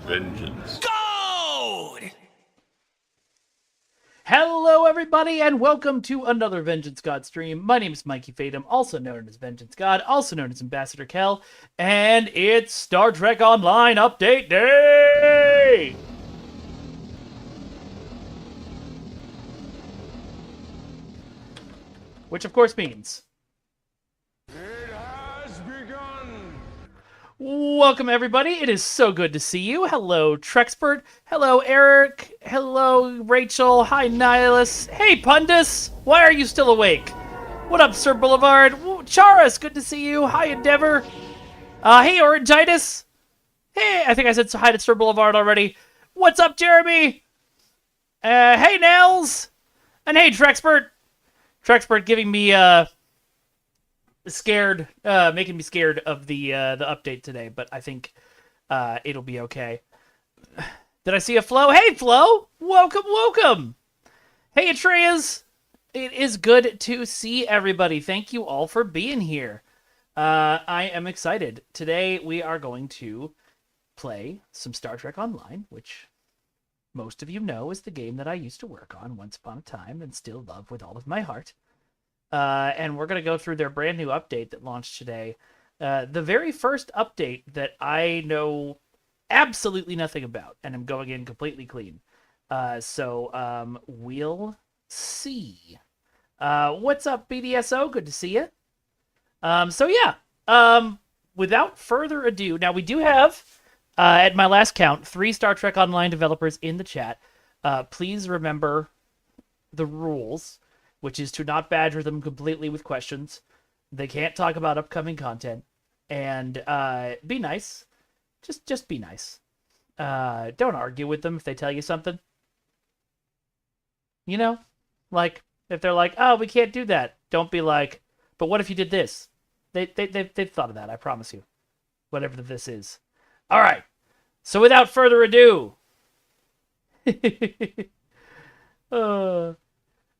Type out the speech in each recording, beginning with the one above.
Vengeance. Gold! Hello, everybody, and welcome to another Vengeance God stream. My name is Mikey Fatum, also known as Vengeance God, also known as Ambassador Kael, and it's Star Trek Online Update Day! Which, of course, means... It has begun! Welcome, everybody. It is so good to see you. Hello, Trexpert. Hello, Eric. Hello, Rachel. Hi, Nihilus. Hey, Pundus. Why are you still awake? What up, Sir Boulevard? Charis, good to see you. Hi, Endeavor. Hey, Orangitis. Hey, I think I said hi to Sir Boulevard already. What's up, Jeremy? Hey, Nels. And hey, Trexpert. Trexpert giving me, scared, making me scared of the update today, but I think it'll be okay. Did I see a Flo? Hey, Flo! Welcome! Hey, Atreus! It is good to see everybody. Thank you all for being here. I am excited. Today we are going to play some Star Trek Online, which most of you know is the game that I used to work on once upon a time and still love with all of my heart. And we're going to go through their brand new update that launched today. The very first update that I know absolutely nothing about, and I'm going in completely clean. So we'll see. What's up, BDSO? Good to see you. Without further ado, now we do have, at my last count, 3 Star Trek Online developers in the chat. Please remember the rules, which is to not badger them completely with questions. They can't talk about upcoming content. And be nice. Just be nice. Don't argue with them if they tell you something. You know? Like, if they're like, oh, we can't do that. Don't be like, but what if you did this? They've thought of that, I promise you. Whatever this is. All right. So without further ado...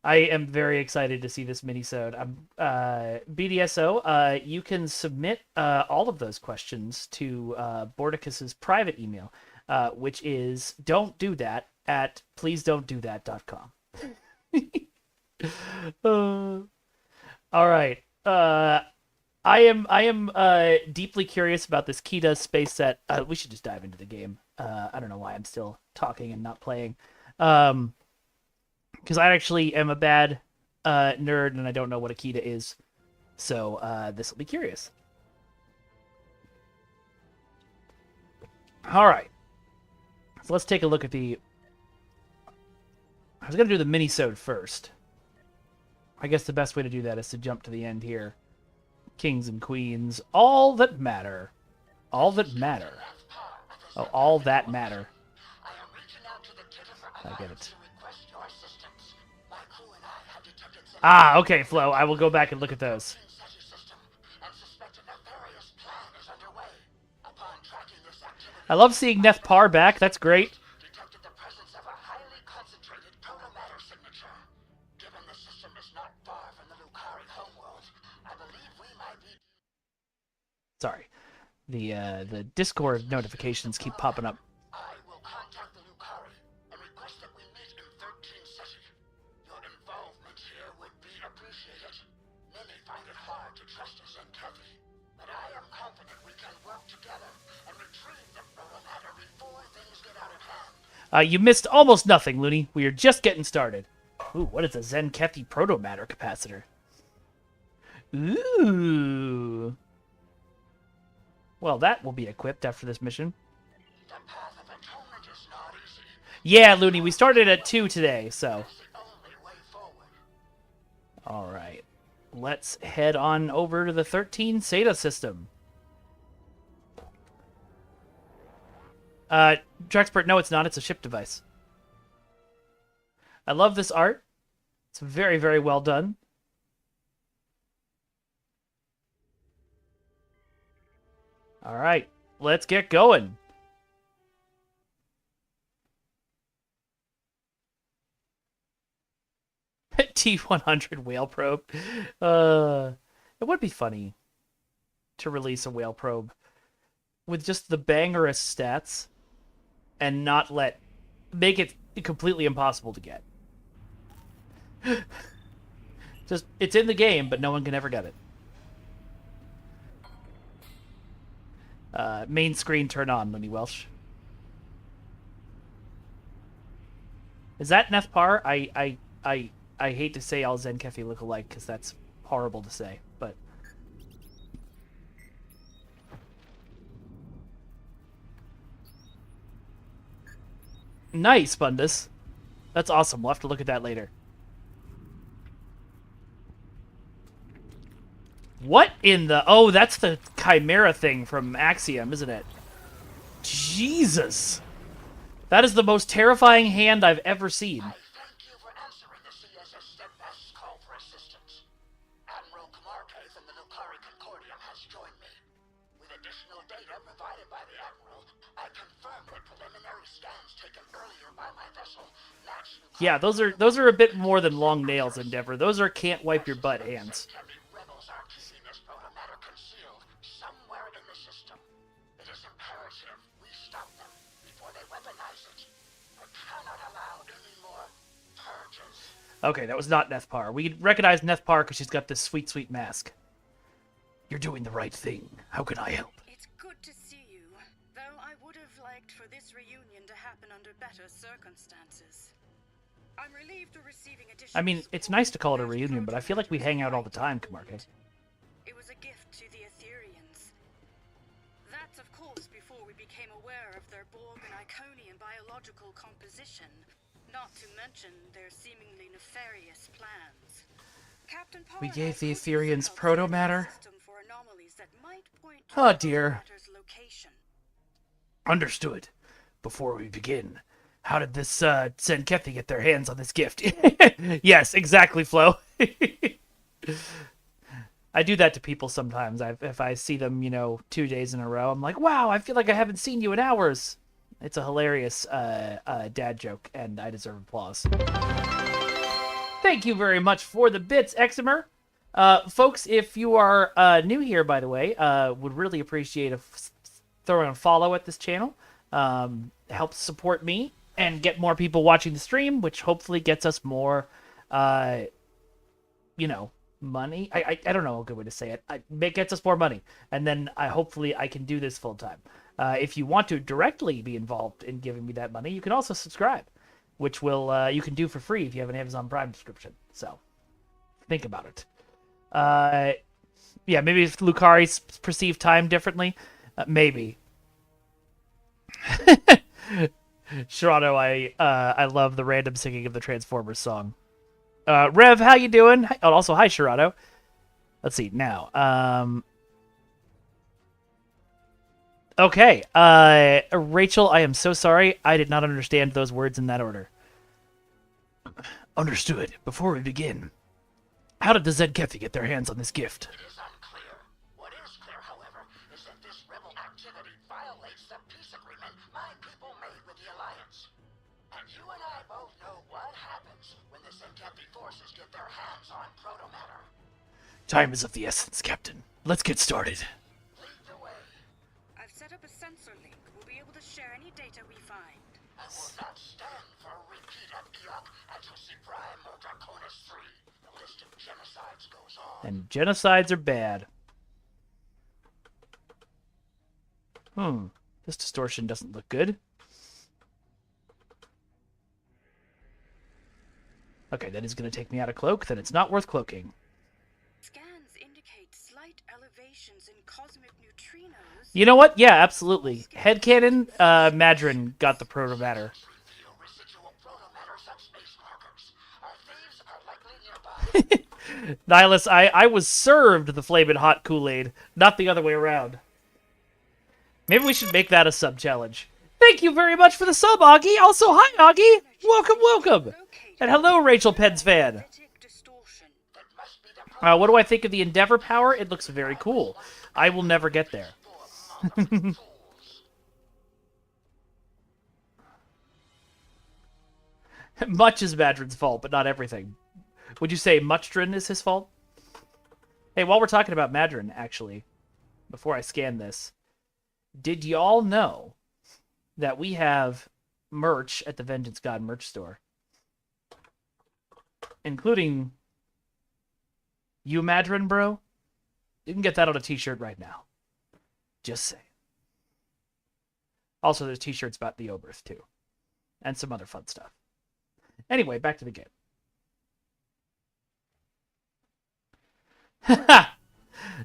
I am very excited to see this mini-sode. BDSO, you can submit all of those questions to Bordicus's private email, which is don'tdothat at pleasedon'tdothat.com. All right. I am deeply curious about this Kita space set. We should just dive into the game. I don't know why I'm still talking and not playing. Because I actually am a bad nerd and I don't know what a Kita is. So this will be curious. All right. So let's take a look at the... I was going to do the mini-sode first. I guess the best way to do that is to jump to the end here. Kings and queens. All that matter. All that matter. Oh, all that matter. I get it. Ah, okay, Flo. I will go back and look at those. I love seeing Neth Par back. That's great. Sorry. The Discord notifications keep popping up. You missed almost nothing, Looney. We are just getting started. Ooh, what is a Zen Kethi proto-matter capacitor? Ooh. Well, that will be equipped after this mission. Yeah, Looney, we started at 2 today, so... Alright. Let's head on over to the 13 SATA system. Drexpert, no, it's not. It's a ship device. I love this art. It's very, very well done. All right, let's get going. T-100 whale probe. It would be funny to release a whale probe with just the bangerous stats. and not make it completely impossible to get. Just, it's in the game, but no one can ever get it. Main screen turn on, Looney Welsh. Is that Nethpar? I hate to say all Zenkefi look alike, because that's horrible to say, but... Nice, Bundus. That's awesome. We'll have to look at that later. What in the... Oh, that's the Chimera thing from Axiom, isn't it? Jesus. That is the most terrifying hand I've ever seen. I thank you for answering the CSS steadfast call for assistance. Admiral Kamarke from the Nukari Concordium has joined me. With additional data provided by the Admiral, I confirm that preliminary scans taken earlier by my vessel match... Yeah, those are a bit more than long nails, Endeavor. Those are can't wipe your butt hands. Rebels are keeping this protomatter concealed somewhere in the system. It is imperative we stop them before they weaponize it. I cannot allow any more purges. Okay, that was not Nethpar. We recognize Nethpar because she's got this sweet, sweet mask. You're doing the right thing. How can I help? It's good to see you, though I would have liked for this reunion to happen under better circumstances. I'm relieved we're receiving additional I mean, it's nice to call it a reunion, but I feel like we hang out all the time, Kamarke. It was a gift to the Etherians. That's, of course, before we became aware of their Borg and Iconian biological composition, not to mention their seemingly nefarious plans. Captain We Paul gave and I the could Etherians consult proto-matter? the system for anomalies that might point to Oh, the dear. proto-matter's location. Understood. Before we begin, how did this Zenkethi get their hands on this gift? Yes, exactly, Flo. I do that to people sometimes. If I see them, 2 days in a row, I'm like, wow, I feel like I haven't seen you in hours. It's a hilarious dad joke, and I deserve applause. Thank you very much for the bits, Eximer. Folks, if you are new here, by the way, would really appreciate throwing a follow at this channel. Helps support me and get more people watching the stream, which hopefully gets us more, money. I don't know a good way to say it. It gets us more money, and then hopefully I can do this full time. If you want to directly be involved in giving me that money, you can also subscribe, which will you can do for free if you have an Amazon Prime subscription. So think about it. Yeah, maybe if Lucari perceived time differently, maybe. Shirado, I love the random singing of the Transformers song. Rev, how you doing? Oh, also, hi, Shirado. Let's see, now. Okay, Rachel, I am so sorry. I did not understand those words in that order. Understood. Before we begin, how did the Zenkethi get their hands on this gift? It is unclear. What is clear, however, is that this rebel activity violates the peace agreement my people made with the Alliance. And you and I both know what happens when the Zenkethi forces get their hands on protomatter. Time is of the essence, Captain. Let's get started. Lead the way. I've set up a sensor link. We'll be able to share any data we find. I will not stand for a repeat of Eok and Tusi Prime or Draconis 3. The list of genocides goes on. And genocides are bad. This distortion doesn't look good. Okay, that is going to take me out of cloak. Then it's not worth cloaking. Scans indicate slight elevations in cosmic neutrinos. You know what? Yeah, absolutely. Headcanon, Madrin got the protomatter. Reveal residual protomatter subspace markers. Our thieves are likely nearby. Nihilus, I was served the flaming hot Kool-Aid, not the other way around. Maybe we should make that a sub-challenge. Thank you very much for the sub, Augie. Also, hi, Augie. Welcome, welcome. And hello, Rachel Pens fan. Magnetic distortion. That must be the What do I think of the Endeavor power? It looks very cool. I will never get there. fools. Much is Madrin's fault, but not everything. Would you say Muchdrin is his fault? Hey, while we're talking about Madrin, actually, before I scan this, did y'all know that we have merch at the Vengeance God merch store. Including you, Madron, bro. You can get that on a t-shirt right now. Just saying. Also, there's t-shirts about the Oberth, too. And some other fun stuff. Anyway, back to the game.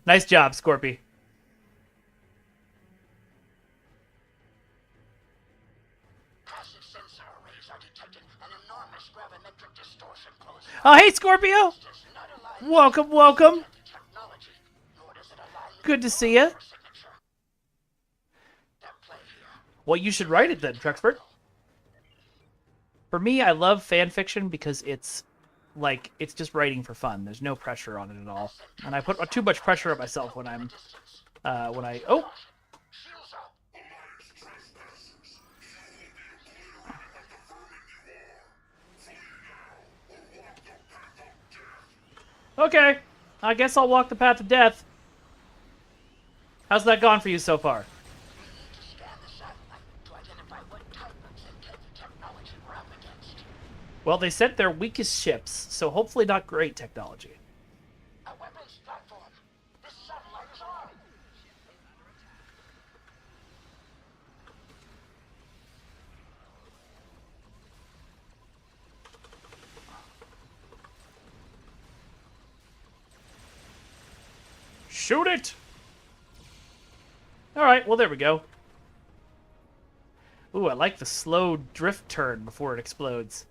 Nice job, Scorpy. Passive sensor arrays are detecting an enormous gravimetric distortion pulse. Oh, hey, Scorpio. Does not align Welcome, welcome. with the technology, nor does it align with Good to the see ya. for signature. That play here. Well, you should write it then, Truxford. For me, I love fan fiction because it's like it's just writing for fun. There's no pressure on it at all, and I put too much pressure on myself when I'm oh Shields up. okay. I guess I'll walk the path of death. How's that gone for you so far? We need to scan the satellite to identify what type of Zenkethi technology we're up against. Well, they sent their weakest ships, so hopefully not great technology. A weapons platform. This satellite is armed. Shoot it! Alright, well, there we go. Ooh, I like the slow drift turn before it explodes.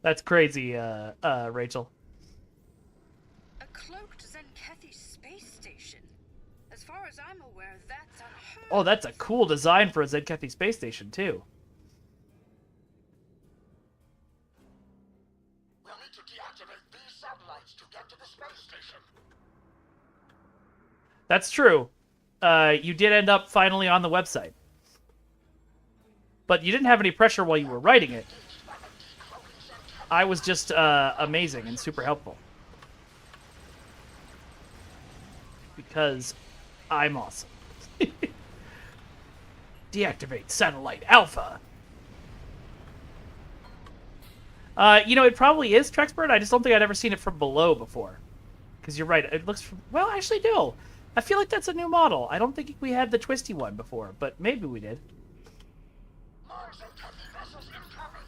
That's crazy, Rachel. A cloaked Zenkethi space station. As far as I'm aware, that's unheard Oh, that's a cool design for a Zenkethi space station, too. We'll need to deactivate these satellites to get to the space station. That's true. You did end up finally on the website. But you didn't have any pressure while you were writing it. I was just amazing and super helpful. Because I'm awesome. Deactivate satellite Alpha. You know, it probably is Trexbird. I just don't think I'd ever seen it from below before. Because you're right, it looks from... Well, actually, no. I feel like that's a new model. I don't think we had the twisty one before, but maybe we did. More Zenkethi vessels incoming.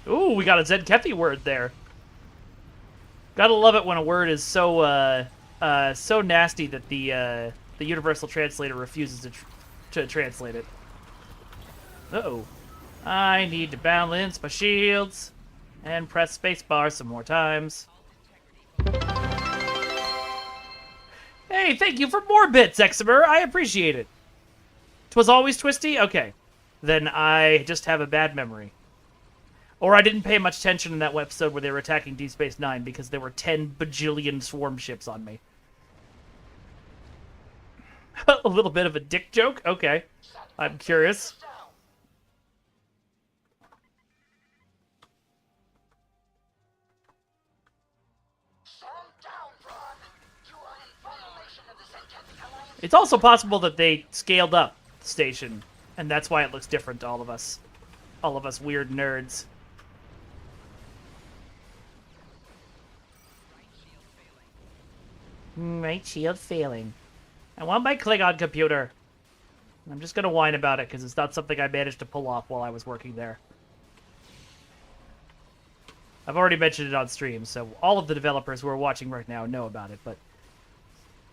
Ooh, we got a Zenkethi word there. Gotta love it when a word is so so nasty that the universal translator refuses to translate it. Uh-oh. I need to balance my shields and press spacebar some more times. Hey, thank you for more bits, Eximer. I appreciate it. 'Twas always twisty? Okay. Then I just have a bad memory. Or I didn't pay much attention in that episode where they were attacking Deep Space Nine because there were 10 bajillion swarm ships on me. A little bit of a dick joke? Okay. I'm curious. Stand down, Braun. You are in violation of the Zenkethi Alliance. It's also possible that they scaled up the station, and that's why it looks different to all of us. All of us weird nerds. Right shield failing. I want my Klingon computer. I'm just gonna whine about it because it's not something I managed to pull off while I was working there. I've already mentioned it on stream, so all of the developers who are watching right now know about it, but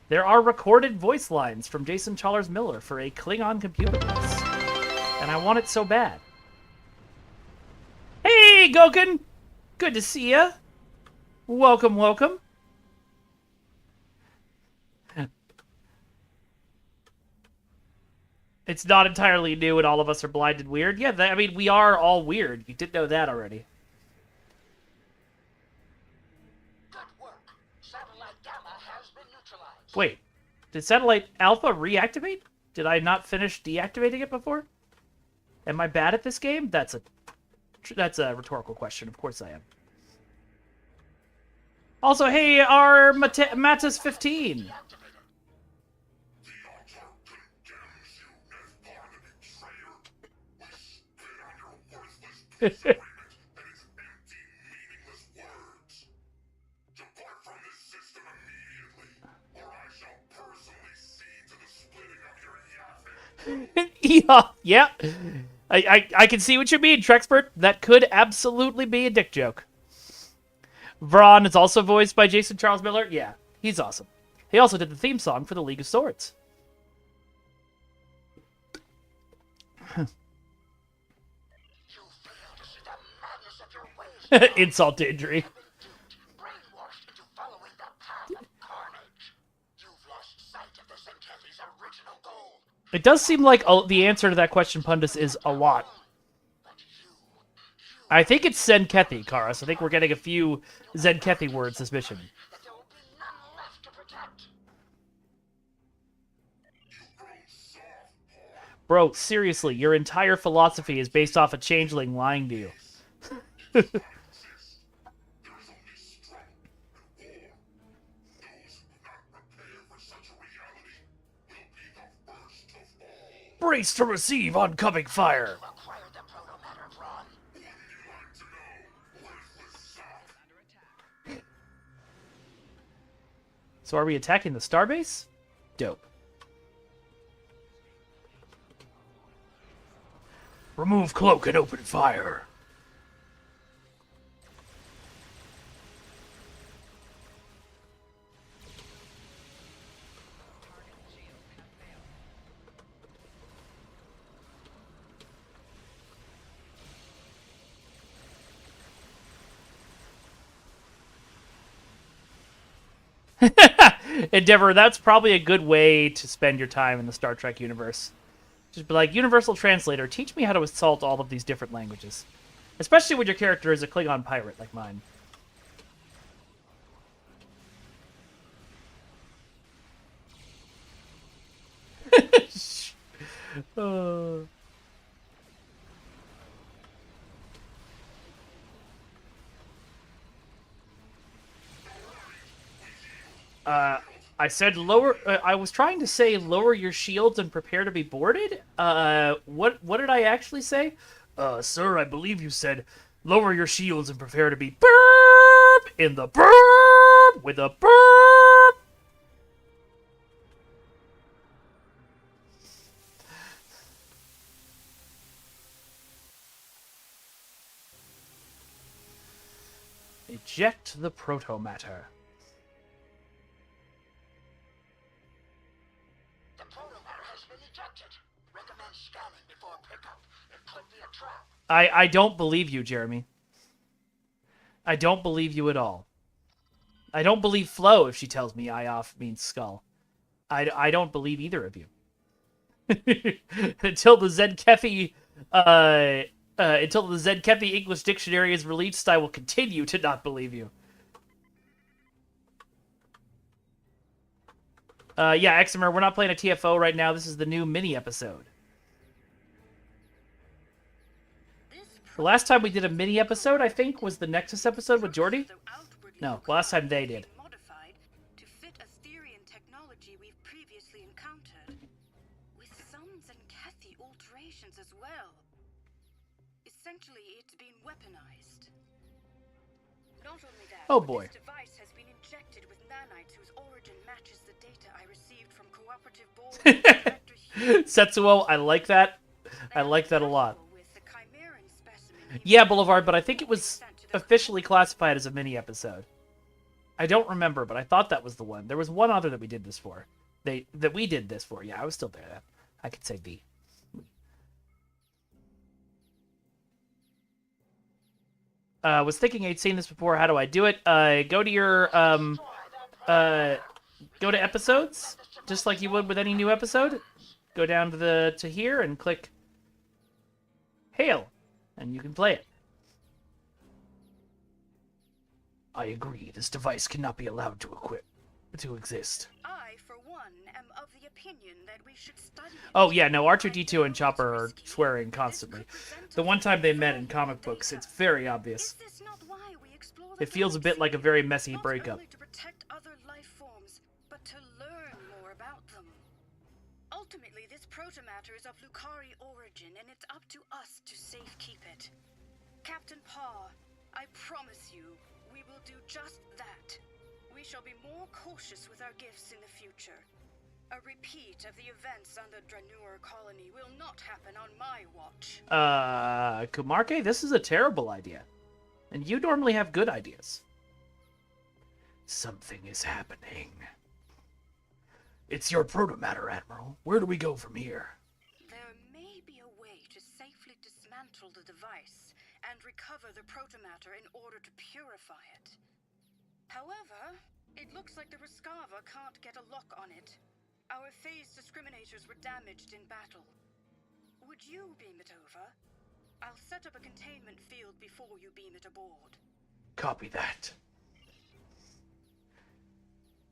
there are recorded voice lines from Jason Chalmers Miller for a Klingon computer voice. And I want it so bad. Hey, Goken! Good to see ya. Welcome, welcome. It's not entirely new and all of us are blind and weird. Yeah, I mean, we are all weird. You did know that already. Good work. Satellite Gamma has been neutralized. Wait, did Satellite Alpha reactivate? Did I not finish deactivating it before? Am I bad at this game? That's a rhetorical question. Of course I am. Also, hey, our Mattis 15. Yeah. I can see what you mean, Trexpert. That could absolutely be a dick joke. Vron is also voiced by Jason Charles Miller. Yeah, he's awesome. He also did the theme song for the League of Swords. Insult to injury. Brainwashed into following the path of carnage. You've lost sight of the Zenkethi's original goal. It does seem like the answer to that question, Pundus, is a lot. I think it's Zenkethi, Karas. I think we're getting a few Zenkethi words this mission. That there will be none left to protect. Bro, seriously, your entire philosophy is based off a changeling lying to you. Brace to receive oncoming fire. Acquire the proto-matter, Ron. So are we attacking the starbase? Dope. Remove cloak and open fire. Endeavor, that's probably a good way to spend your time in the Star Trek universe. Just be like, Universal Translator, teach me how to assault all of these different languages. Especially when your character is a Klingon pirate like mine. I said lower. I was trying to say lower your shields and prepare to be boarded. What did I actually say? Sir, I believe you said lower your shields and prepare to be burp in the burp with a burp. Eject the proto-matter. The proto-matter has been ejected. Recommend scanning before pickup. It could be a trap. I don't believe you, Jeremy. I don't believe you at all. I don't believe Flo if she tells me eye off means skull. I don't believe either of you. Until the Zenkethi English dictionary is released, I will continue to not believe you. Yeah, Exemer, we're not playing a TFO right now. This is the new mini episode. The last time we did a mini episode, I think, was the Nexus episode with Jordy. No, last time they did. Modified to fit Asterian technology we've previously encountered, with some Zenkethi alterations as well. Essentially, it's been weaponized. Not only that, Oh boy. this device has been injected with nanites whose origin matches the data I received from cooperative board director Hugh. Setsuo, I like that. I like that a lot. With the Chimeran specimen Yeah, Boulevard, but I think it was officially classified as a mini episode. I don't remember, but I thought that was the one. There was one other that we did this for. That we did this for. Yeah, I was still there then. I could say V. Was thinking I'd seen this before. How do I do it? Go to your go to episodes, just like you would with any new episode. Go down to here and click Hail, and you can play it. I agree. This device cannot be allowed to exist. I, for one, am of the opinion that we should study it. Oh yeah, no. R2D2 and Chopper are swearing constantly. The one time they met in comic books, it's very obvious. Is this not why we explore It feels a bit like a very messy Not breakup. only to protect other life forms, but to learn more about them. Ultimately, this protomatter is of Lucari origin, and it's up to us to safekeep it. Captain Parr, I promise you, we will do just that. We shall be more cautious with our gifts in the future. A repeat of the events on the Dranur colony will not happen on my watch. Kumarke, this is a terrible idea. And you normally have good ideas. Something is happening. It's your protomatter, Admiral. Where do we go from here? There may be a way to safely dismantle the device and recover the protomatter in order to purify it. However, it looks like the Riskava can't get a lock on it. Our phase discriminators were damaged in battle. Would you beam it over? I'll set up a containment field before you beam it aboard. Copy that.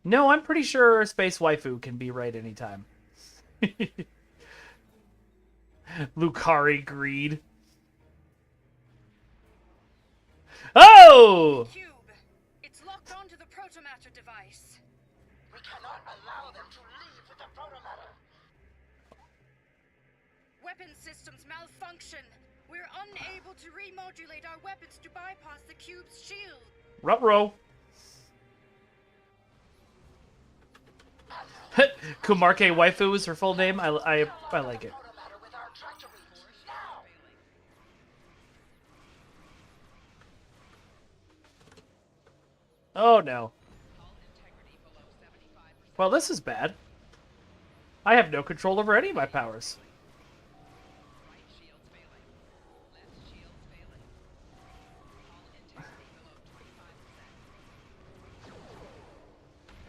No, I'm pretty sure Space Waifu can be right anytime. Lucari greed. Oh! Cube! It's locked onto the protomatter device. We cannot allow them to leave with the protomatter. Weapon systems malfunction. We're unable to remodulate our weapons to bypass the cube's shield. Ruh-roh. Kumarke Waifu is her full name. I like it. Protomatter with our tractor beams now. Oh no. Well, this is bad. I have no control over any of my powers.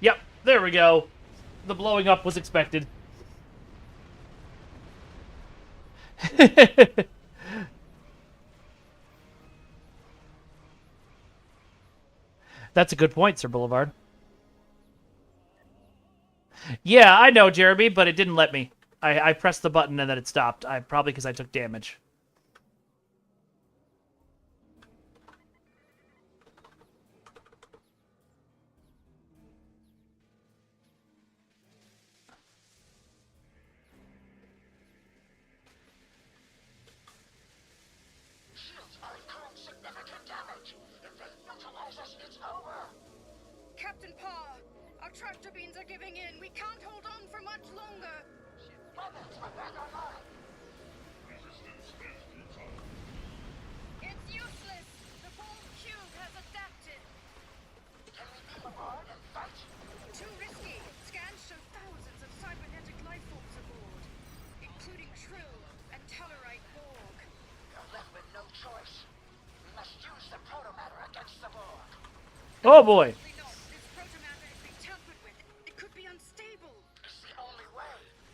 Yep, there we go. The blowing up was expected. That's a good point, Sir Boulevard. Yeah, I know, Jeremy, but it didn't let me. I pressed the button and then it stopped. Probably because I took damage. Shields are incurring significant damage. If they neutralize us, it's over. Captain Parr, our tractor beams are giving in. We can't hold on for much longer. Weapons are back online. It's useless. The bold cube has adapted. Can we beam aboard and fight? Too risky. Scans show thousands of cybernetic life forms aboard, including Trill and Tellarite Borg. We're left with no choice. We must use the protomatter against the Borg. Oh boy. We know this protomatter has been tampered with. It could be unstable. It's the only way.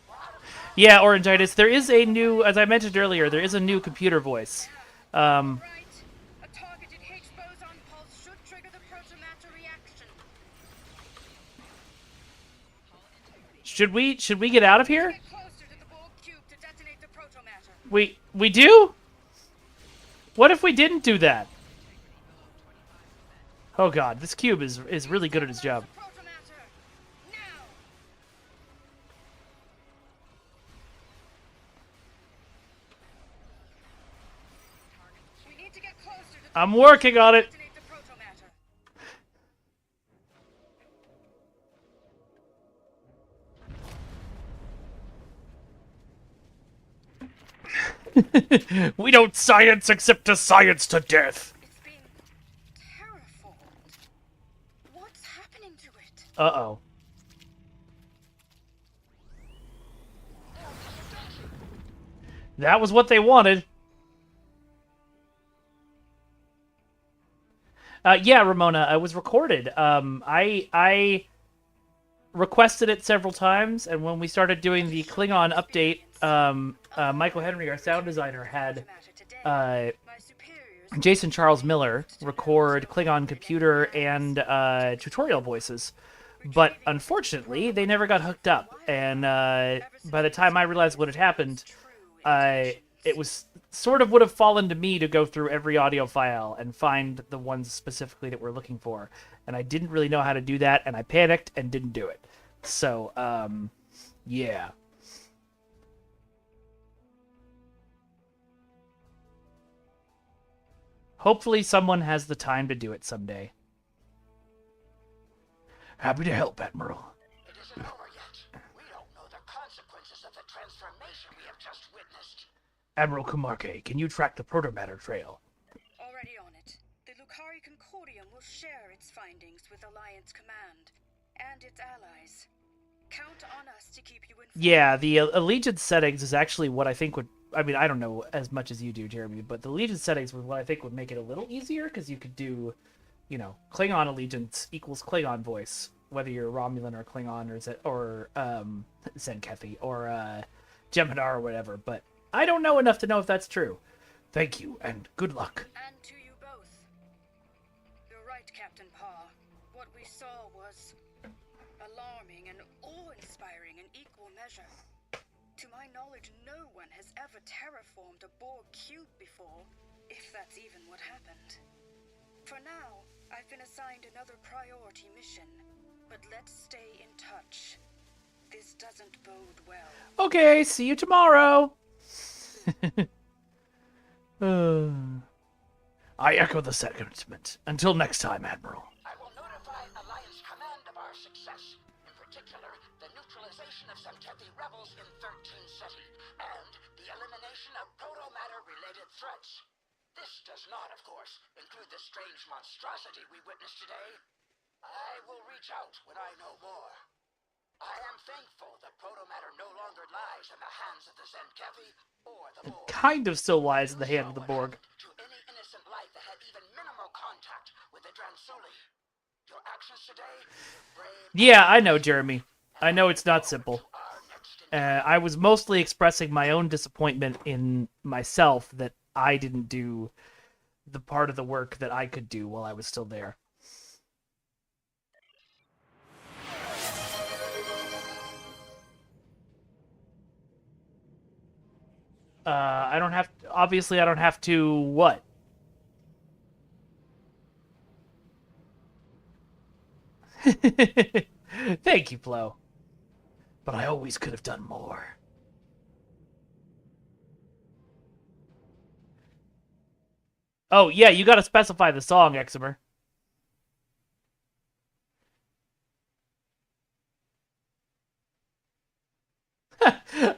We're out of time. Yeah, Orangitis, there is a new, as I mentioned earlier, there is a new computer voice. Right. A targeted Higgs boson pulse should trigger the protomatter reaction. Should we get out of here? Get closer to the Borg cube to detonate the protomatter. We do? What if we didn't do that? Oh god, this cube is really good at his job. The protomatter. Now. We need to get closer to the I'm working on it. detonate the protomatter. We don't science except to science to death. It's being terraformed. What's happening to it? Uh-oh. That was what they wanted. Yeah, Ramona, it was recorded. I requested it several times, and when we started doing the Klingon update, Michael Henry, our sound designer, had My superiors Jason Charles Miller record Klingon computer and tutorial voices. But unfortunately, they never got hooked up, and by the time I realized what had happened, it was sort of would have fallen to me to go through every audio file and find the ones specifically that we're looking for. And I didn't really know how to do that, and I panicked and didn't do it. So, yeah. Hopefully someone has the time to do it someday. Happy to help, Admiral. It isn't over yet. We don't know the consequences of the transformation we have just witnessed. Admiral Kumarke, can you track the protomatter trail? Already on it. The Lucari Concordium will share its findings with Alliance Command and its allies. Count on us to keep you informed. Yeah, the Allegiance settings is actually what I think would... I mean, I don't know as much as you do, Jeremy, but the Allegiance settings was what I think would make it a little easier, because you could do, you know, Klingon Allegiance equals Klingon voice, whether you're Romulan or Klingon or Zenkethi or Jem'Hadar or whatever, but I don't know enough to know if that's true. Thank you, and good luck. And to you both. You're right, Captain Parr. What we saw was alarming and awe-inspiring in equal measure. To my knowledge, no one has ever terraformed a Borg cube before, if that's even what happened. For now, I've been assigned another priority mission, but let's stay in touch. This doesn't bode well. Okay, see you tomorrow. I echo the sentiment. Until next time, Admiral. I will notify Alliance Command of our success. In particular, the neutralization of Zenkethi rebels in 13 Ceti, and the elimination of proto-matter-related threats. This does not, of course, include the strange monstrosity we witnessed today. I will reach out when I know more. I am thankful that proto-matter no longer lies in the hands of the Zenkethi or the Borg. Kind of still lies in the hand of the Borg. To any innocent life that had even minimal contact with the Dransuli. Your actions today, brave. Yeah, I know, Jeremy. I know it's not simple. I was mostly expressing my own disappointment in myself that I didn't do the part of the work that I could do while I was still there. I don't have... Obviously, I don't have to... What? Thank you, Flo. But I always could have done more. Oh, yeah, you gotta specify the song, Eximer.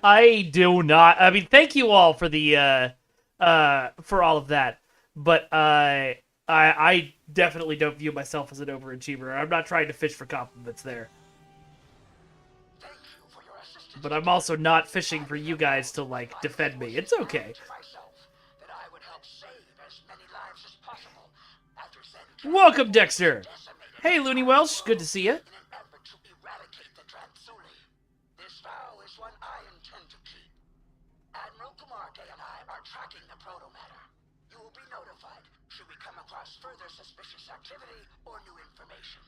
I do not. I mean, thank you all for the for all of that, but I definitely don't view myself as an overachiever. I'm not trying to fish for compliments there. Thank you for your assistance. But I'm also not fishing for you guys to, like, defend me. It's okay. To myself that I would help save as many lives as possible after Zenkethi Welcome, Dexter. decimated Hey, Looney Welsh. Good to see you. in an effort to eradicate the Dransuli. This vow is one I intend to keep. Admiral Kumarke and I are tracking the proto-matter. You will be notified should we come across further suspicious activity or new information.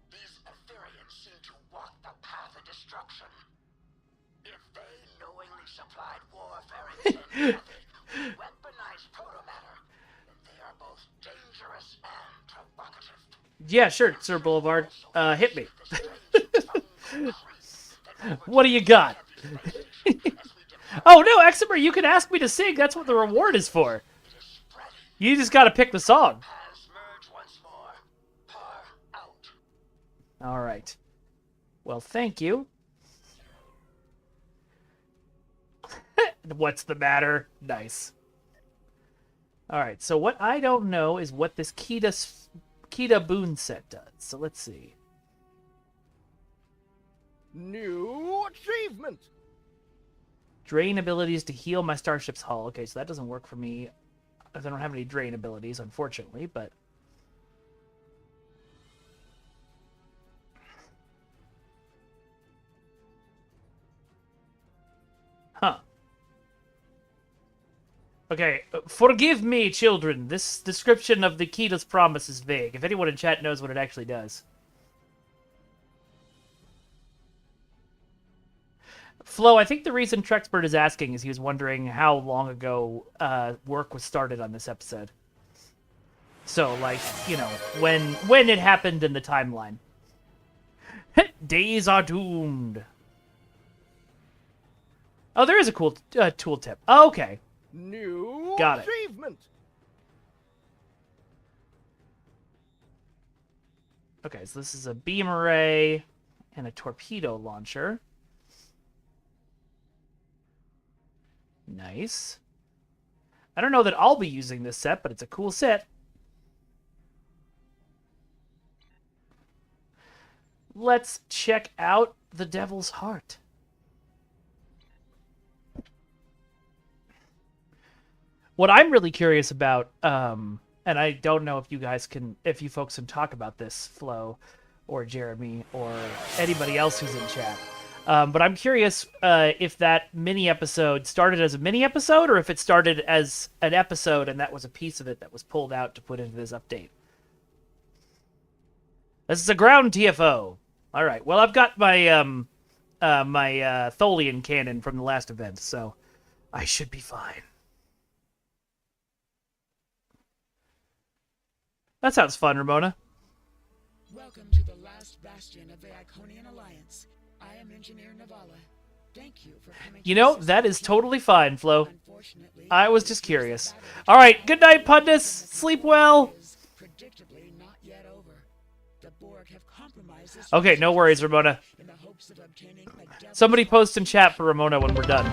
These Ethereans seem to walk the path of destruction. If they knowingly supplied warfare and Zenkethi with weaponized proto-matter, then they are both dangerous and provocative. Yeah, sure, Sir Boulevard. Hit me. What do you got? Oh, no, Eximer, you can ask me to sing. That's what the reward is for. You just gotta pick the song. Has merged once more. Par out. All right. Well, thank you. What's the matter? Nice. All right, so what I don't know is what this Kita Boon set does. So let's see. New achievement! Drain abilities to heal my starship's hull. Okay, so that doesn't work for me. I don't have any drain abilities, unfortunately, but... Huh. Okay, forgive me, children. This description of the Kita's promise is vague. If anyone in chat knows what it actually does. Flo, I think the reason Trexpert is asking is he was wondering how long ago work was started on this episode. So, like, you know, when it happened in the timeline. Days are doomed. Oh, there is a cool tooltip. Oh, okay. New Got it. achievement. Okay, so this is a beam array and a torpedo launcher. Nice. I don't know that I'll be using this set, but it's a cool set. Let's check out the Devil's Heart. What I'm really curious about, and I don't know if you folks can talk about this, Flo, or Jeremy, or anybody else who's in chat. But I'm curious if that mini episode started as a mini episode, or if it started as an episode and that was a piece of it that was pulled out to put into this update. This is a ground TFO. All right. Well, I've got my my Tholian cannon from the last event, so I should be fine. That sounds fun, Ramona. Welcome to the last bastion of the Iconian Alliance. I am Engineer Navala. Thank you for coming. You know, that is totally fine, Flo. I was just curious. All right, good night, pundits. Sleep well. Predictably not yet over. The Borg have compromised this Okay, no worries, Ramona. in the hopes of obtaining a Somebody post in chat for Ramona when we're done.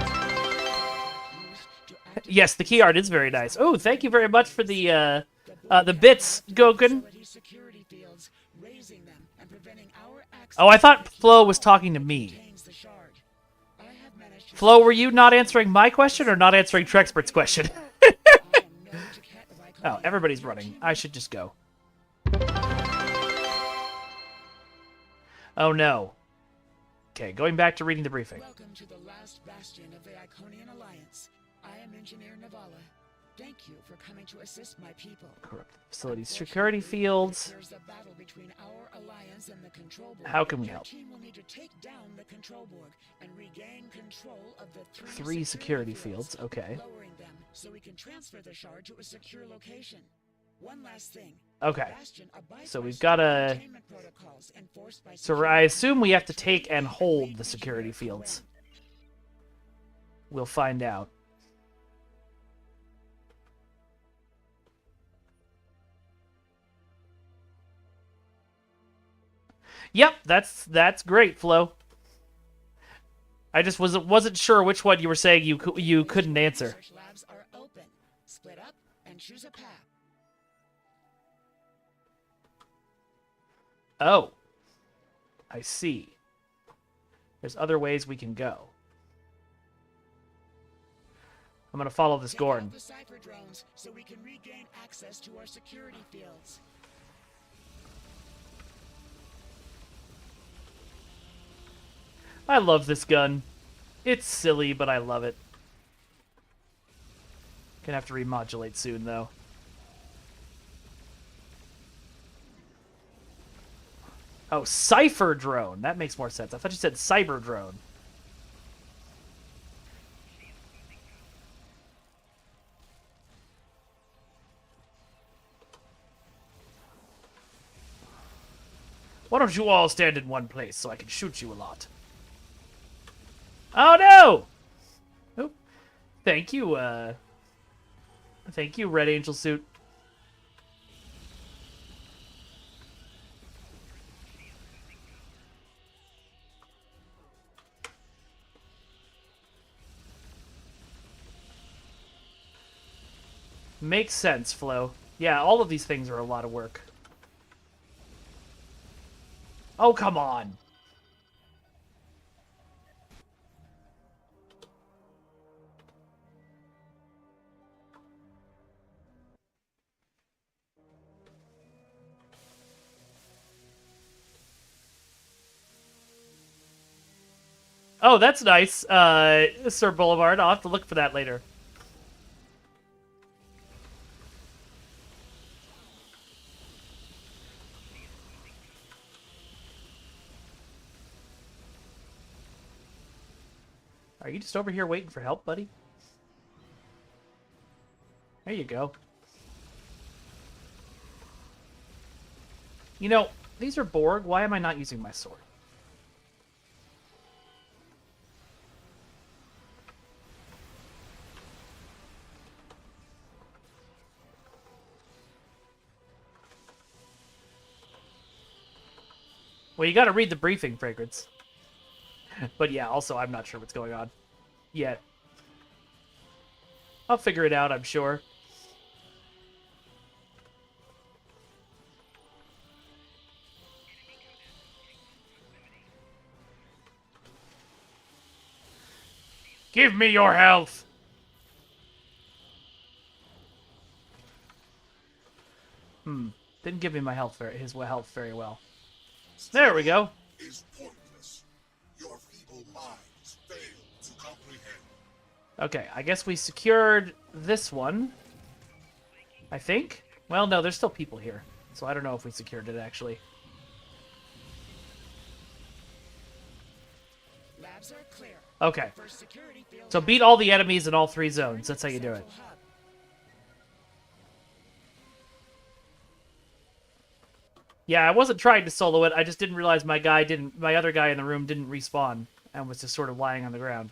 Yes, the key art is very nice. Oh, thank you very much for the bits, Goken. security fields, raising them and preventing our access. Oh, I thought Flo was talking to me. Contains the shard. I have managed to Flo, were you not answering my question or not answering Trexpert's question? I am no Taket of Oh, Iconian. everybody's running. I should just go. Oh, no. Okay, going back to reading the briefing. Welcome to the last bastion of the Iconian Alliance. I am Engineer Navala. Thank you for coming to assist my people. Corrupt facilities, security fields. There's a battle between our alliance and the control board. How can we Your help? team will need to take down the control board and regain control of the Three security fields, okay. lowering them so we can transfer the shard to a secure location. One last thing. Okay. Bastion abides So by we've got strict a... containment protocols enforced by So security I assume we have to guards. take and hold Read the security here fields. correct. We'll find out. Yep, that's great, Flo. I just wasn't sure which one you were saying you couldn't answer. Research labs are open. Split up and choose a path. Oh. I see. There's other ways we can go. I'm gonna follow this Take Gorn. out the cipher drones so we can regain access to our security fields. I love this gun. It's silly, but I love it. Gonna have to remodulate soon, though. Oh, Cypher Drone. That makes more sense. I thought you said Cyber Drone. Why don't you all stand in one place so I can shoot you a lot? Oh no! Oop. Thank you, Red Angel Suit. Makes sense, Flo. Yeah, all of these things are a lot of work. Oh, come on! Oh, that's nice, Sir Boulevard. I'll have to look for that later. Are you just over here waiting for help, buddy? There you go. You know, these are Borg. Why am I not using my sword? Well, you gotta read the briefing, Fragrance. But yeah, also, I'm not sure what's going on yet. I'll figure it out, I'm sure. Give me your health! Didn't give me my health his health very well. There we go. Is pointless. Your feeble minds fail to comprehend. Okay, I guess we secured this one. I think? Well, no, there's still people here. So I don't know if we secured it, actually. Labs are clear. Okay. First security field So has beat all the enemies in all 3 zones. That's how you do it. central hub. Yeah, I wasn't trying to solo it. I just didn't realize my other guy in the room didn't respawn and was just sort of lying on the ground.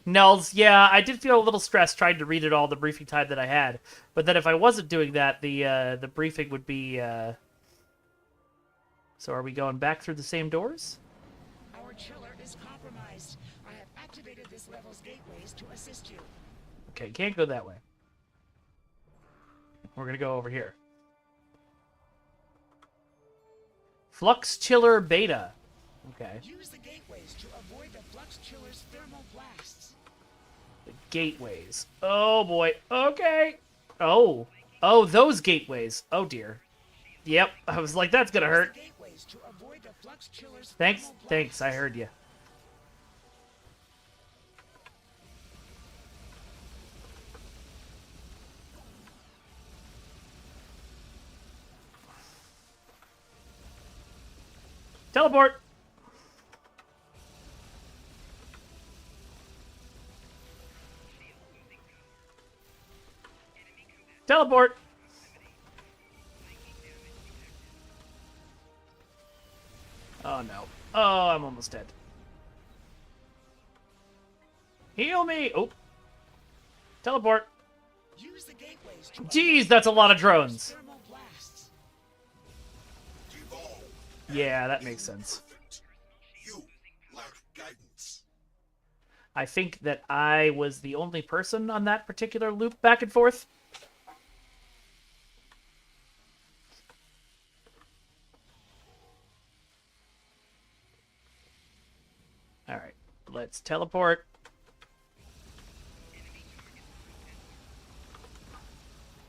Nels, yeah, I did feel a little stressed trying to read it all the briefing time that I had. But then if I wasn't doing that, the briefing would be... So are we going back through the same doors? Our chiller is compromised. I have activated this level's gateways to assist you. Okay, can't go that way. We're gonna go over here. Flux Chiller Beta. Okay. Use the gateways to avoid the flux chiller's thermal blasts. The gateways. Oh, boy. Okay. Oh. Oh, those gateways. Oh, dear. Yep. I was like, that's gonna hurt. Use the gateways to avoid the flux chiller's Thanks. thermal Thanks. I blasts. heard you. Teleport. Teleport. Oh, no. Oh, I'm almost dead. Heal me. Oh. Teleport. Use the gateways to Jeez, avoid that's a lot of the drones. thermal blasts. Devolve. Yeah, that makes sense. Perfect. You lack guidance. I think that I was the only person on that particular loop back and forth. Alright, let's teleport.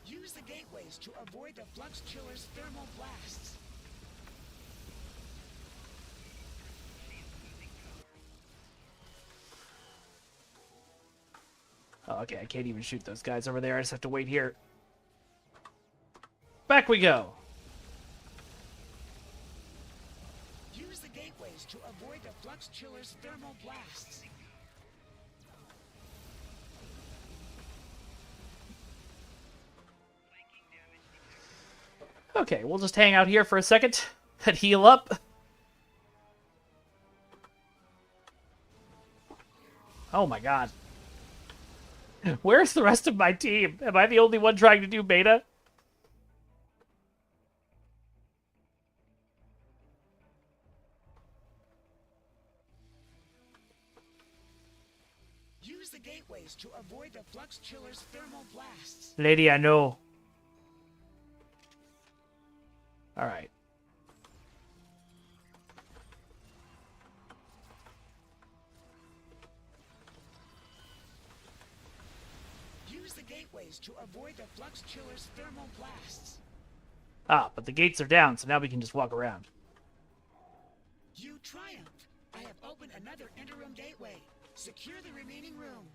Use the gateways to avoid the flux chiller's thermal blasts. Oh, okay, I can't even shoot those guys over there. I just have to wait here. Back we go. Use the gateways to avoid the flux chiller's thermal blasts. Okay, we'll just hang out here for a second and heal up. Oh my god. Where's the rest of my team? Am I the only one trying to do beta? Use the gateways to avoid the flux chiller's thermal blasts. Lady, I know. Alright. Use the gateways to avoid the flux chiller's thermal blasts. Ah, but the gates are down, so now we can just walk around. You triumph. I have opened another interim gateway. Secure the remaining room.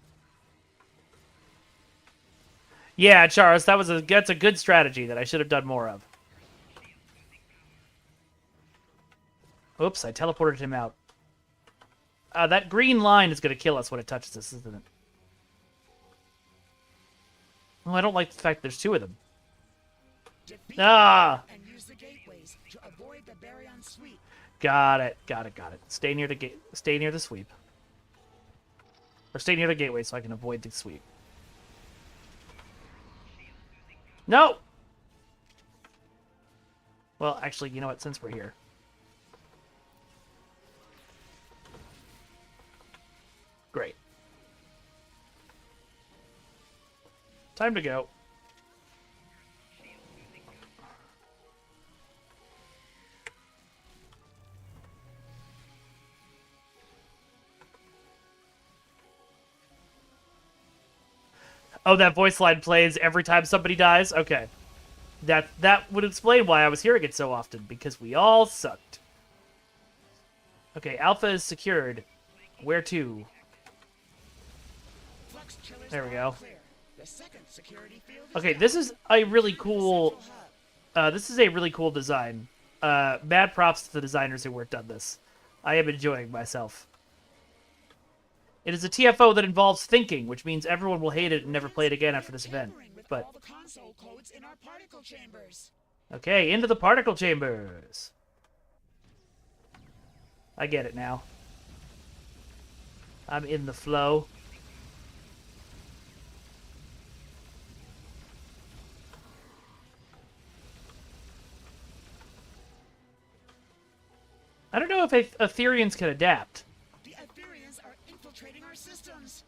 Yeah, Charles, that's a good strategy that I should have done more of. Oops, I teleported him out. That green line is going to kill us when it touches us, isn't it? Oh, I don't like the fact there's two of them. Defeat Ah! and use the gateways to avoid the Baryon sweep. Got it. Stay near the gate. Stay near the sweep. Or stay near the gateway so I can avoid the sweep. No! Well, actually, you know what? Since we're here. Great. Time to go. Oh, that voice line plays every time somebody dies? Okay. That would explain why I was hearing it so often, because we all sucked. Okay, Alpha is secured. Where to? Flux chillers There we are go. clear. The second security field is Okay, down. this is a really Return to the cool... central hub. This is a really cool design. Mad props to the designers who worked on this. I am enjoying myself. It is a TFO that involves thinking, which means everyone will hate it and never play it again after this event. Tampering with But, all the console codes in our particle chambers. okay, into the particle chambers. I get it now. I'm in the flow. I don't know if Ethereans can adapt. The Ethereans are infiltrating our systems.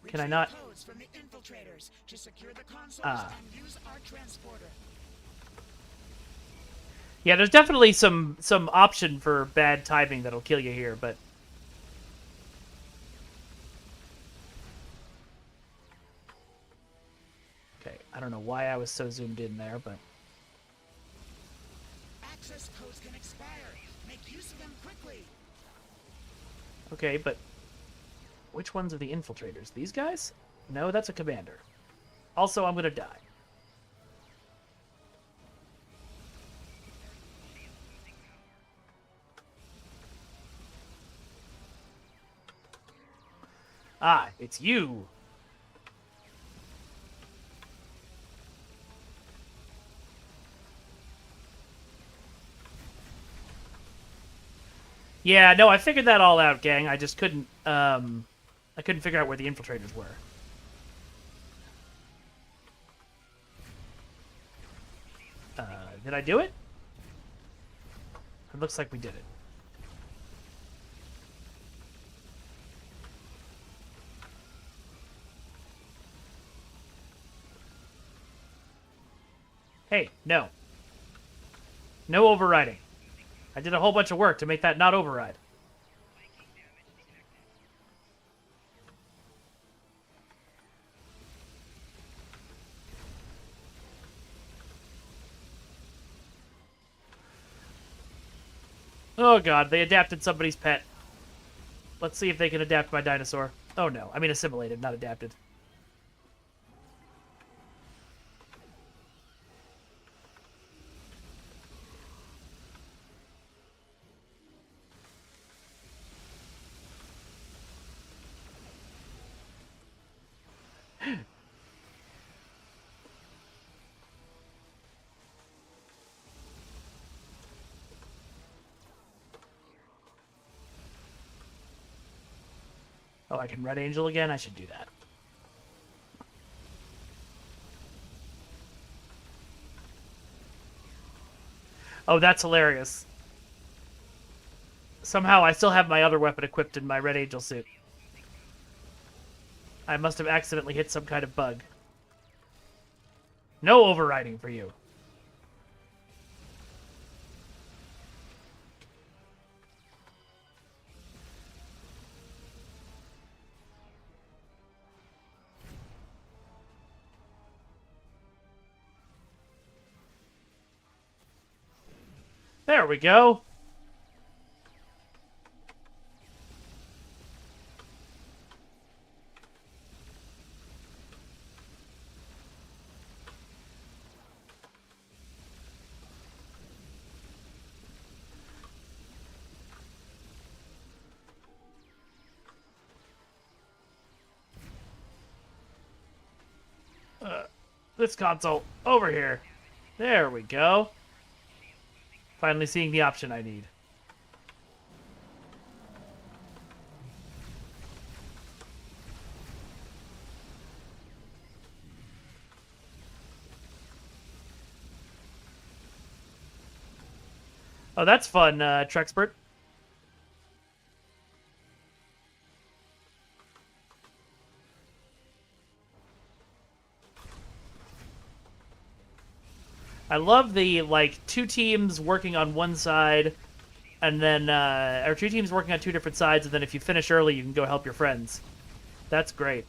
Can I Retrieve not- codes from the infiltrators to secure the consoles Ah. and use our transporter. Yeah, there's definitely some option for bad timing that'll kill you here, but... Okay, I don't know why I was so zoomed in there, but... Access codes can expire. Make use of them quickly. Okay, but... Which ones are the infiltrators? These guys? No, that's a commander. Also, I'm gonna die. Ah, it's you! Yeah, no, I figured that all out, gang. I just couldn't, I couldn't figure out where the infiltrators were. Did I do it? It looks like we did it. Hey, no. No overriding. I did a whole bunch of work to make that not override. Oh god, they adapted somebody's pet. Let's see if they can adapt my dinosaur. Oh no, I mean assimilated, not adapted. Oh, I can Red Angel again? I should do that. Oh, that's hilarious. Somehow I still have my other weapon equipped in my Red Angel suit. I must have accidentally hit some kind of bug. No overriding for you. There we go. This console. Over here. There we go. Finally seeing the option I need. Oh, that's fun, Trexpert. I love the, like, two teams working on one side, and then, or two teams working on two different sides, and then if you finish early, you can go help your friends. That's great.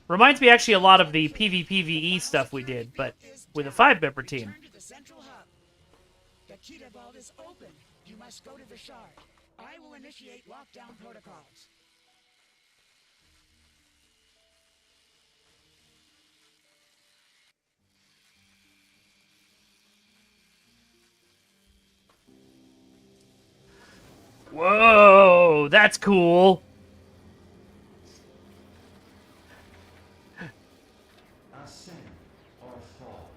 Reminds me actually a lot of the PvPvE stuff we did, but with a 5-member team. Return to the central hub. The key to vault is open. You must go to the shard. I will initiate lockdown protocols. Whoa, that's cool. Ascend or fall.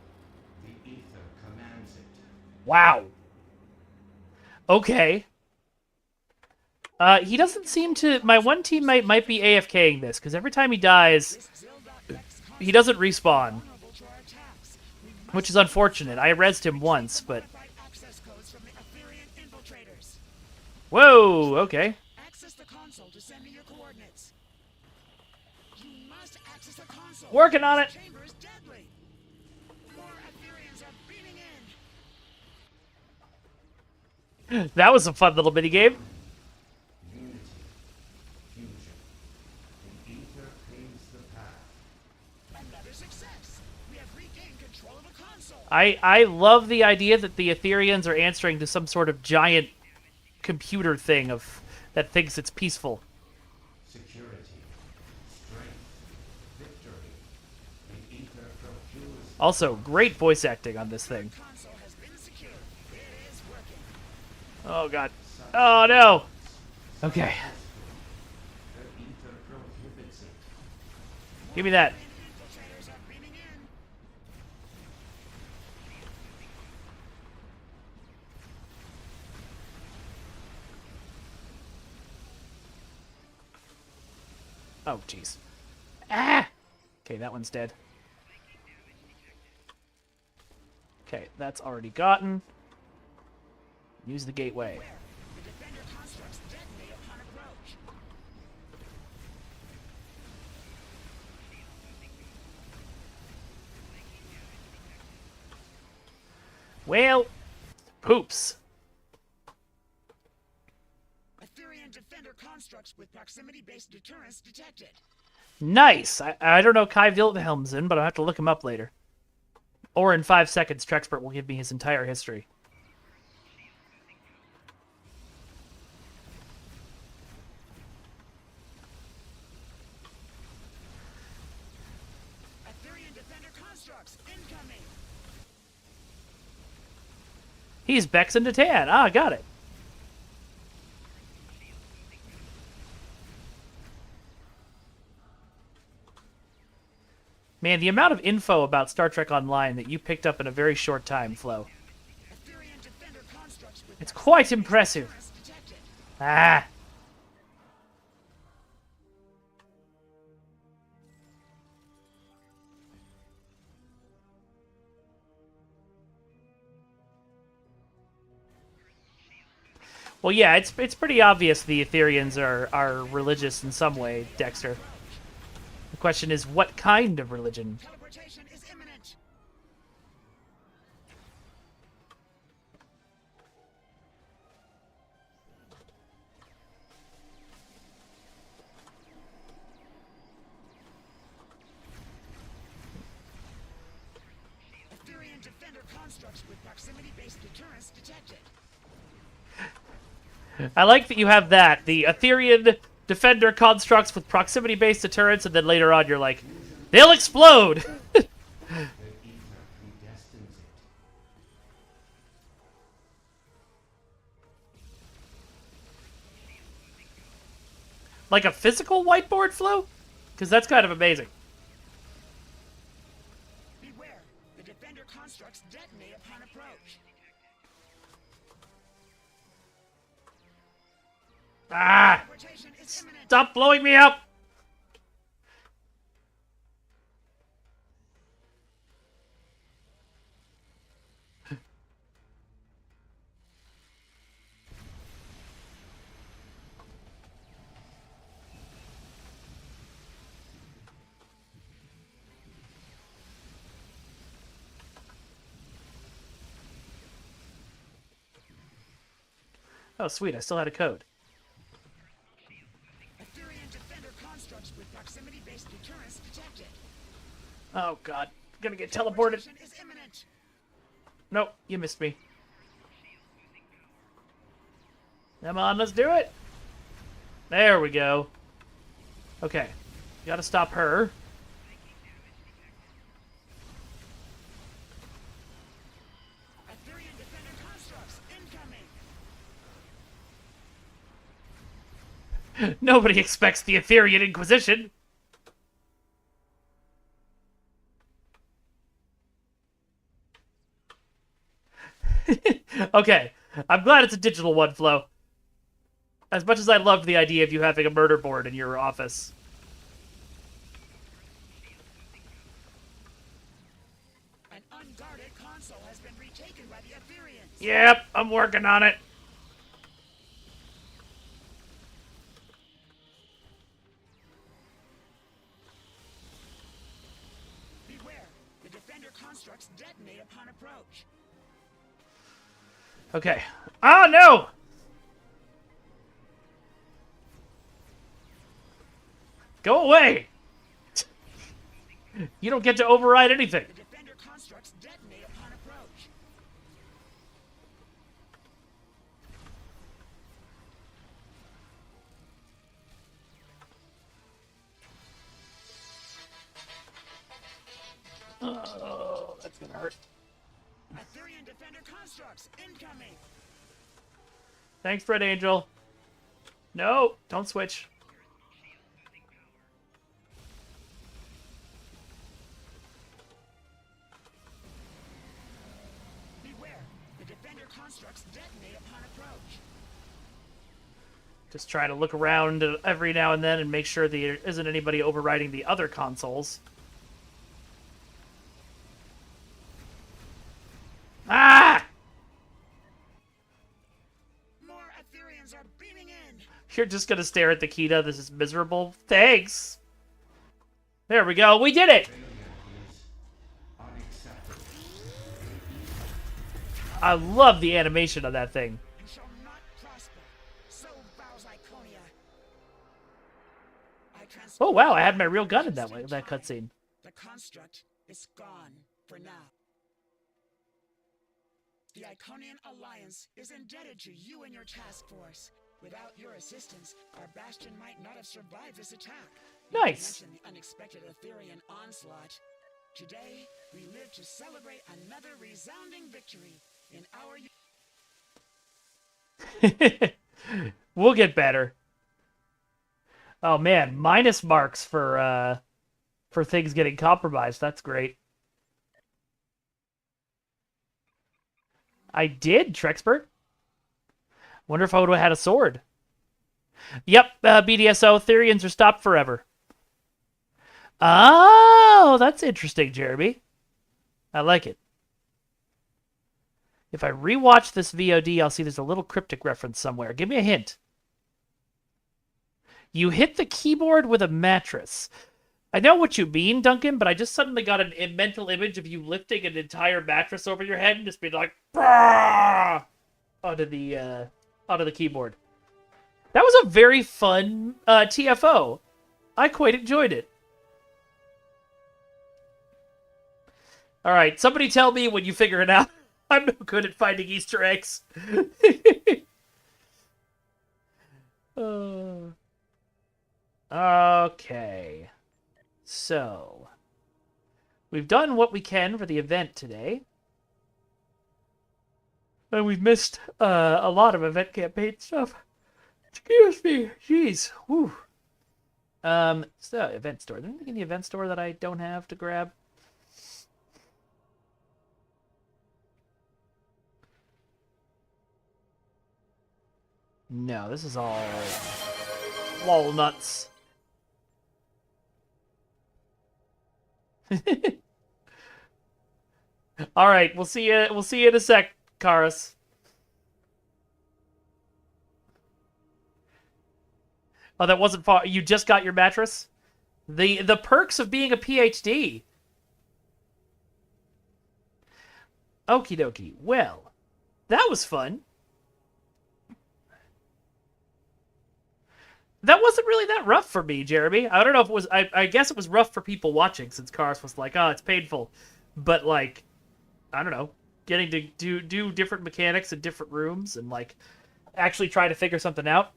The ether commands it. Wow. Okay. He doesn't seem to... My one teammate might be AFKing this, because every time he dies, he doesn't respawn. Vulnerable to our attacks. We must Which is unfortunate. I rezzed him once, but... modify access codes from the Etherean infiltrators. Whoa, okay. Access the console to send me your coordinates. You must access the console. Working on it. This chamber is deadly. More Ethereans are beaming in. That was a fun little mini-game. Unity. Fusion. The ether paves the path. Another success. We have regained control of the console. I love the idea that the Ethereans are answering to some sort of giant computer thing that thinks it's peaceful. Security. Strength. Victory. The ether procures. Also, great voice acting on this thing. Console has been secured. It is working. Oh, God. Oh, no. Okay. The ether prohibits it. Give me that. Infiltrators are beaming in. Oh, jeez. Ah! Okay, that one's dead. Okay, that's already gotten. Use the gateway. The defender constructs detonate upon approach. Well, poops. Etherean defender constructs with proximity-based deterrence detected. Nice. I don't know Kai Wilhelmsen, but I'll have to look him up later. Or in 5 seconds, Trexpert will give me his entire history. Etherean defender constructs incoming. He's Bex and Natan. Ah, got it. Man, the amount of info about Star Trek Online that you picked up in a very short time, Flo. Etherean defender constructs with It's quite impressive. deterrence detected. Ah. Well, yeah, it's pretty obvious the Ethereans are religious in some way, Dexter. The question is, what kind of religion? Teleportation is imminent. Etherean defender constructs with proximity-based deterrence detected. I like that you have that. The Etherean defender constructs with proximity-based deterrence, and then later on you're like, they'll explode! The ether predestines it. Like a physical whiteboard, Flo? Because that's kind of amazing. constructs detonate upon approach. Ah! Teleportation is imminent. Stop blowing me up! Oh, sweet. I still had a code. Ethereum defender constructs with proximity-based deterrence detected. Oh, God. I'm gonna get teleported. Teleportation is imminent. Nope, you missed me. Come on, let's do it. There we go. Okay. Gotta stop her. Ethereum defender constructs incoming. Nobody expects the Ethereum Inquisition. Okay. I'm glad it's a digital one, Flo. As much as I loved the idea of you having a murder board in your office. An unguarded console has been retaken by the Ethereans. Yep, I'm working on it. Beware, the defender constructs detonate upon approach. Okay. Oh, no! Go away! You don't get to override anything. The defender constructs detonate upon approach. Oh, that's gonna hurt. Ethereum defender constructs incoming. Thanks, Fred Angel. No, don't switch. Beware, the defender constructs detonate upon approach. Just try to look around every now and then and make sure there isn't anybody overriding the other consoles. Ah! More Ethereans are beaming in. You're just gonna stare at the Kita. This is miserable. Thanks. There we go. We did it. Failure is unacceptable. I love the animation of that thing. And shall not prosper. So vows Iconia. Oh wow, I had my real gun in that way. That cutscene. The construct is gone for now. The Iconian Alliance is indebted to you and your task force. Without your assistance, our bastion might not have survived this attack. Not to Nice. mention the unexpected Etherean onslaught. Today, we live to celebrate another resounding victory in our. We'll get better. Oh man, minus marks for things getting compromised. That's great. I did, Trexpert. Wonder if I would have had a sword. Yep, BDSO, Therians are stopped forever. Oh, that's interesting, Jeremy. I like it. If I rewatch this VOD, I'll see there's a little cryptic reference somewhere. Give me a hint. You hit the keyboard with a mattress. I know what you mean, Duncan, but I just suddenly got a mental image of you lifting an entire mattress over your head and just being like, "Brah!" onto the keyboard. That was a very fun TFO. I quite enjoyed it. All right, somebody tell me when you figure it out. I'm no good at finding Easter eggs. Okay. So, we've done what we can for the event today. And we've missed a lot of event campaign stuff. Excuse me. Jeez. Whew. So, event store. Is there anything in the event store that I don't have to grab? No, this is all walnuts. All right, we'll see you. We'll see you in a sec, Karas. Oh, that wasn't far. You just got your mattress? The perks of being a PhD. Okie dokie. Well, that was fun. That wasn't really that rough for me, Jeremy. I don't know if it was. I guess it was rough for people watching since Karas was like, oh, it's painful. But, like, I don't know. Getting to do different mechanics in different rooms and, like, actually try to figure something out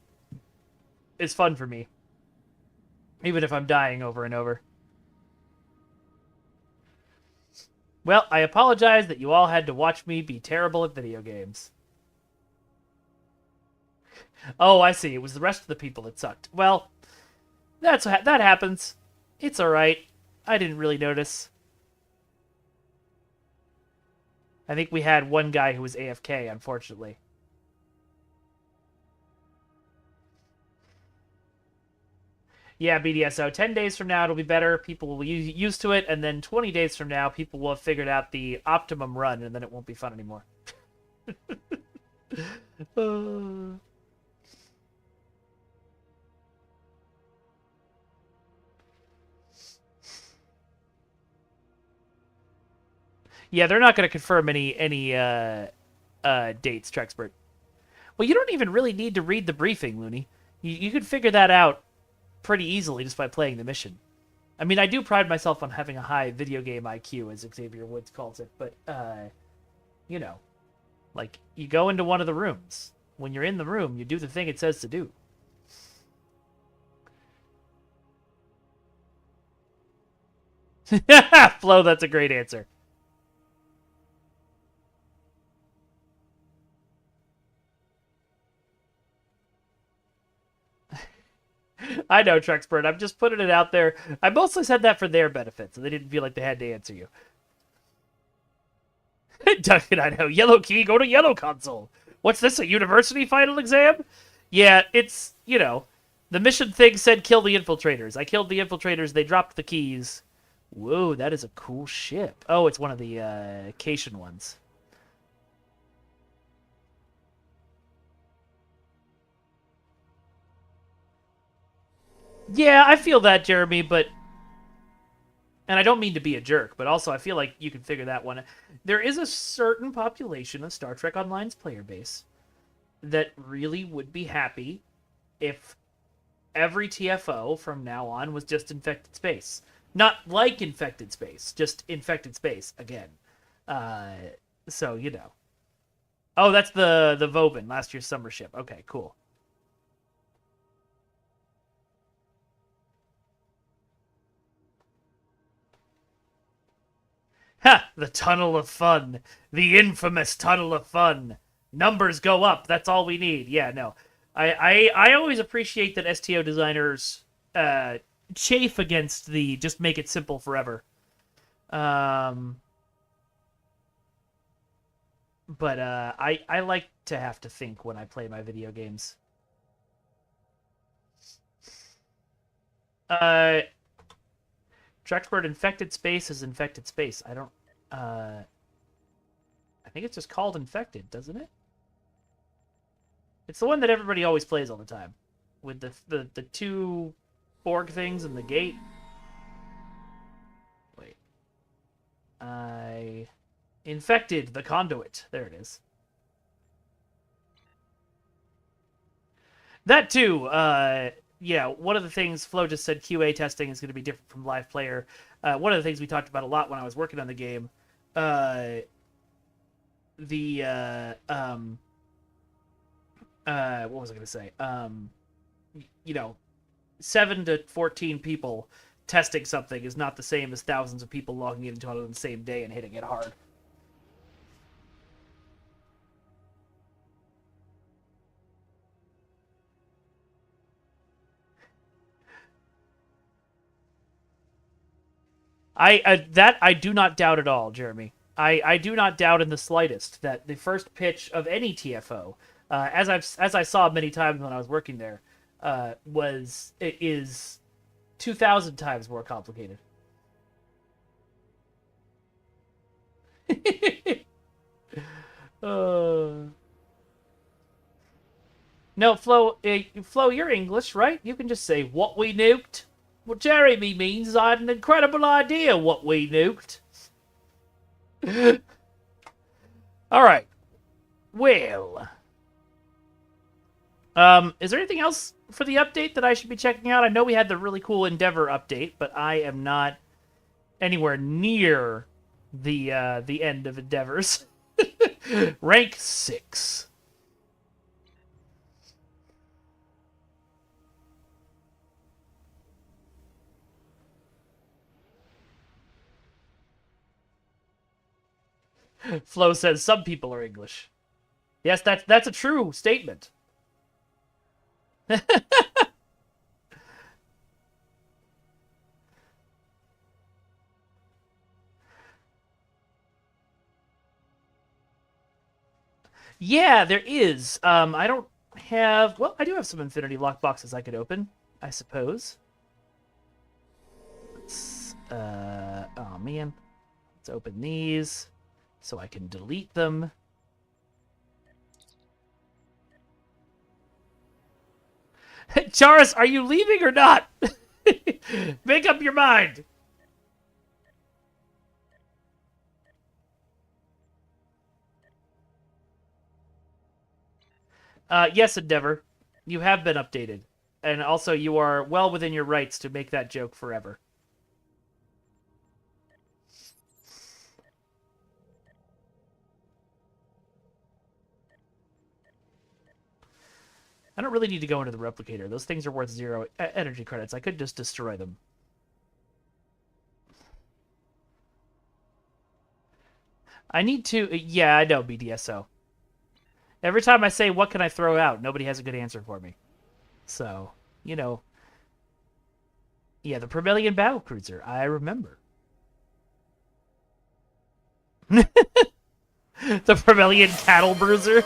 is fun for me. Even if I'm dying over and over. Well, I apologize that you all had to watch me be terrible at video games. Oh, I see. It was the rest of the people that sucked. Well, that happens. It's alright. I didn't really notice. I think we had one guy who was AFK, unfortunately. Yeah, BDSO. 10 days from now, it'll be better. People will be used to it, and then 20 days from now, people will have figured out the optimum run, and then it won't be fun anymore. Yeah, they're not going to confirm any dates, Trexpert. Well, you don't even really need to read the briefing, Looney. You could figure that out pretty easily just by playing the mission. I mean, I do pride myself on having a high video game IQ, as Xavier Woods calls it, but, you know, like, you go into one of the rooms. When you're in the room, you do the thing it says to do. Flo, that's a great answer. I know, Trexpert. I'm just putting it out there. I mostly said that for their benefit, so they didn't feel like they had to answer you. Duncan, I know. Yellow key, go to yellow console. What's this, a university final exam? Yeah, it's, you know, the mission thing said kill the infiltrators. I killed the infiltrators. They dropped the keys. Whoa, that is a cool ship. Oh, it's one of the Cation ones. Yeah, I feel that, Jeremy, but... And I don't mean to be a jerk, but also I feel like you can figure that one out. There is a certain population of Star Trek Online's player base that really would be happy if every TFO from now on was just infected space. Not like infected space, just infected space again. So, you know. Oh, that's the Vobin, last year's summer ship. Okay, cool. Ha! The Tunnel of Fun. The infamous Tunnel of Fun. Numbers go up. That's all we need. Yeah, no. I always appreciate that STO designers chafe against the just make it simple forever. But I like to have to think when I play my video games. Trexpert, infected space is infected space. I don't... I think it's just called infected, doesn't it? It's the one that everybody always plays all the time. With the two Borg things and the gate. Wait. Infected, the conduit. There it is. That too, yeah, one of the things Flo just said, QA testing is going to be different from live player. One of the things we talked about a lot when I was working on the game, what was I going to say? You know, 7 to 14 people testing something is not the same as thousands of people logging into it on the same day and hitting it hard. I do not doubt at all, Jeremy. I do not doubt in the slightest that the first pitch of any TFO as I saw many times when I was working there, it is 2,000 times more complicated. uh... No, Flo, you're English, right? You can just say what we nuked. What Jeremy means I had an incredible idea what we nuked. All right. Well, is there anything else for the update that I should be checking out? I know we had the really cool Endeavor update, but I am not anywhere near the end of Endeavors. Rank 6. Flo says some people are English. Yes, that's a true statement. Yeah, there is. I don't have... Well, I do have some Infinity Lock boxes I could open, I suppose. Oh, man. Let's open these so I can delete them. Charis, are you leaving or not? Make up your mind. Yes, Endeavor. You have been updated. And also, you are well within your rights to make that joke forever. I don't really need to go into the replicator. Those things are worth 0 energy credits. I could just destroy them. I need to... Yeah, I know, BDSO. Every time I say, what can I throw out, nobody has a good answer for me. So, you know... Yeah, the Vermilion Battlecruiser. I remember. The Vermilion Cattle Bruiser.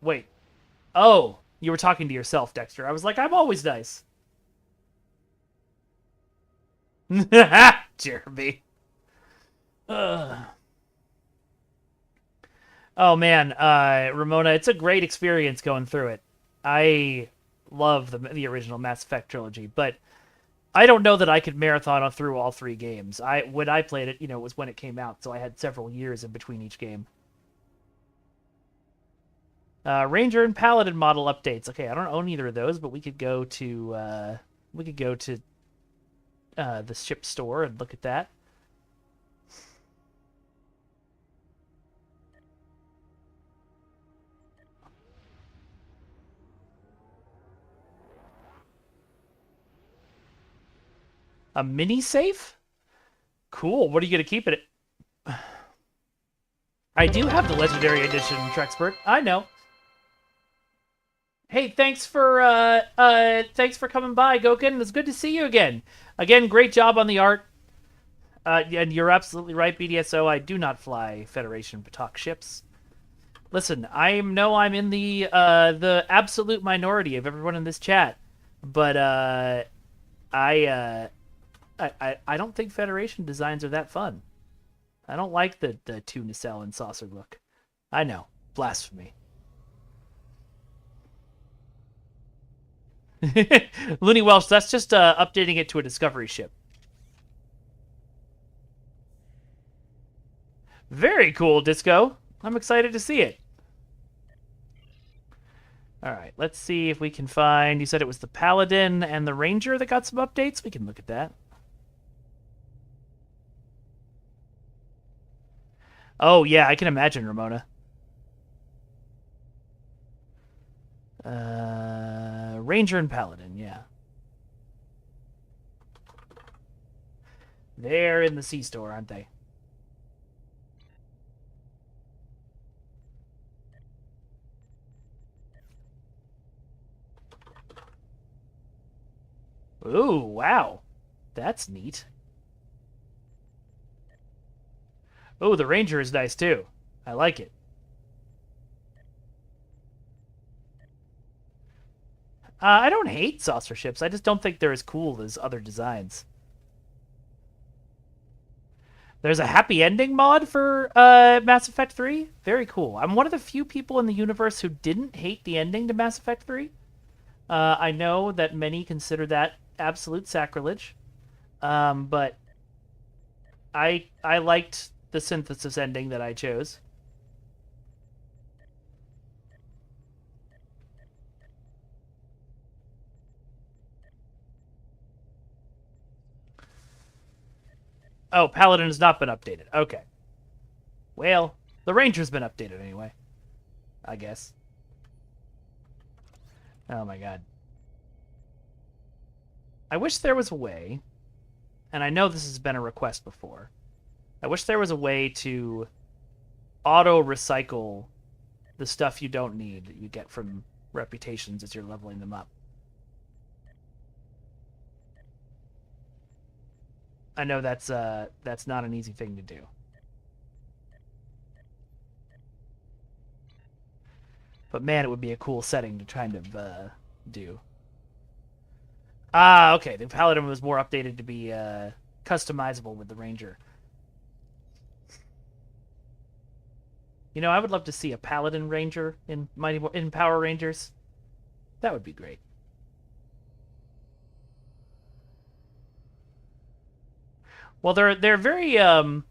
Wait. Oh, you were talking to yourself, Dexter. I was like, I'm always nice. Jeremy. Oh man, Ramona, it's a great experience going through it. I love the original Mass Effect trilogy, but I don't know that I could marathon through all 3 games. When I played it, it was when it came out, so I had several years in between each game. Ranger and Paladin model updates. Okay, I don't own either of those, but we could go to the ship store and look at that. A mini safe? Cool. What are you going to keep it at? I do have the Legendary Edition, Trexpert. I know. Hey, thanks for coming by, Goken. It's good to see you again. Again, great job on the art. And you're absolutely right, BDSO. I do not fly Federation Patak ships. Listen, I'm in the absolute minority of everyone in this chat, but I don't think Federation designs are that fun. I don't like the two nacelle and saucer look. I know, blasphemy. Looney Welsh, that's just updating it to a Discovery ship. Very cool, Disco. I'm excited to see it. Alright, let's see if we can find... You said it was the Paladin and the Ranger that got some updates? We can look at that. Oh, yeah, I can imagine, Ramona. Ranger and Paladin, yeah. They're in the C-store, aren't they? Ooh, wow. That's neat. Oh, the Ranger is nice too. I like it. I don't hate saucer ships. I just don't think they're as cool as other designs. There's a happy ending mod for Mass Effect 3. Very cool. I'm one of the few people in the universe who didn't hate the ending to Mass Effect 3. I know that many consider that absolute sacrilege, but I liked the synthesis ending that I chose. Oh, Paladin has not been updated. Okay. Well, the Ranger's been updated anyway. I guess. Oh my god. I wish there was a way, and I know this has been a request before. I wish there was a way to auto-recycle the stuff you don't need that you get from reputations as you're leveling them up. I know that's not an easy thing to do. But man, it would be a cool setting to kind of do. Ah, okay. The Paladin was more updated to be customizable with the Ranger. You know, I would love to see a Paladin Ranger in Power Rangers. That would be great. Well, they're very you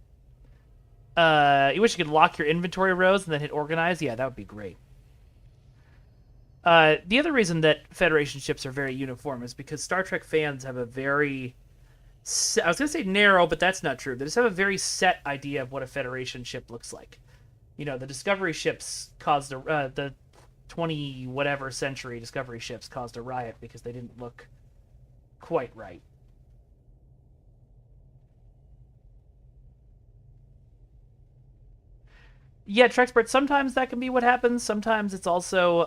wish you could lock your inventory rows and then hit organize? Yeah, that would be great. The other reason that Federation ships are very uniform is because Star Trek fans have a very... I was going to say narrow, but that's not true. They just have a very set idea of what a Federation ship looks like. You know, the Discovery ships caused the 20-whatever century Discovery ships caused a riot because they didn't look quite right. Yeah, Trexpert, sometimes that can be what happens. Sometimes it's also...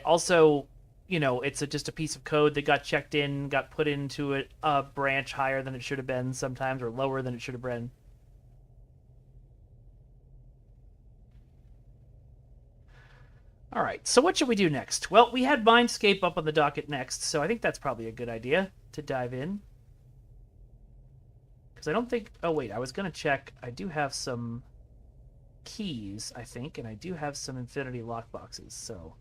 also, you know, it's just a piece of code that got checked in, got put into a branch higher than it should have been sometimes, or lower than it should have been. All right, so what should we do next? Well, we had Mindscape up on the docket next, so I think that's probably a good idea to dive in. Because I don't think... Oh, wait, I was going to check. I do have some keys, I think, and I do have some Infinity lockboxes, so...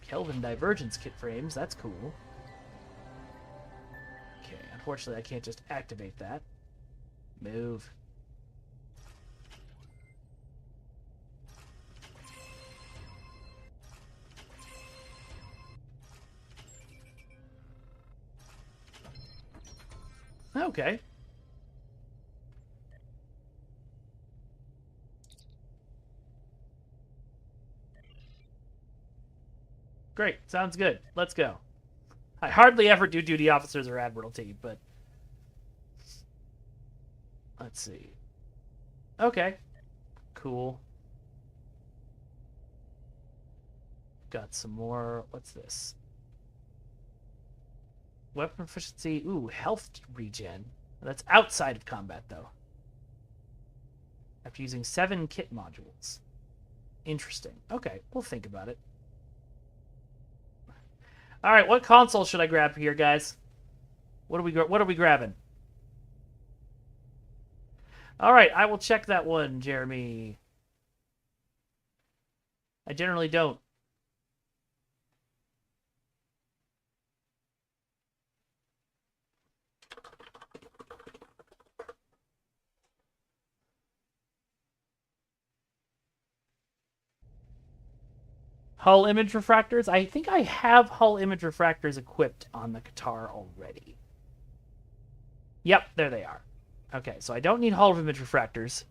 Kelvin Divergence kit frames, that's cool. Okay, unfortunately I can't just activate that. Move. Okay. Great, sounds good. Let's go. I hardly ever do duty officers or admiralty, but... Let's see. Okay. Cool. Got some more... What's this? Weapon efficiency. Ooh, health regen. That's outside of combat, though. After using 7 kit modules. Interesting. Okay, we'll think about it. All right, what console should I grab here, guys? What are we grabbing? All right, I will check that one, Jeremy. I generally don't. Hull image refractors? I think I have hull image refractors equipped on the Qatar already. Yep, there they are. Okay, so I don't need hull image refractors.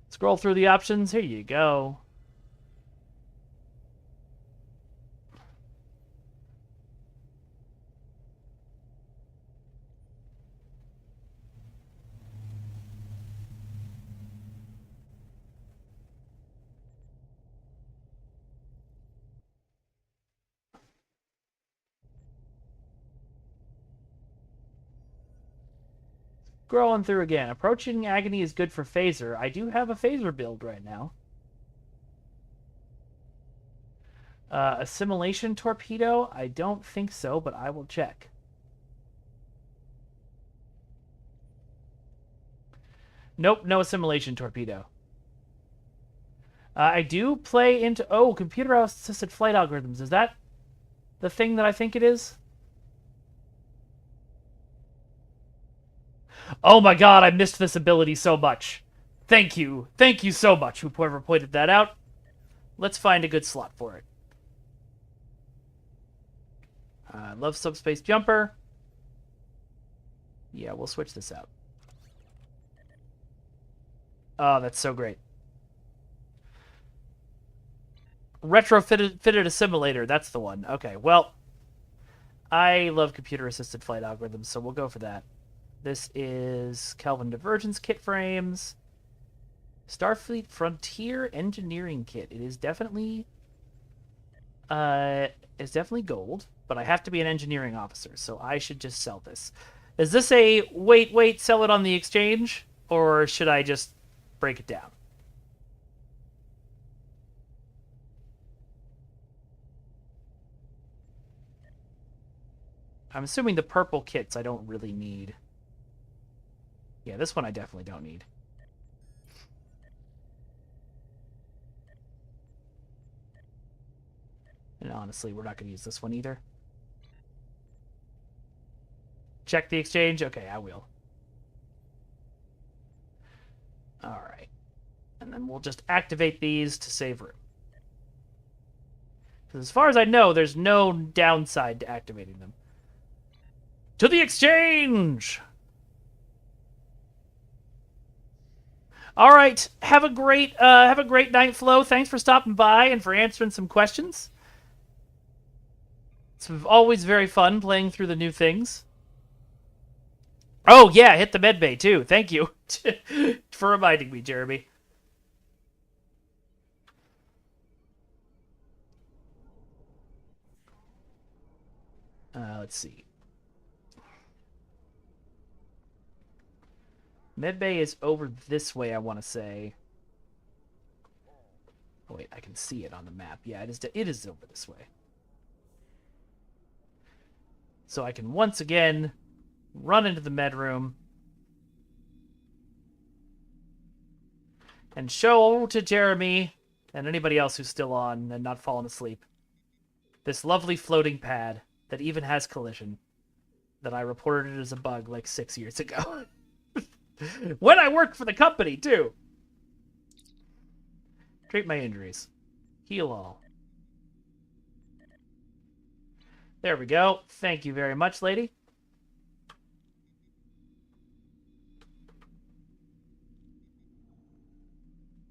Scroll through the options. Here you go. Scrolling through again. Approaching agony is good for phaser. I do have a phaser build right now. Assimilation torpedo? I don't think so, but I will check. Nope, no assimilation torpedo. I do play into... Oh, computer-assisted flight algorithms. Is that the thing that I think it is? Oh my god, I missed this ability so much. Thank you. Thank you so much, whoever pointed that out. Let's find a good slot for it. I love subspace jumper. Yeah, we'll switch this out. Oh, that's so great. Retrofitted assimilator. That's the one. Okay, well, I love computer-assisted flight algorithms, so we'll go for that. This is Kelvin Divergence kit frames. Starfleet Frontier Engineering Kit. It is definitely gold, but I have to be an engineering officer, so I should just sell this. Is this a wait, sell it on the exchange, or should I just break it down? I'm assuming the purple kits I don't really need. Yeah, this one I definitely don't need. And honestly, we're not going to use this one either. Check the exchange? Okay, I will. Alright. And then we'll just activate these to save room. Because as far as I know, there's no downside to activating them. To the exchange! All right, have a great night, Flo. Thanks for stopping by and for answering some questions. It's always very fun playing through the new things. Oh yeah, hit the medbay too. Thank you for reminding me, Jeremy. Let's see. Medbay is over this way, I want to say. Oh, wait, I can see it on the map. Yeah, it is over this way. So I can once again run into the med room and show to Jeremy and anybody else who's still on and not fallen asleep this lovely floating pad that even has collision that I reported as a bug like 6 years ago. When I worked for the company, too. Treat my injuries. Heal all. There we go. Thank you very much, lady.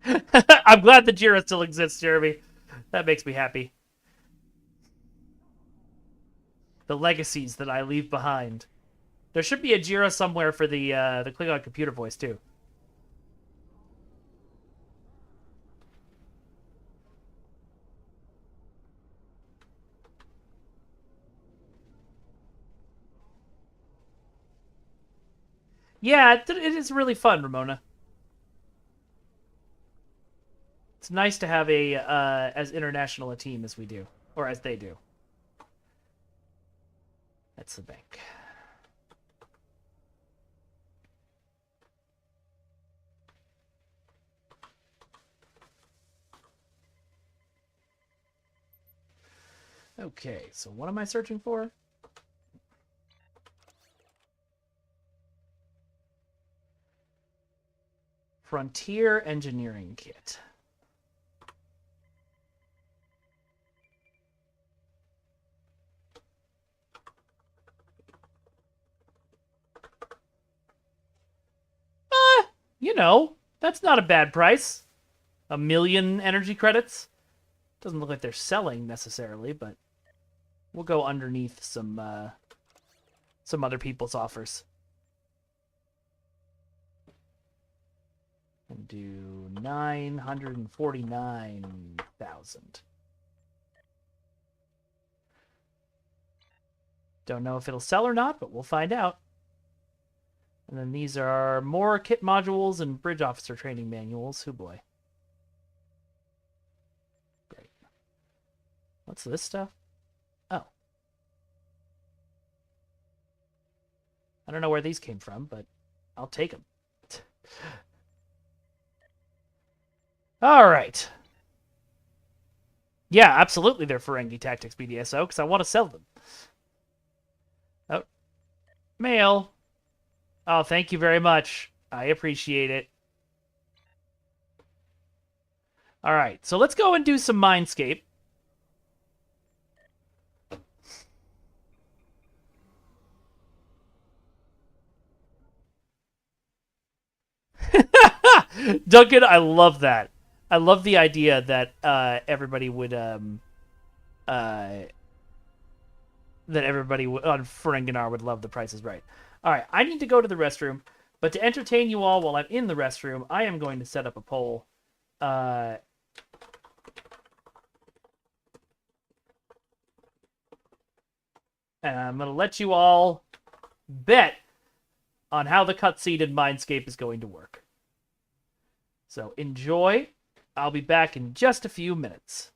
I'm glad the Jira still exists, Jeremy. That makes me happy. The legacies that I leave behind. There should be a Jira somewhere for the Klingon computer voice, too. Yeah, it is really fun, Ramona. It's nice to have a as international a team as we do, or as they do. That's the bank. Okay, so what am I searching for? Frontier Engineering Kit. You know, that's not a bad price. 1 million energy credits. Doesn't look like they're selling necessarily, but we'll go underneath some other people's offers. And do 949,000. Don't know if it'll sell or not, but we'll find out. And then these are more kit modules and bridge officer training manuals. Oh boy. Great. What's this stuff? Oh. I don't know where these came from, but I'll take them. All right. Yeah, absolutely they're Ferengi Tactics BDSO, because I want to sell them. Oh. Mail. Oh, thank you very much. I appreciate it. All right, so let's go and do some Mindscape. Duncan, I love that. I love the idea that everybody would on Ferenginar would love The Price is Right. All right, I need to go to the restroom, but to entertain you all while I'm in the restroom, I am going to set up a poll. And I'm going to let you all bet on how the cutscene in Mindscape is going to work. So enjoy. I'll be back in just a few minutes.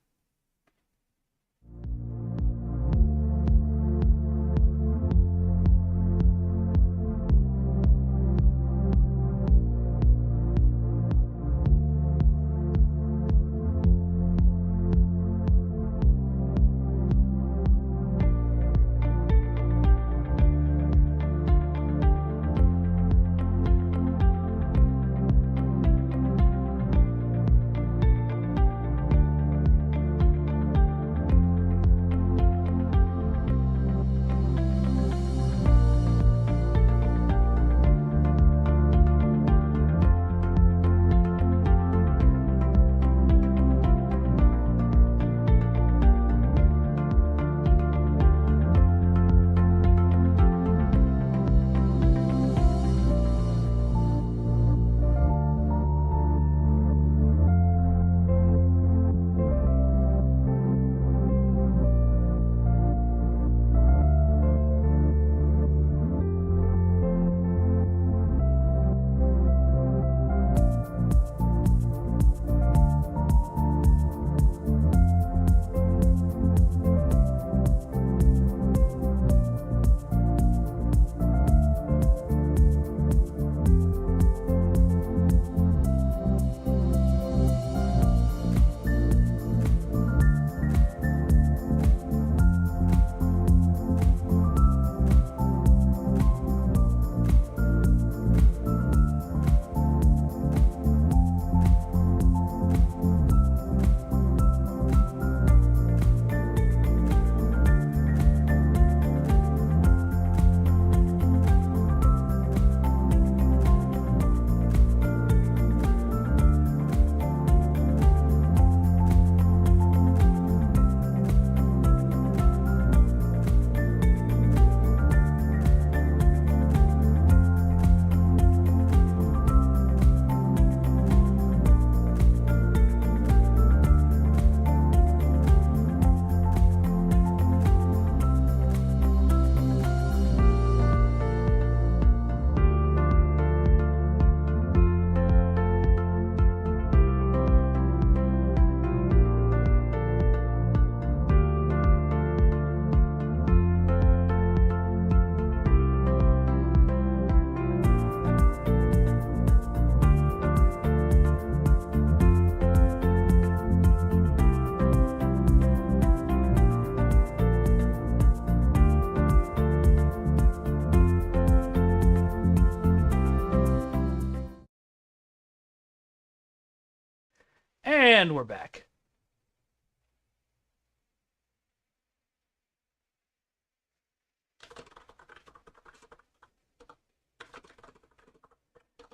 And we're back.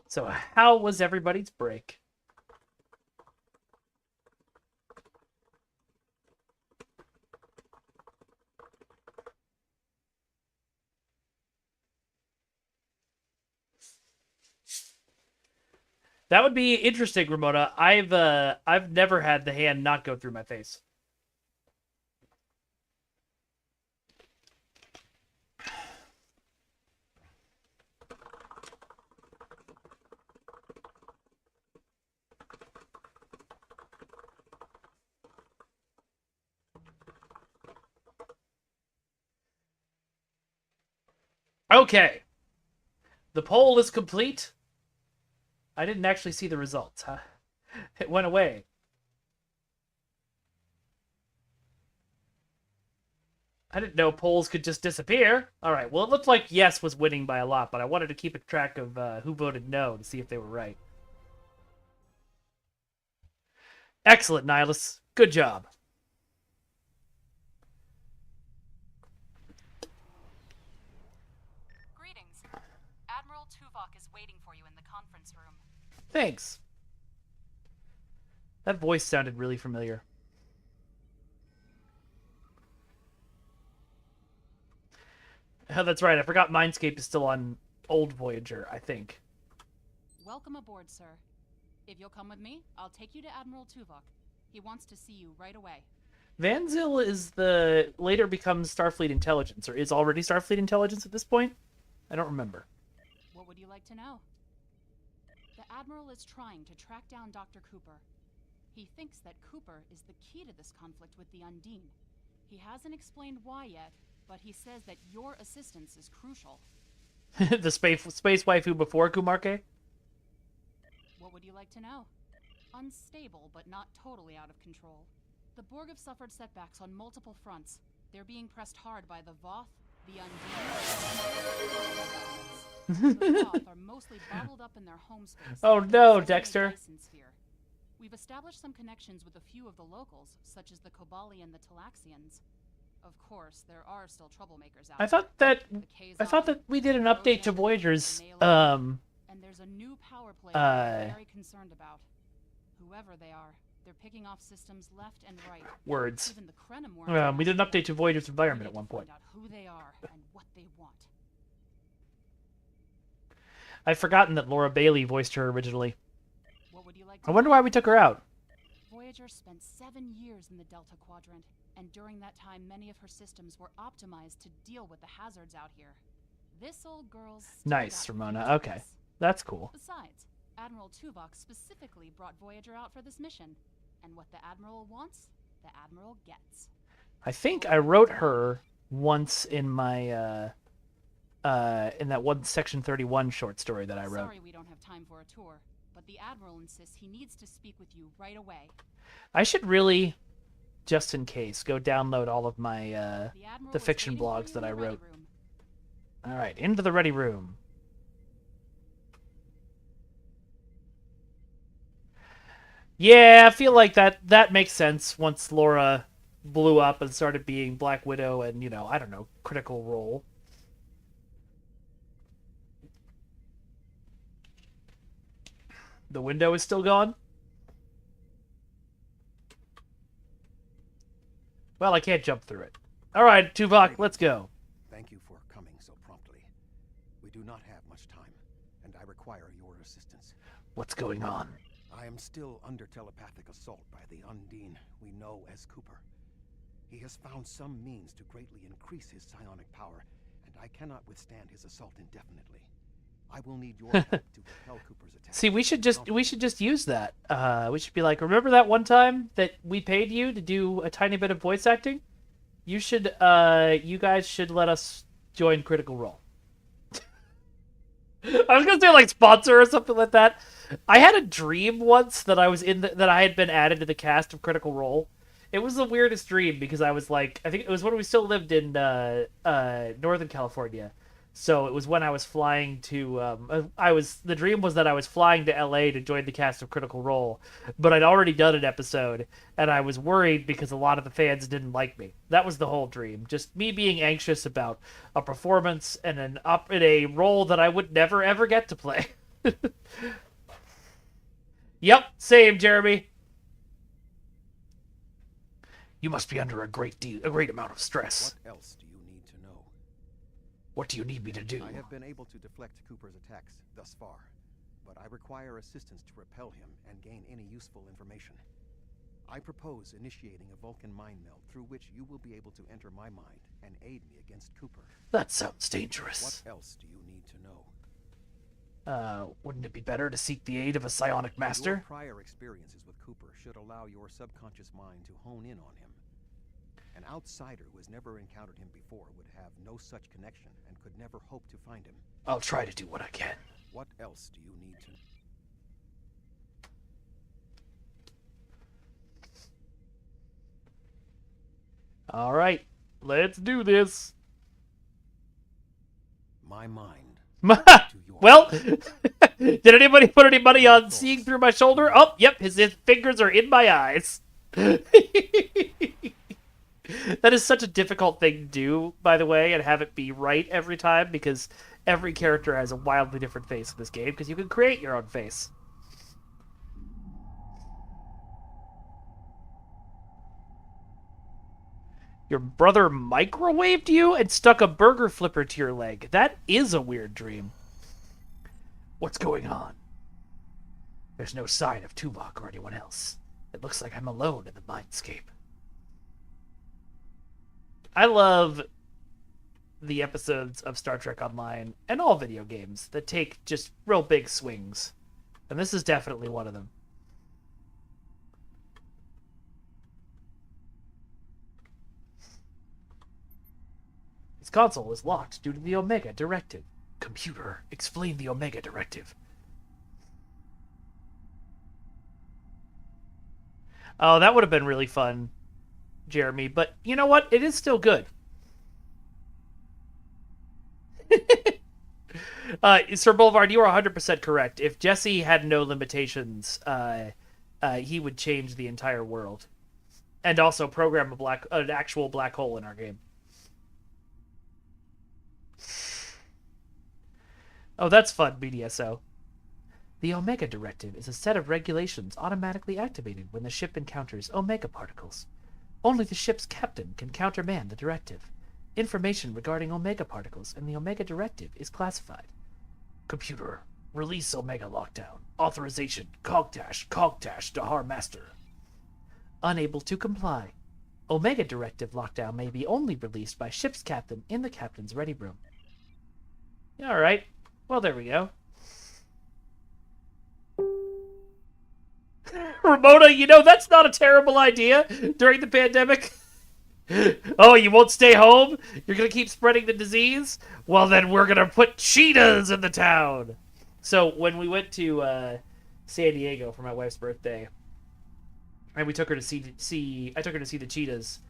So how was everybody's break? That would be interesting, Ramona. I've never had the hand not go through my face. Okay. The poll is complete. I didn't actually see the results, huh? It went away. I didn't know polls could just disappear. All right, well, it looked like yes was winning by a lot, but I wanted to keep a track of who voted no to see if they were right. Excellent, Nihilus. Good job. Greetings. Admiral Tuvok is waiting for you in the conference room. Thanks. That voice sounded really familiar. Oh, that's right. I forgot Mindscape is still on old Voyager, I think. Welcome aboard, sir. If you'll come with me, I'll take you to Admiral Tuvok. He wants to see you right away. Vanzil is the later becomes Starfleet Intelligence, or is already Starfleet Intelligence at this point? I don't remember. What would you like to know? The Admiral is trying to track down Dr. Cooper. He thinks that Cooper is the key to this conflict with the Undine. He hasn't explained why yet, but he says that your assistance is crucial. The space waifu before Kumarke? What would you like to know? Unstable, but not totally out of control. The Borg have suffered setbacks on multiple fronts. They're being pressed hard by the Voth, the Undine. The Voth are mostly bottled up in their home space. Oh no, Dexter. We've established some connections with a few of the locals, such as the Kobali and the Talaxians. Of course, there are still troublemakers out I thought that we did an update to Voyager's and there's a new power play I'm very concerned about. Whoever they are, they're picking off systems left and right. words. Even the Krenim We did an update to Voyager's environment at one point. Find out who they are and what they want. I've forgotten that Laura Bailey voiced her originally. What would you like I to wonder know? why we took her out. Voyager spent 7 years in the Delta Quadrant, and during that time many of her systems were optimized to deal with the hazards out here. This old girl's still Nice, got Ramona. few Okay. tricks. That's cool. Besides, Admiral Tuvok specifically brought Voyager out for this mission, and what the Admiral wants, the Admiral gets. I think I wrote her once in my in that one Section 31 short story that I wrote. Sorry we don't have time for a tour, but the Admiral insists he needs to speak with you right away. I should really, just in case, go download all of my The Admiral the is fiction waiting for blogs you that in I the ready wrote. room. All right, into the ready room. Yeah, I feel like that makes sense once Laura blew up and started being Black Widow and, I don't know, Critical Role. The window is still gone? Well, I can't jump through it. All right, Tuvok, let's go. Thank you for coming so promptly. We do not have much time, and I require your assistance. What's going on? I am still under telepathic assault by the Undine we know as Cooper. He has found some means to greatly increase his psionic power, and I cannot withstand his assault indefinitely. I will need your help to repel Cooper's attack. See, we should just use that. We should be like, remember that one time that we paid you to do a tiny bit of voice acting? You guys should let us join Critical Role. I was gonna say like sponsor or something like that. I had a dream once that I was that I had been added to the cast of Critical Role. It was the weirdest dream because I was like, I think it was when we still lived in Northern California. So it was when I was flying to, the dream was that I was flying to LA to join the cast of Critical Role, but I'd already done an episode, and I was worried because a lot of the fans didn't like me. That was the whole dream. Just me being anxious about a performance and in a role that I would never ever get to play. Yep, same, Jeremy. You must be under a great amount of stress. What else do you need to know? What do you need me to do? I have been able to deflect Cooper's attacks thus far, but I require assistance to repel him and gain any useful information. I propose initiating a Vulcan mind meld through which you will be able to enter my mind and aid me against Cooper. That sounds dangerous. What else do you need to know? Wouldn't it be better to seek the aid of a psionic master? Your prior experiences with Cooper should allow your subconscious mind to hone in on him. An outsider who has never encountered him before would have no such connection and could never hope to find him. I'll try to do what I can. What else do you need to... All right, let's do this. My mind. Well, did anybody put any money on seeing through my shoulder? Oh, yep, his fingers are in my eyes. That is such a difficult thing to do, by the way, and have it be right every time, because every character has a wildly different face in this game, because you can create your own face. Your brother microwaved you and stuck a burger flipper to your leg. That is a weird dream. What's going on? There's no sign of Tuvok or anyone else. It looks like I'm alone in the mindscape. I love the episodes of Star Trek Online and all video games that take just real big swings. And this is definitely one of them. This console is locked due to the Omega Directive. Computer, explain the Omega Directive. Oh, that would have been really fun, Jeremy. But you know what? It is still good. Sir Boulevard, you are 100% correct. If Jesse had no limitations, he would change the entire world. And also program an actual black hole in our game. Oh, that's fun, BDSO. The Omega Directive is a set of regulations automatically activated when the ship encounters Omega particles. Only the ship's captain can countermand the directive. Information regarding Omega particles and the Omega Directive is classified. Computer, release Omega Lockdown. Authorization, Cogtash, Dahar Master. Unable to comply. Omega Directive Lockdown may be only released by ship's captain in the captain's ready room. Alright, well there we go. Ramona, you know, that's not a terrible idea during the pandemic. Oh, you won't stay home? You're going to keep spreading the disease? Well, then we're going to put cheetahs in the town. So when we went to San Diego for my wife's birthday, and we took her to see the cheetahs,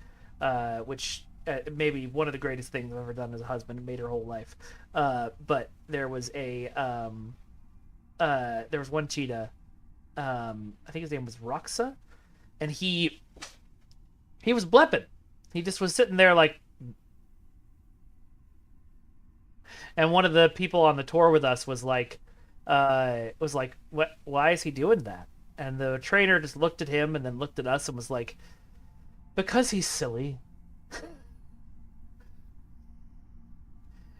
which maybe one of the greatest things I've ever done as a husband. It made her whole life. But there was one cheetah. I think his name was Roxa, and he was blepping. He just was sitting there like, and one of the people on the tour with us was like, what? Why is he doing that? And the trainer just looked at him and then looked at us and was like, because he's silly.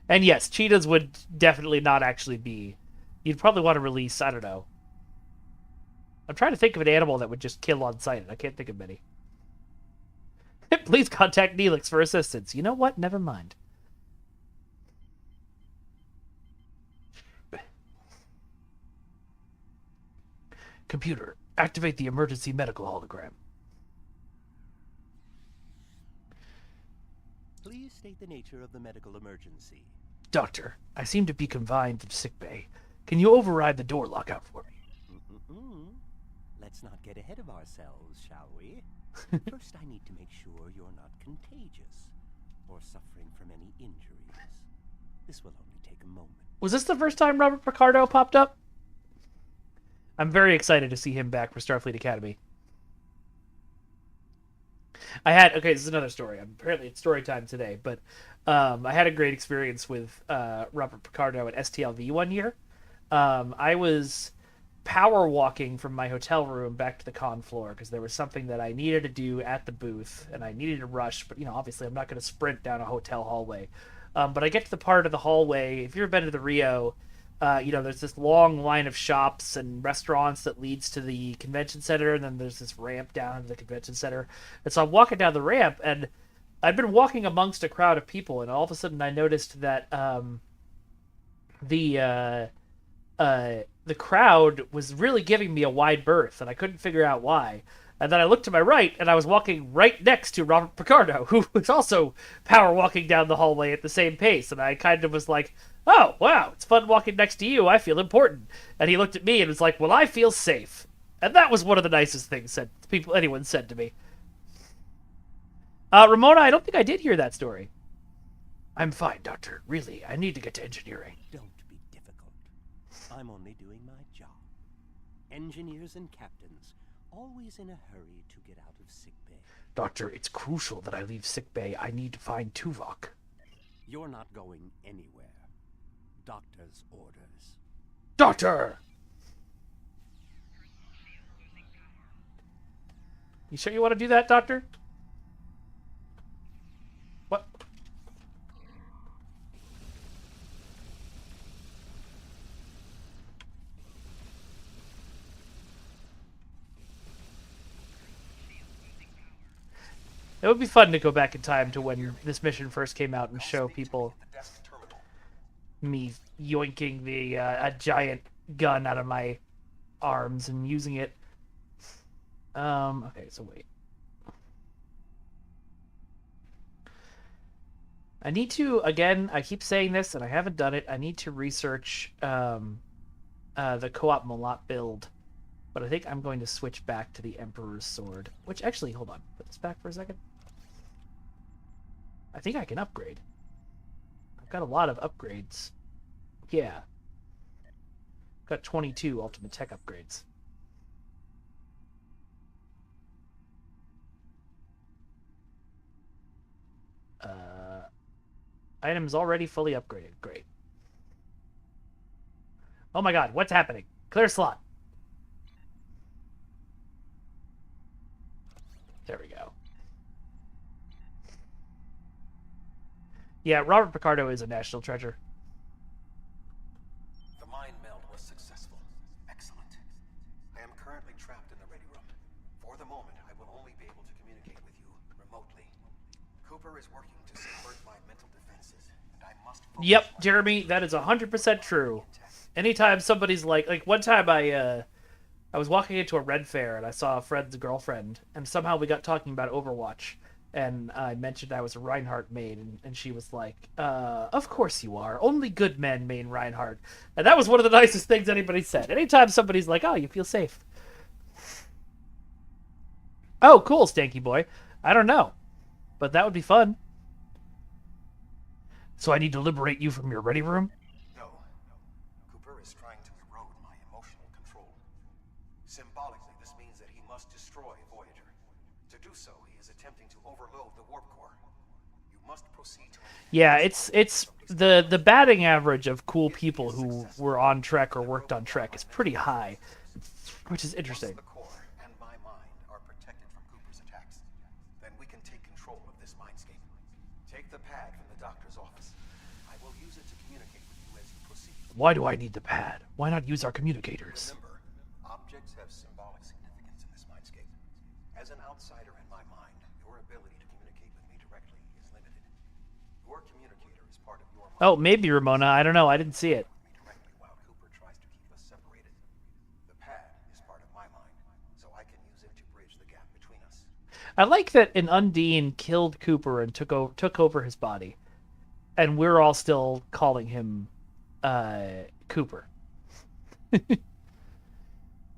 And yes, cheetahs would definitely not actually be. You'd probably want to release, I don't know. I'm trying to think of an animal that would just kill on sight, and I can't think of many. Please contact Neelix for assistance. You know what? Never mind. Computer, activate the emergency medical hologram. Please state the nature of the medical emergency. Doctor, I seem to be confined to sickbay. Can you override the door lockout for me? Let's not get ahead of ourselves, shall we? First, I need to make sure you're not contagious or suffering from any injuries. This will only take a moment. Was this the first time Robert Picardo popped up? I'm very excited to see him back for Starfleet Academy. Okay, this is another story. Apparently it's story time today, but I had a great experience with Robert Picardo at STLV one year. I was power walking from my hotel room back to the con floor because there was something that I needed to do at the booth, and I needed to rush, but, obviously I'm not going to sprint down a hotel hallway. But I get to the part of the hallway, if you've ever been to the Rio, there's this long line of shops and restaurants that leads to the convention center, and then there's this ramp down to the convention center. And so I'm walking down the ramp, and I'd been walking amongst a crowd of people, and all of a sudden I noticed that the crowd was really giving me a wide berth, and I couldn't figure out why. And then I looked to my right, and I was walking right next to Robert Picardo, who was also power walking down the hallway at the same pace. And I kind of was like, oh, wow, it's fun walking next to you. I feel important. And he looked at me and was like, well, I feel safe. And that was one of the nicest things anyone said to me. Ramona, I don't think I did hear that story. I'm fine, Doctor. Really, I need to get to engineering. Don't be difficult. I'm only doing my job. Engineers and captains, always in a hurry to get out of sickbay. Doctor, it's crucial that I leave sickbay. I need to find Tuvok. You're not going anywhere. Doctor's orders. Doctor! You sure you want to do that, Doctor? What? It would be fun to go back in time to when this mission first came out and show people me yoinking a giant gun out of my arms and using it. Okay, so wait. I need to, again, I keep saying this and I haven't done it. I need to research the co-op Malat build. But I think I'm going to switch back to the Emperor's Sword. Which, actually, hold on. Put this back for a second. I think I can upgrade. I've got a lot of upgrades. Yeah. I've got 22 Ultimate Tech upgrades. Items already fully upgraded. Great. Oh my god, what's happening? Clear slot. There we go. Yeah, Robert Picardo is a national treasure. The mind meld was successful. Excellent. I am currently trapped in the ready room. For the moment, I will only be able to communicate with you remotely. Cooper is working to subvert my mental defenses, and I must focus. Yep, Jeremy, that is 100% true. Anytime somebody's like one time I was walking into a Red Fair and I saw a friend's girlfriend, and somehow we got talking about Overwatch, and I mentioned I was a Reinhardt main, and she was like, of course you are. Only good men main Reinhardt. And that was one of the nicest things anybody said. Anytime somebody's like, oh, you feel safe. Oh, cool, Stanky Boy. I don't know, but that would be fun. So I need to liberate you from your ready room? No. Cooper is trying to erode my emotional control. Symbolically, this means that he must destroy Voyager. To do so, he is attempting to overload the warp core. You must proceed to... Yeah, it's the batting average of cool people who were on Trek or worked on Trek is pretty high, which is interesting. Once the core and my mind are protected from Cooper's attacks, then we can take control of this mindscape. Take the pad from the doctor's office. I will use it to communicate with you as you proceed. Why do I need the pad? Why not use our communicators? Remember, objects have symbolic significance in this mindscape. As an outsider in my mind, your ability to communicate with me directly is limited. Your communicator is part of your mind. Oh, maybe, Ramona. I don't know. I didn't see it. Directly while Cooper tries to keep us separated. The pad is part of my mind, so I can use it to bridge the gap between us. I like that an Undine killed Cooper and took over his body, and we're all still calling him Cooper.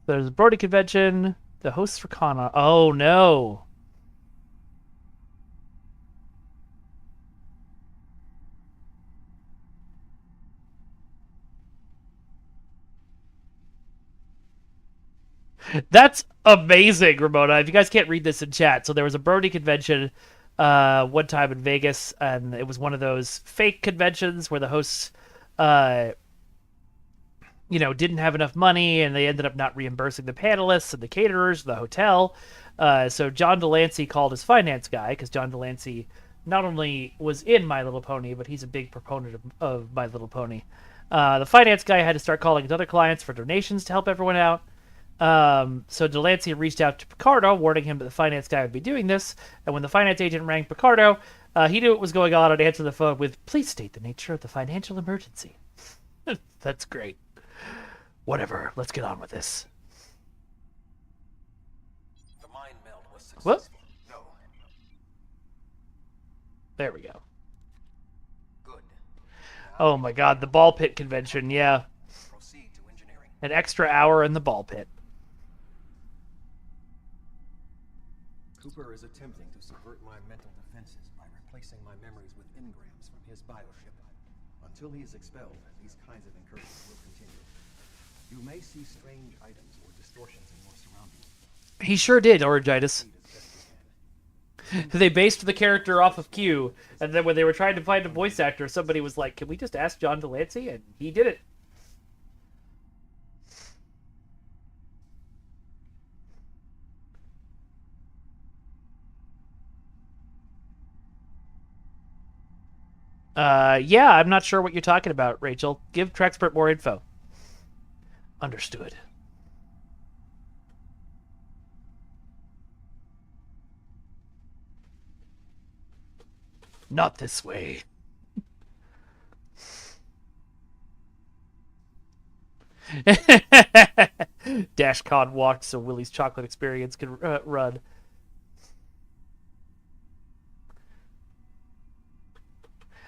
There's a Brody convention. The hosts for Kana. Oh no. That's amazing, Ramona. If you guys can't read this in chat, so there was a Brody convention one time in Vegas, and it was one of those fake conventions where the hosts didn't have enough money, and they ended up not reimbursing the panelists and the caterers, the hotel. So John Delancey called his finance guy, because John Delancey not only was in My Little Pony, but he's a big proponent of My Little Pony. The finance guy had to start calling his other clients for donations to help everyone out. So Delancey reached out to Picardo, warning him that the finance guy would be doing this. And when the finance agent rang Picardo, he knew what was going on and answered the phone with, "Please state the nature of the financial emergency." That's great. Whatever, let's get on with this. The mind Whoop. No. There we go. Good. Oh my god, the ball pit convention, yeah. Proceed to engineering. An extra hour in the ball pit. Cooper is attempting to subvert my mental defenses by replacing my memories with engrams from his bioship. Until he is expelled, these kinds of incursions will continue. You may see strange items or distortions in your surroundings. He sure did, Orangitis. Proceed as best you can. They based the character off of Q, and then when they were trying to find a voice actor, somebody was like, can we just ask John Delancey? And he did it. Yeah, I'm not sure what you're talking about, Rachel. Give Trexpert more info. Understood. Not this way. DashCon walked so Willie's chocolate experience can run.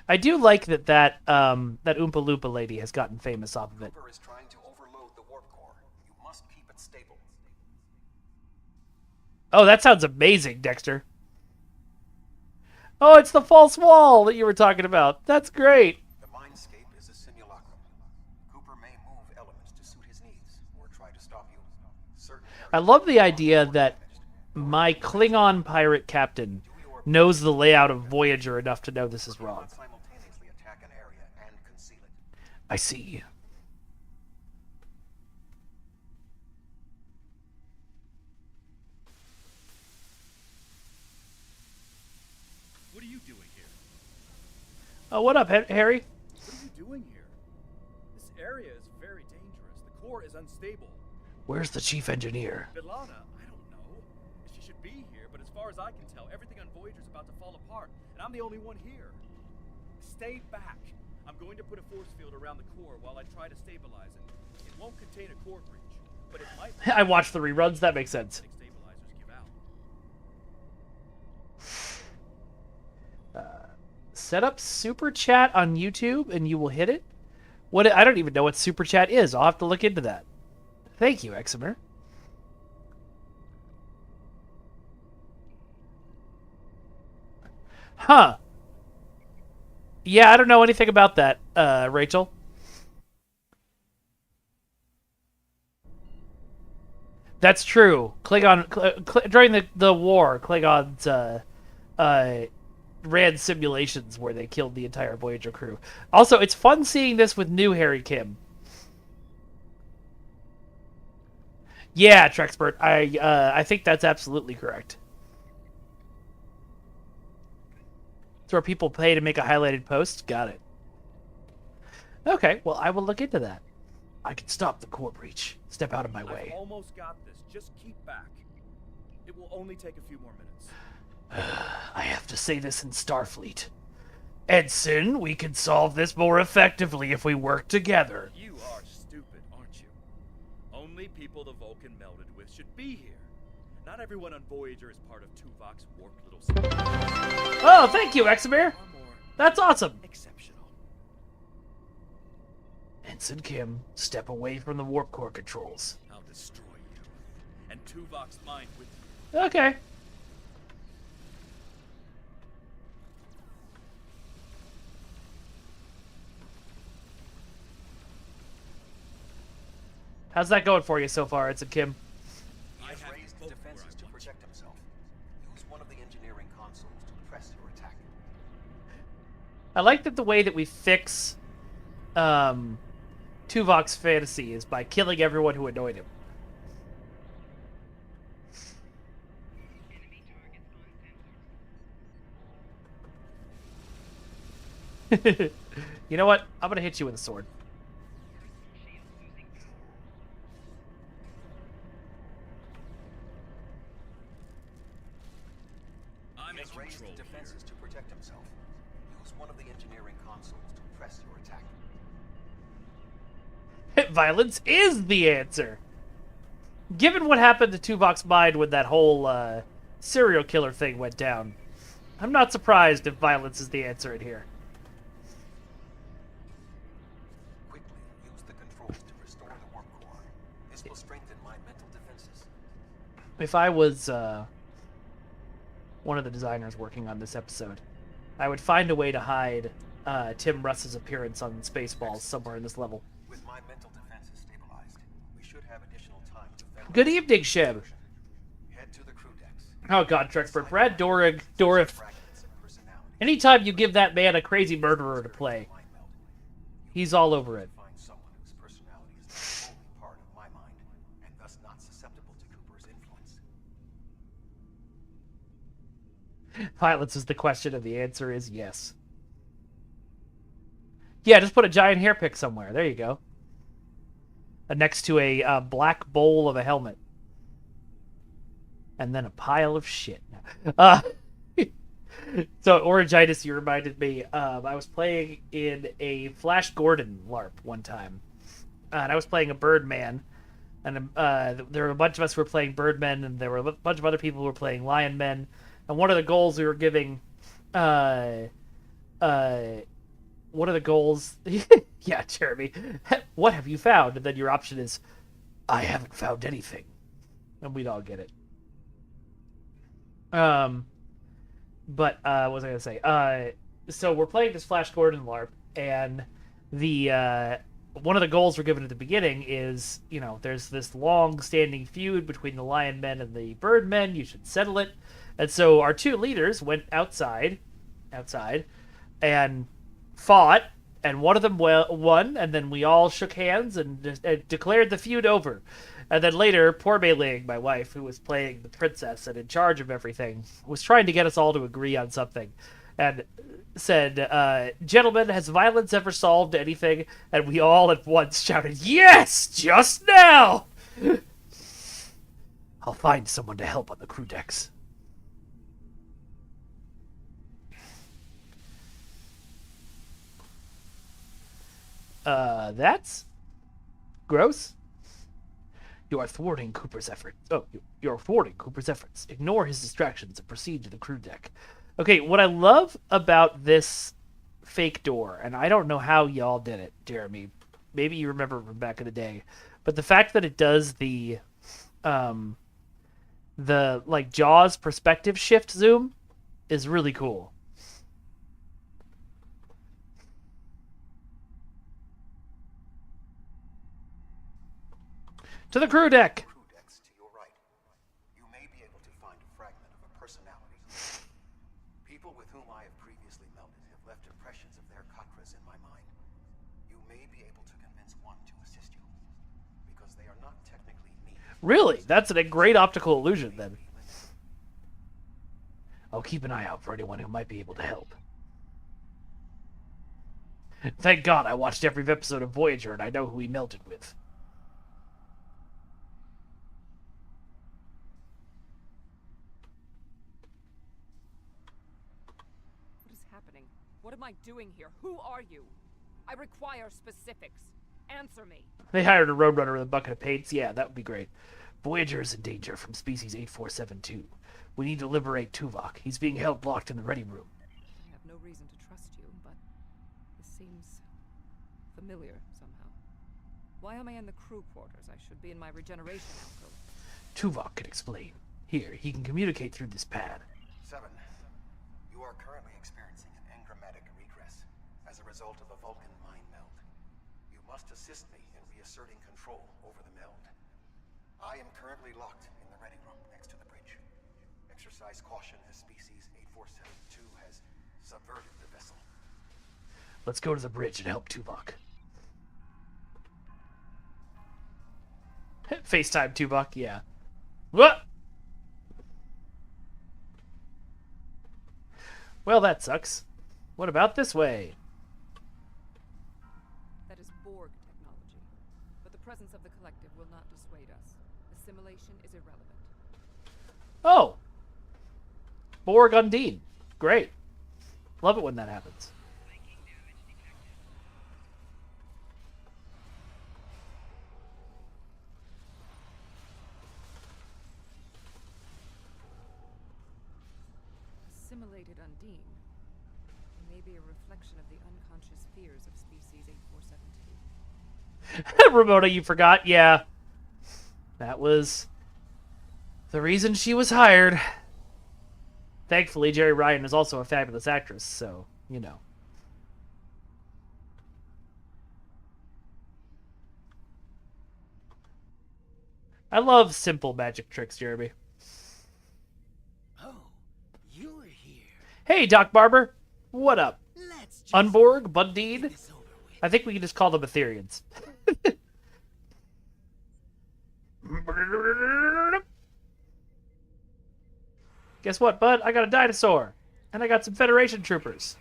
I do like that that Oompa Loompa lady has gotten famous off of it. Cooper is trying to overload the warp core. You must keep it stable. Oh, that sounds amazing, Dexter. Oh, it's the false wall that you were talking about. That's great. The mindscape is a simulacrum. Cooper may move elements to suit his needs, or try to stop you. Certain I love the idea that my Klingon pirate captain knows the layout of Voyager enough to know this is wrong. simultaneously attack an area and conceal it. I see. What are you doing here? Oh, what up, Harry? What are you doing here? This area is very dangerous. The core is unstable. Where's the chief engineer? B'Elanna, I don't know. She should be here, but as far as I can tell, everything on Voyager's about to fall apart, and I'm the only one here. Stay back. I'm going to put a force field around the core while I try to stabilize it. It won't contain a core breach, but it might. I watched the reruns. That makes sense. Stabilizers give out. Set up super chat on YouTube and you will hit it. What? I don't even know what super chat is. I'll have to look into that. Thank you, Eximer. Huh. Yeah, I don't know anything about that, Rachel. That's true. Klingon during the war, Klingons ran simulations where they killed the entire Voyager crew. Also, it's fun seeing this with new Harry Kim. Yeah, Trexpert, I think that's absolutely correct. It's where people pay to make a highlighted post. Got it. Okay, well, I will look into that. I can stop the core breach. Step out of my way. I've almost got this. Just keep back. It will only take a few more minutes. I have to say this in Starfleet. Ensign, we can solve this more effectively if we work together. You are stupid, aren't you? Only people the Vulcan melded with should be here. Not everyone on Voyager is part of Tuvok's warped little system. Oh, thank you, Eximer. That's awesome. Exceptional. Ensign Kim, step away from the warp core controls. I'll destroy you. And Tuvok's mind with you. Okay. How's that going for you so far, Ensign Kim? He has raised his defenses to protect himself. Use one of the engineering consoles to press your attack. I like that the way that we fix Tuvok's fantasy is by killing everyone who annoyed him. You know what? I'm gonna hit you with a sword. I'm in He has raised control his defenses to protect himself. Use one of the engineering consoles to press your attack. Violence is the answer. Given what happened to Tuvok's mind when that whole serial killer thing went down. I'm not surprised if violence is the answer in here. Quickly use the controls to restore the warp core. This will strengthen my mental defenses. If I was one of the designers working on this episode, I would find a way to hide Tim Russ's appearance on Spaceballs somewhere in this level. With my mental defenses stabilized, we should have additional time to fend. Good evening, Shib. Head to the crew decks. Oh god, Trekford. Brad Dorif. Anytime you give that man a crazy murderer to play, he's all over it. Find someone whose personality is not fully part of my mind, and thus not susceptible to Cooper's influence. Violence is the question, and the answer is yes. Yeah, just put a giant hair pick somewhere. There you go. Next to a black bowl of a helmet. And then a pile of shit. So, Orangitis, you reminded me. I was playing in a Flash Gordon LARP one time. And I was playing a Birdman. And there were a bunch of us who were playing Birdmen, and there were a bunch of other people who were playing Lion Men. And one of the goals we were giving... one of the goals... yeah, Jeremy. What have you found? And then your option is, I haven't found anything. And we'd all get it. But what was I gonna say? So we're playing this Flash Gordon LARP, and the one of the goals we're given at the beginning is, you know, there's this long-standing feud between the Lion Men and the Bird Men. You should settle it. And so our two leaders went outside, and fought, and one of them won, and then we all shook hands and declared the feud over. And then later, poor Mei Ling, my wife, who was playing the princess and in charge of everything, was trying to get us all to agree on something. And said, gentlemen, has violence ever solved anything? And we all at once shouted, yes, just now! I'll find someone to help on the crew decks. That's gross. You are thwarting Cooper's efforts. Oh, you're thwarting Cooper's efforts. Ignore his distractions and proceed to the crew deck. Okay, what I love about this fake door, and I don't know how y'all did it, Jeremy. Maybe you remember from back in the day, but the fact that it does the like Jaws perspective shift zoom is really cool. To the crew deck! Crew decks to your right. You may be able to find a fragment of a personality. People with whom I have previously melded have left impressions of their chakras in my mind. You may be able to convince one to assist you, because they are not technically me. Really? That's a great optical illusion, then. I'll keep an eye out for anyone who might be able to help. Thank God I watched every episode of Voyager and I know who he melded with. What am I doing here? Who are you? I require specifics. Answer me. They hired a roadrunner with a bucket of paints? Yeah, that would be great. Voyager is in danger from species 8472. We need to liberate Tuvok. He's being held locked in the ready room. I have no reason to trust you, but this seems familiar somehow. Why am I in the crew quarters? I should be in my regeneration alcove. Tuvok can explain. Here, he can communicate through this pad. 7. You are currently experiencing an engrammatic regress as a result of a Vulcan mind meld. You must assist me in reasserting control over the meld. I am currently locked in the ready room next to the bridge. Exercise caution as species 8472 has subverted the vessel. Let's go to the bridge and help Tuvok. FaceTime Tuvok, yeah. What? Well, that sucks. What about this way? That is Borg technology. But the presence of the collective will not dissuade us. Assimilation is irrelevant. Oh! Borg Undine. Great. Love it when that happens. assimilated Undine may be a reflection of the unconscious fears of species 8472. Ramona, you forgot? Yeah. That was the reason she was hired. Thankfully, Jerry Ryan is also a fabulous actress, so, you know. I love simple magic tricks, Jeremy. Oh, you're here. Hey, Doc Barber. What up? Unborg? Bundine? I think we can just call them Ethereans. Guess what, bud? I got a dinosaur. And I got some Federation troopers.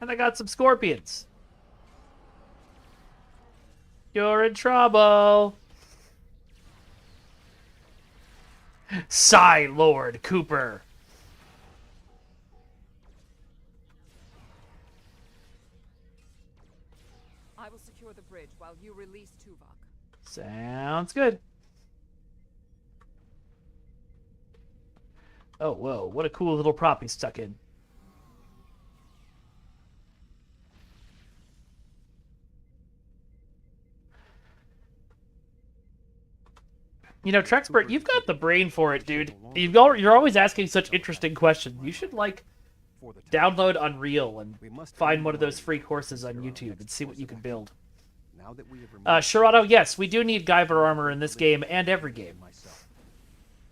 And I got some scorpions. You're in trouble. Sigh, Lord Cooper. I will secure the bridge while you release Tuvok. Sounds good. Oh, whoa. What a cool little prop he stuck in. You know, Trexpert, you've got the brain for it, dude. You're always asking such interesting questions. You should, like, download Unreal and find one of those free courses on YouTube and see what you can build. Shirado, yes, we do need Guyver armor in this game and every game.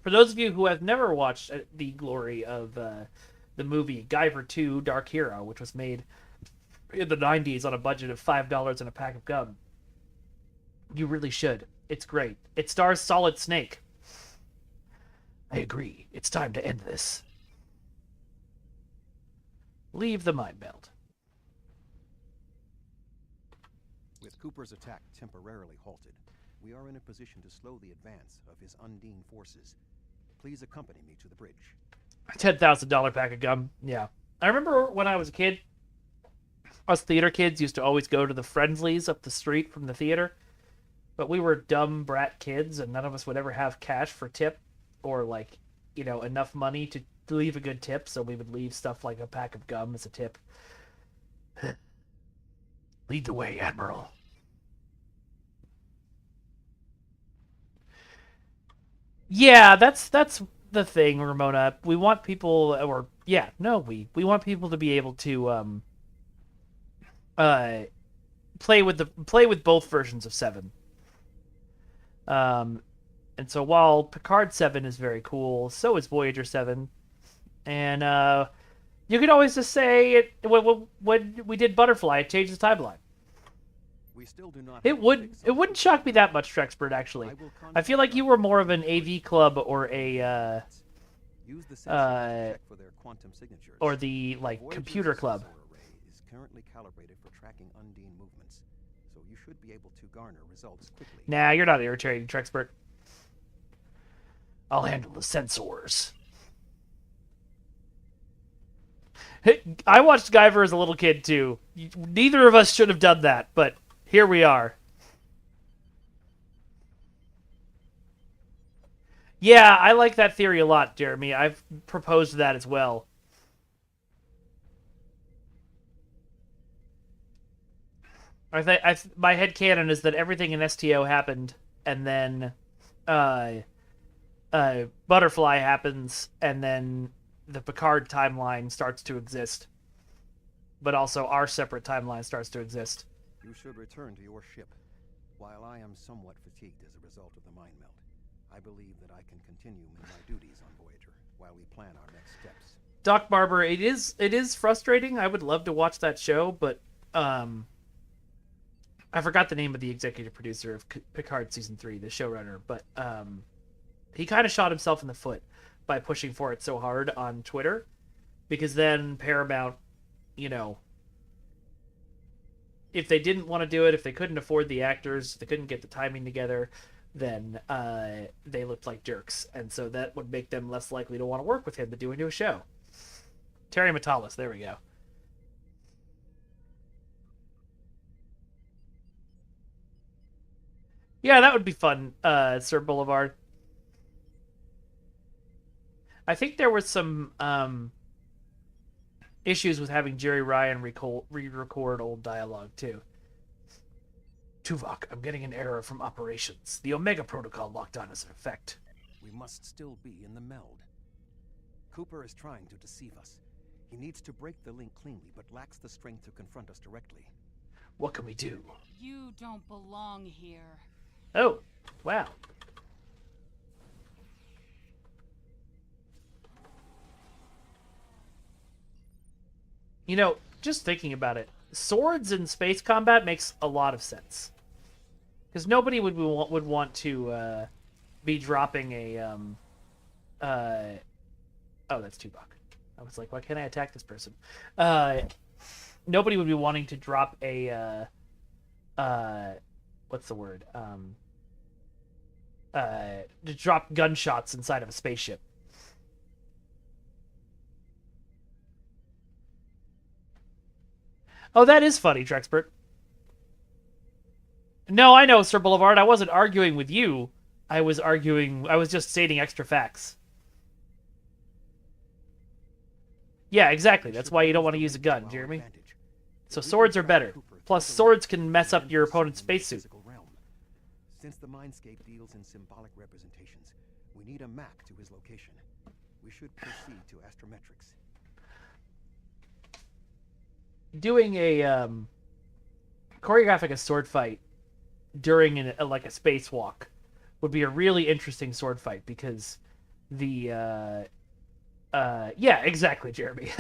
For those of you who have never watched the glory of the movie Guyver 2 Dark Hero, which was made in the 90s on a budget of $5 and a pack of gum, you really should. It's great. It stars Solid Snake. I agree. It's time to end this. Leave the Mind Meld. With Cooper's attack temporarily halted, we are in a position to slow the advance of his Undine forces. Please accompany me to the bridge. $10,000 pack of gum. Yeah. I remember when I was a kid, us theater kids used to always go to the Friendlies up the street from the theater. But we were dumb brat kids, and none of us would ever have cash for tip or, like, you know, enough money to leave a good tip, so we would leave stuff like a pack of gum as a tip. Lead the way, Admiral. Yeah, that's the thing, Ramona. We want people, or yeah, no, we want people to be able to play with both versions of 7. And so while Picard 7 is very cool, so is Voyager 7. And you could always just say when we did Butterfly, it changed the timeline. We still do not. It wouldn't shock me that much, Trexpert, actually. I feel like you were more of an AV club or a or the like computer club. Is currently calibrated for tracking Undine movements, so you should be able to garner results quickly. Nah, you're not irritating, Trexpert. I'll handle the sensors. I watched Guyver as a little kid too. Neither of us should have done that, but here we are. Yeah, I like that theory a lot, Jeremy. I've proposed that as well. My headcanon is that everything in STO happened, and then Butterfly happens, and then the Picard timeline starts to exist. But also our separate timeline starts to exist. You should return to your ship. While I am somewhat fatigued as a result of the mind meld, I believe that I can continue with my duties on Voyager while we plan our next steps. Doc Barber, it is frustrating. I would love to watch that show, but I forgot the name of the executive producer of Picard season 3, the showrunner, but he kind of shot himself in the foot by pushing for it so hard on Twitter, because then Paramount, you know, if they didn't want to do it, if they couldn't afford the actors, if they couldn't get the timing together, then they looked like jerks, and so that would make them less likely to want to work with him to do a new show. Terry Metalis, there we go. Yeah, that would be fun, Sir Boulevard. I think there was some issues with having Jerry Ryan re-record old dialogue, too. Tuvok, I'm getting an error from operations. The Omega Protocol lockdown is in effect. We must still be in the meld. Cooper is trying to deceive us. He needs to break the link cleanly, but lacks the strength to confront us directly. What can we do? You don't belong here. Oh, wow. You know, just thinking about it, swords in space combat makes a lot of sense. Because nobody would want to be dropping a oh, that's Tuvok. I was like, why can't I attack this person? Nobody would be wanting to drop a what's the word? To drop gunshots inside of a spaceship. Oh, that is funny, Trexpert. No, I know, Sir Boulevard. I wasn't arguing with you. I was just stating extra facts. Yeah, exactly. That's why you don't want to use a gun, Jeremy. So swords are better. Plus, swords can mess up your opponent's spacesuit. Since the mindscape deals in symbolic representations, we need a map to his location. We should proceed to astrometrics. Doing a choreographing a sword fight during a spacewalk would be a really interesting sword fight because the yeah, exactly, Jeremy.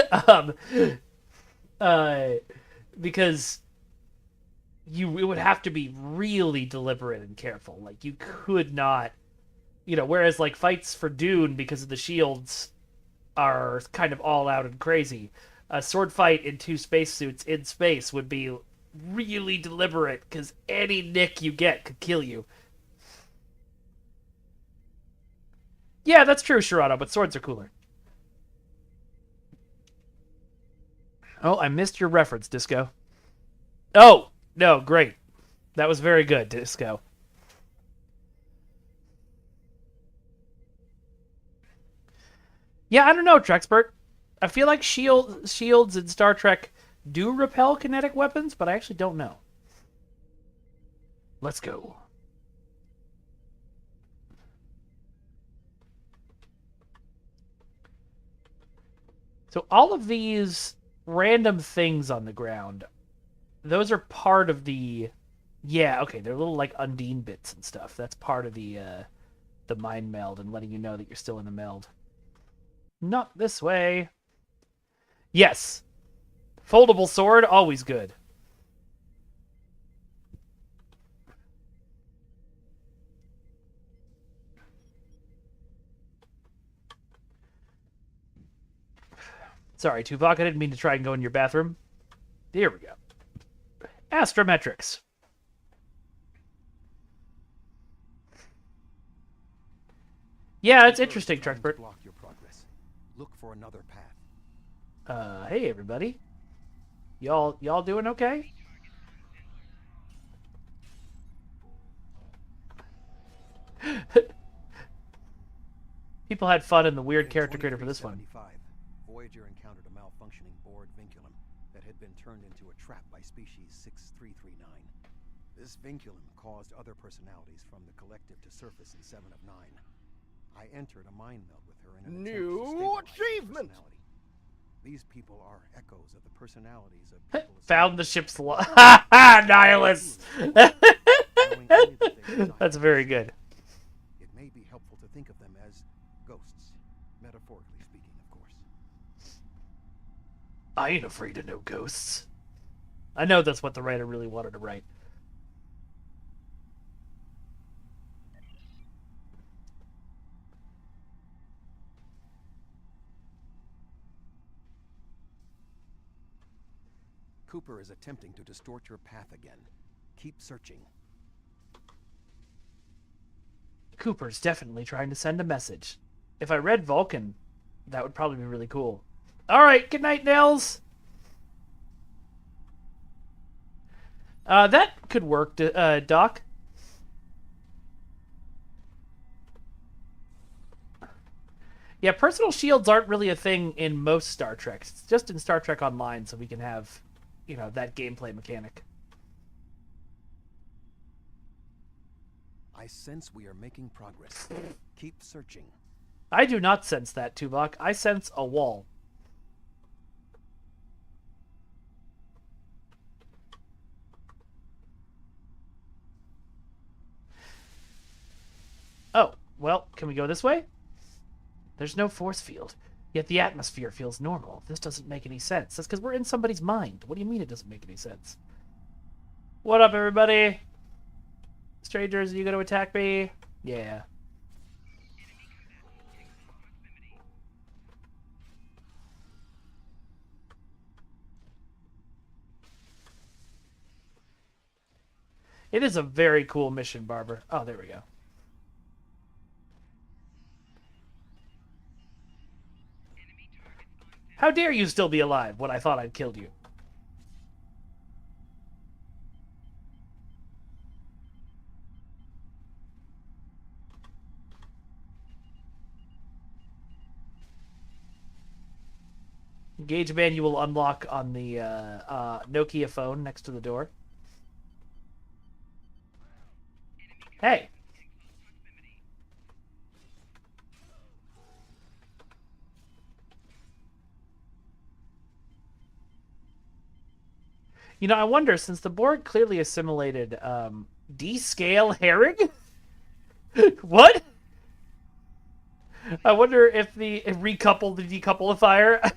Because it would have to be really deliberate and careful. Like, you could not, whereas like fights for Dune because of the shields are kind of all out and crazy. A sword fight in two spacesuits in space would be really deliberate because any nick you get could kill you. Yeah, that's true, Shirado, but swords are cooler. Oh, I missed your reference, Disco. Oh, no, great. That was very good, Disco. Yeah, I don't know, Trexpert. I feel like shields in Star Trek do repel kinetic weapons, but I actually don't know. Let's go. So all of these random things on the ground, those are part of the... Yeah, okay, they're little, like, Undine bits and stuff. That's part of the mind meld and letting you know that you're still in the meld. Not this way. Yes. Foldable sword, always good. Sorry, Tuvok, I didn't mean to try and go in your bathroom. Here we go. Astrometrics. Yeah, it's interesting, Trexpert. Block your progress. Look for another path. Hey everybody. Y'all doing okay? People had fun in the weird character creator for this one. Voyager encountered a malfunctioning board vinculum that had been turned into a trap by species 6339. This vinculum caused other personalities from the collective to surface in 7 of 9. I entered a mind meld with her in an New achievement. These people are echoes of the personalities of people Found the ship's Nihilus. That's very good. It may be helpful to think of them as ghosts, metaphorically speaking, of course. I ain't afraid of no ghosts. I know that's what the writer really wanted to write. Cooper is attempting to distort your path again. Keep searching. Cooper's definitely trying to send a message. If I read Vulcan, that would probably be really cool. Alright, good night, Nels! That could work, Doc. Yeah, personal shields aren't really a thing in most Star Trek. It's just in Star Trek Online, so we can have, you know, that gameplay mechanic. I sense we are making progress. Keep searching. I do not sense that, Tuvok. I sense a wall. Oh, well, can we go this way? There's no force field, yet the atmosphere feels normal. This doesn't make any sense. That's because we're in somebody's mind. What do you mean it doesn't make any sense? What up, everybody? Strangers, are you going to attack me? Yeah. It is a very cool mission, Barber. Oh, there we go. How dare you still be alive when I thought I'd killed you? Engage manual unlock on the Nokia phone next to the door. Hey. You know, I wonder, since the Borg clearly assimilated D-scale herring? What? I wonder if recoupled the decoupleifier.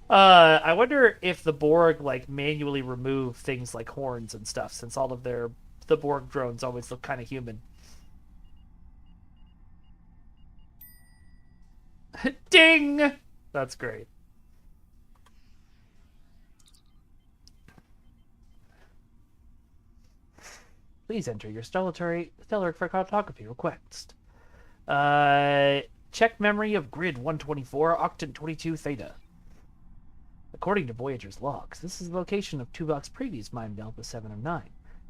I wonder if the Borg like manually remove things like horns and stuff, since all of the Borg drones always look kind of human. Ding! That's great. Please enter your stellar photography request. Check memory of grid 124, octant 22 theta. According to Voyager's logs, this is the location of Tuvok's previous mind meld with 709,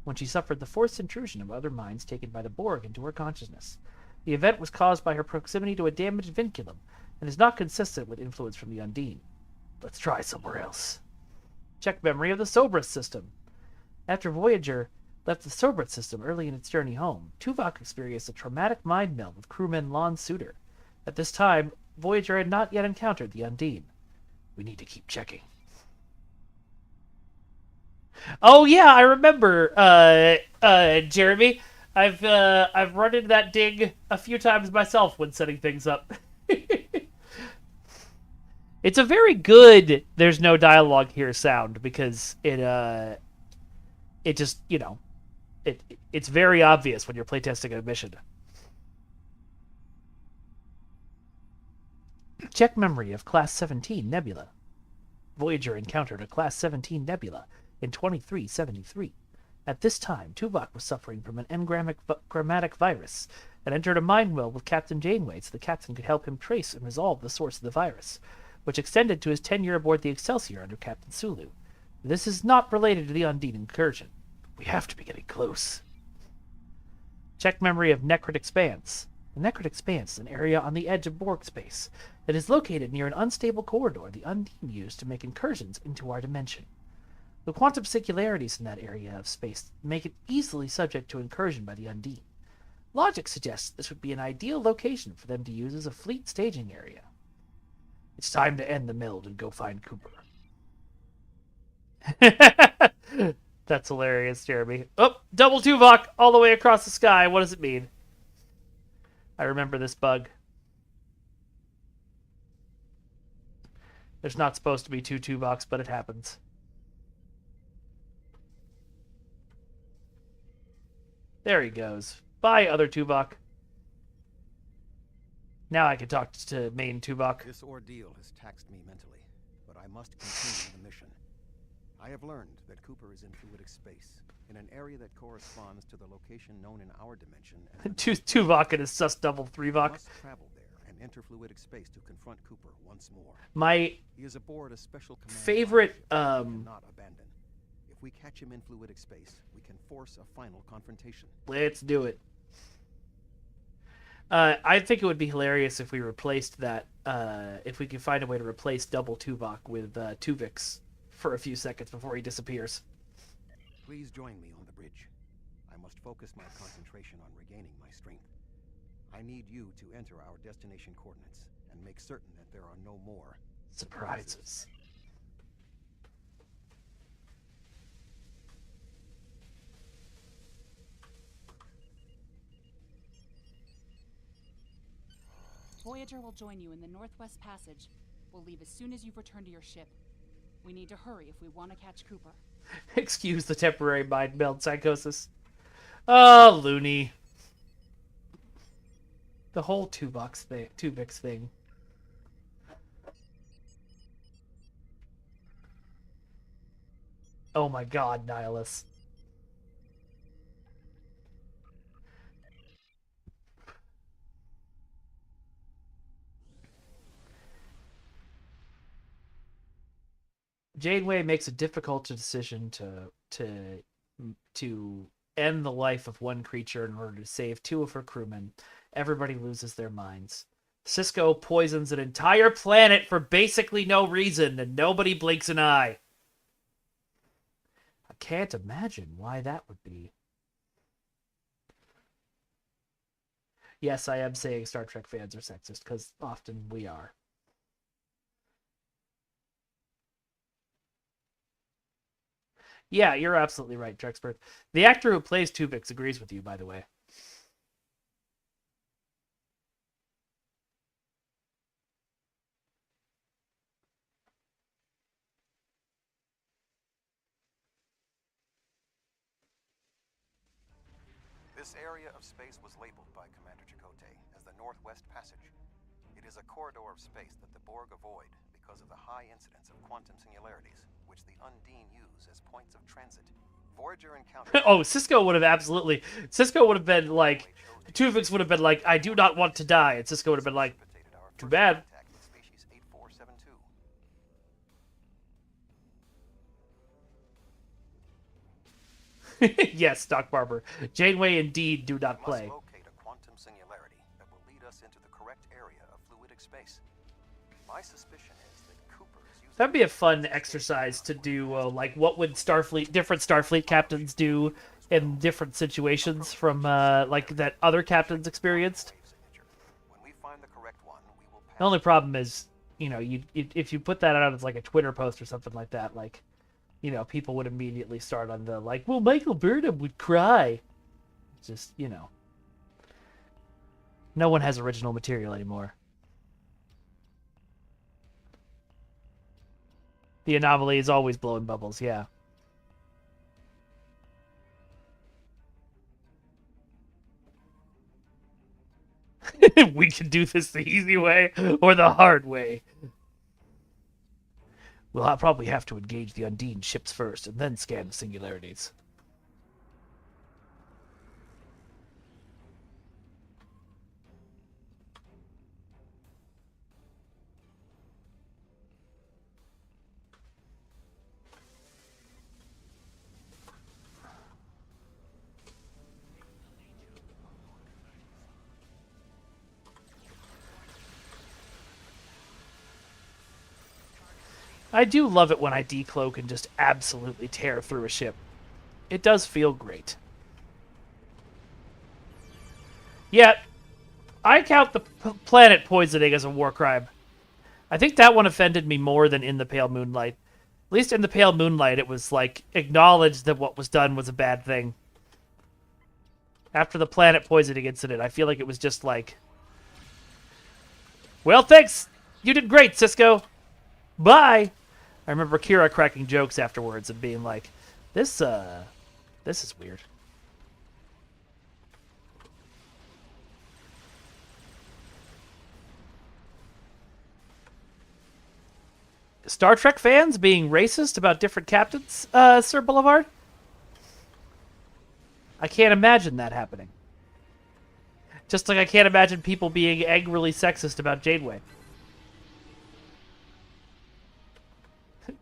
when she suffered the forced intrusion of other minds taken by the Borg into her consciousness. The event was caused by her proximity to a damaged vinculum, and is not consistent with influence from the Undine. Let's try somewhere else. Check memory of the Cerberus system. After Voyager left the Cerberus system early in its journey home, Tuvok experienced a traumatic mind meld with crewman Lon Suter. At this time, Voyager had not yet encountered the Undine. We need to keep checking. Oh yeah, I remember, Jeremy. I've run into that dig a few times myself when setting things up. It's a very good "there's no dialogue here" sound, because it just, you know, it's very obvious when you're playtesting a mission. Check memory of Class 17 Nebula. Voyager encountered a Class 17 Nebula in 2373. At this time, Tuvok was suffering from an engrammatic virus and entered a mind meld with Captain Janeway so the captain could help him trace and resolve the source of the virus, which extended to his tenure aboard the Excelsior under Captain Sulu. This is not related to the Undine incursion. We have to be getting close. Check memory of Necrit Expanse. The Necrit Expanse is an area on the edge of Borg space that is located near an unstable corridor the Undine used to make incursions into our dimension. The quantum singularities in that area of space make it easily subject to incursion by the Undine. Logic suggests this would be an ideal location for them to use as a fleet staging area. It's time to end the meld and go find Cooper. That's hilarious, Jeremy. Oh, double Tuvok all the way across the sky. What does it mean? I remember this bug. There's not supposed to be two Tuvoks, but it happens. There he goes. Bye, other Tuvok. Now I can talk to main Tuvok. This ordeal has taxed me mentally, but I must continue the mission. I have learned that Cooper is in fluidic space, in an area that corresponds to the location known in our dimension as Tuvok and his sus double 3-Vok. must travel there and enter fluidic space to confront Cooper once more. My he is aboard a special command favorite not abandon. If we catch him in fluidic space, we can force a final confrontation. Let's do it. I think it would be hilarious if we replaced that. If we could find a way to replace Double Tuvok with Tuvix for a few seconds before he disappears. Please join me on the bridge. I must focus my concentration on regaining my strength. I need you to enter our destination coordinates and make certain that there are no more surprises. Voyager will join you in the Northwest Passage. We'll leave as soon as you've returned to your ship. We need to hurry if we want to catch Cooper. Excuse the temporary mind meld psychosis. Oh, loony. The whole Tuvix thing. Oh my god, Nihilus. Janeway makes a difficult decision to end the life of one creature in order to save two of her crewmen. Everybody loses their minds. Sisko poisons an entire planet for basically no reason, and nobody blinks an eye. I can't imagine why that would be. Yes, I am saying Star Trek fans are sexist, because often we are. Yeah, you're absolutely right, Trexpert. The actor who plays Tuvix agrees with you, by the way. This area of space was labeled by Commander Chakotay as the Northwest Passage. It is a corridor of space that the Borg avoid because of the high incidence of quantum singularities, which the Undine use as points of transit. Voyager encountered... Oh, Sisko would have absolutely... Sisko would have been like... Tuvix would have been like, I do not want to die. And Sisko would have been like, too bad. Species 8472. Yes, Doc Barber. Janeway indeed do not play. We must locate a quantum singularity that will lead us into the correct area of fluidic space. My suspicion is that Cooper is using... That'd be a fun exercise to do, like, what would different Starfleet captains do in different situations from, like, that other captains experienced. When we find the correct one, we will pass... The only problem is, you know, if you put that out as, like, a Twitter post or something like that, like... You know, people would immediately start on the, like, well, Michael Burnham would cry. It's just, you know. No one has original material anymore. The anomaly is always blowing bubbles, yeah. We can do this the easy way or the hard way. We'll probably have to engage the Undine ships first, and then scan the singularities. I do love it when I decloak and just absolutely tear through a ship. It does feel great. Yeah, I count the planet poisoning as a war crime. I think that one offended me more than in the Pale Moonlight. At least in the Pale Moonlight, it was, like, acknowledged that what was done was a bad thing. After the planet poisoning incident, I feel like it was just like... Well, thanks! You did great, Sisko! Bye! I remember Kira cracking jokes afterwards and being like, this is weird. Star Trek fans being racist about different captains, Sir Boulevard? I can't imagine that happening. Just like I can't imagine people being angrily sexist about Janeway.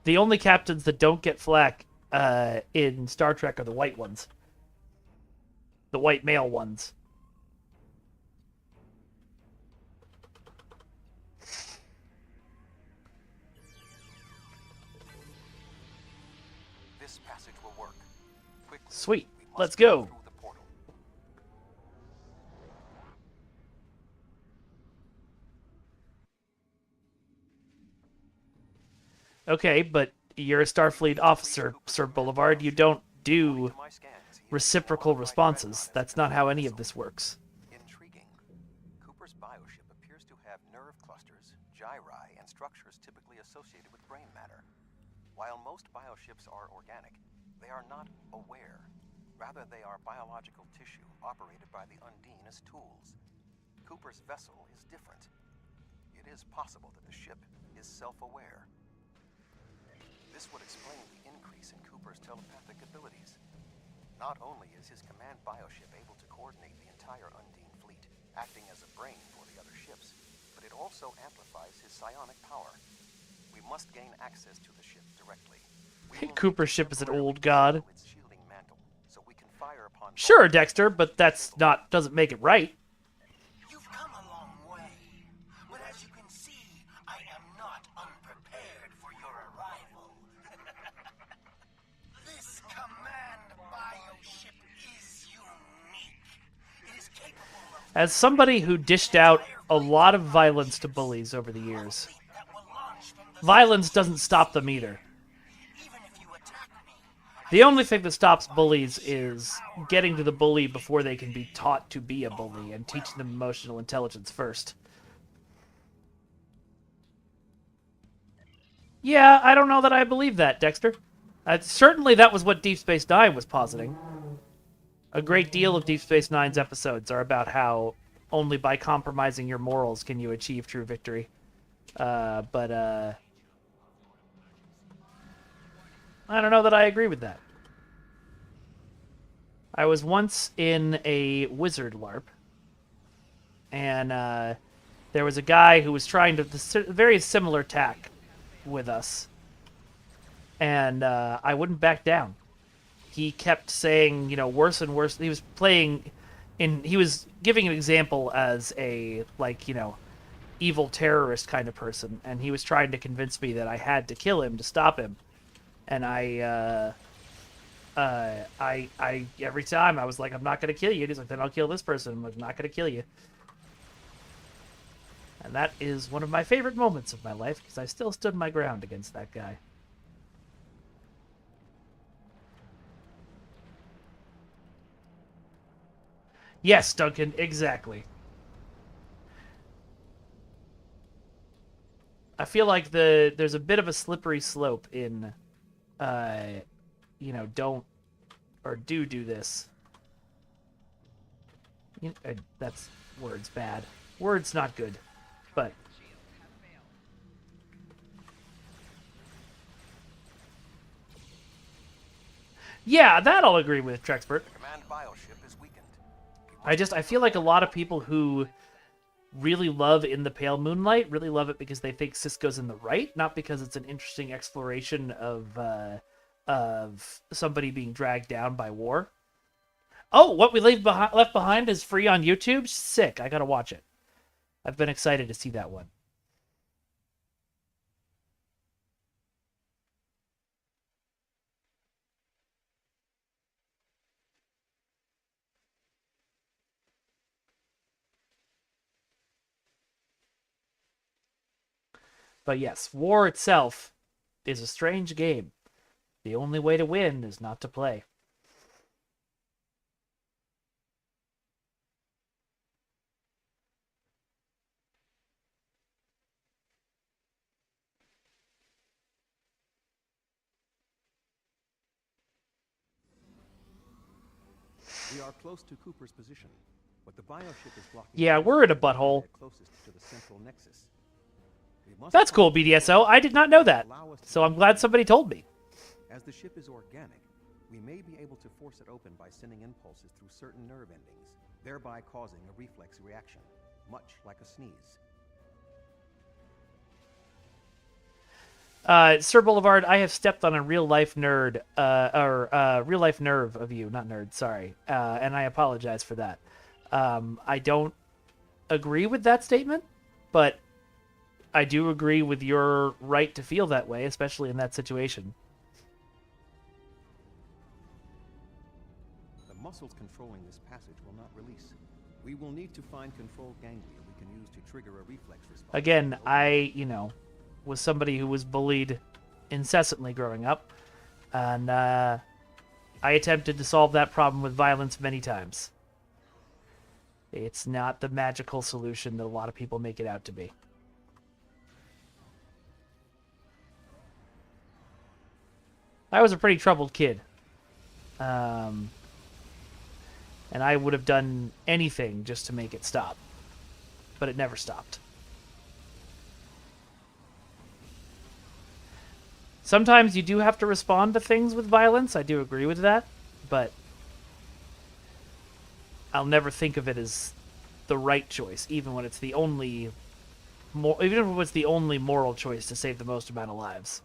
The only captains that don't get flack in Star Trek are the white ones. The white male ones. Sweet. Let's go. Okay, but you're a Starfleet officer, Sir Boulevard. You don't do reciprocal responses. That's not how any of this works. Intriguing. Cooper's bioship appears to have nerve clusters, gyri, and structures typically associated with brain matter. While most bioships are organic, they are not aware. Rather, they are biological tissue operated by the Undine as tools. Cooper's vessel is different. It is possible that the ship is self-aware. This would explain the increase in Cooper's telepathic abilities. Not only is his command bioship able to coordinate the entire Undine fleet, acting as a brain for the other ships, but it also amplifies his psionic power. We must gain access to the ship directly. Cooper's ship is an old god. Sure, Dexter, but doesn't make it right. You've come a long way, but as you can see, I am not unprepared for your arrival. This command bioship is unique. It is capable of As somebody who dished out a lot of violence to bullies over the years, violence doesn't stop them either. The only thing that stops bullies is getting to the bully before they can be taught to be a bully and teaching them emotional intelligence first. Yeah, I don't know that I believe that, Dexter. Certainly that was what Deep Space Nine was positing. A great deal of Deep Space Nine's episodes are about how only by compromising your morals can you achieve true victory. But I don't know that I agree with that. I was once in a wizard LARP, and there was a guy who was trying to very similar tack with us, and I wouldn't back down. He kept saying, you know, worse and worse. He was he was giving an example as a, like, you know, evil terrorist kind of person, and he was trying to convince me that I had to kill him to stop him. And I every time I was like, I'm not going to kill you. He's like, then I'll kill this person. I'm like, not going to kill you. And that is one of my favorite moments of my life, because I still stood my ground against that guy. Yes, Duncan, exactly. I feel like there's a bit of a slippery slope in, you know, don't or do this. That's words bad. Words not good, but yeah, that I'll agree with, Trexpert. I feel like a lot of people who really love In the Pale Moonlight really love it because they think Sisko's in the right, not because it's an interesting exploration of somebody being dragged down by war. Oh, What We Left Behind is free on YouTube? Sick, I gotta watch it. I've been excited to see that one. But yes, war itself is a strange game. The only way to win is not to play. We are close to Cooper's position, but the bioship is blocking. Yeah, we're in a butthole. Closest to the central nexus. That's cool, BDSO. I did not know that, so I'm glad somebody told me. As the ship is organic, we may be able to force it open by sending impulses through certain nerve endings, thereby causing a reflex reaction, much like a sneeze. Sir Boulevard, I have stepped on a real-life nerd, real-life nerve of you, not nerd, sorry, and I apologize for that. I don't agree with that statement, but I do agree with your right to feel that way, especially in that situation. muscles controlling this passage will not release. We will need to find control ganglia we can use to trigger a reflex response. Again, I, was somebody who was bullied incessantly growing up, and I attempted to solve that problem with violence many times. It's not the magical solution that a lot of people make it out to be. I was a pretty troubled kid. And I would have done anything just to make it stop. But it never stopped. Sometimes you do have to respond to things with violence. I do agree with that. But I'll never think of it as the right choice, even when it's the only even if it's the only moral choice to save the most amount of lives.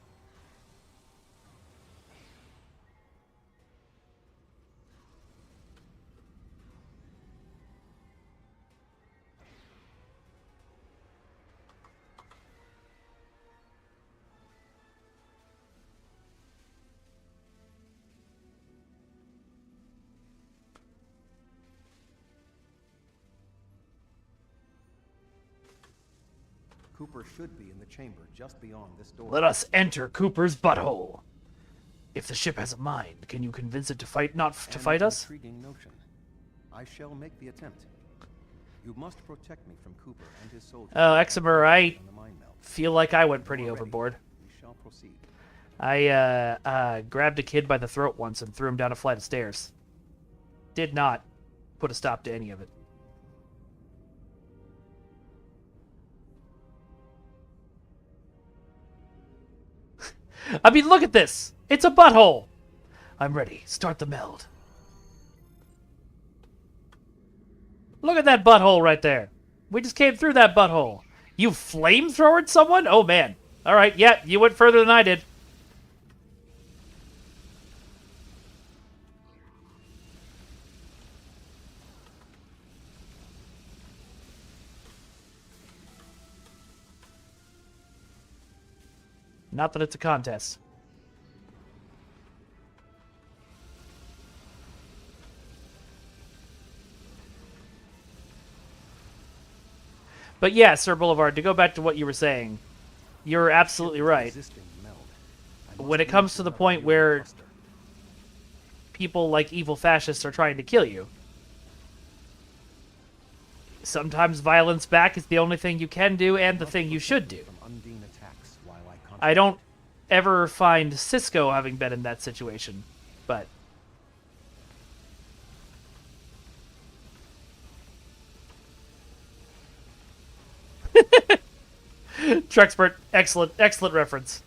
Cooper should be in the chamber just beyond this door. Let us enter Cooper's butthole. If the ship has a mind, can you convince it to fight, not to fight us? Intriguing notion. I shall make the attempt. You must protect me from Cooper and his soldiers. Oh, Exemer, I feel like I went pretty overboard. We shall proceed. I grabbed a kid by the throat once and threw him down a flight of stairs. Did not put a stop to any of it. I mean, look at this! It's a butthole! I'm ready. Start the meld. Look at that butthole right there. We just came through that butthole. You flamethrowered someone? Oh, man. Alright, yeah, you went further than I did. Not that it's a contest. But yeah, Sir Boulevard, to go back to what you were saying, you're absolutely right. When it comes to the point where people like evil fascists are trying to kill you, sometimes violence back is the only thing you can do and the thing you should do. I don't ever find Cisco having been in that situation, but... Trexpert, excellent reference.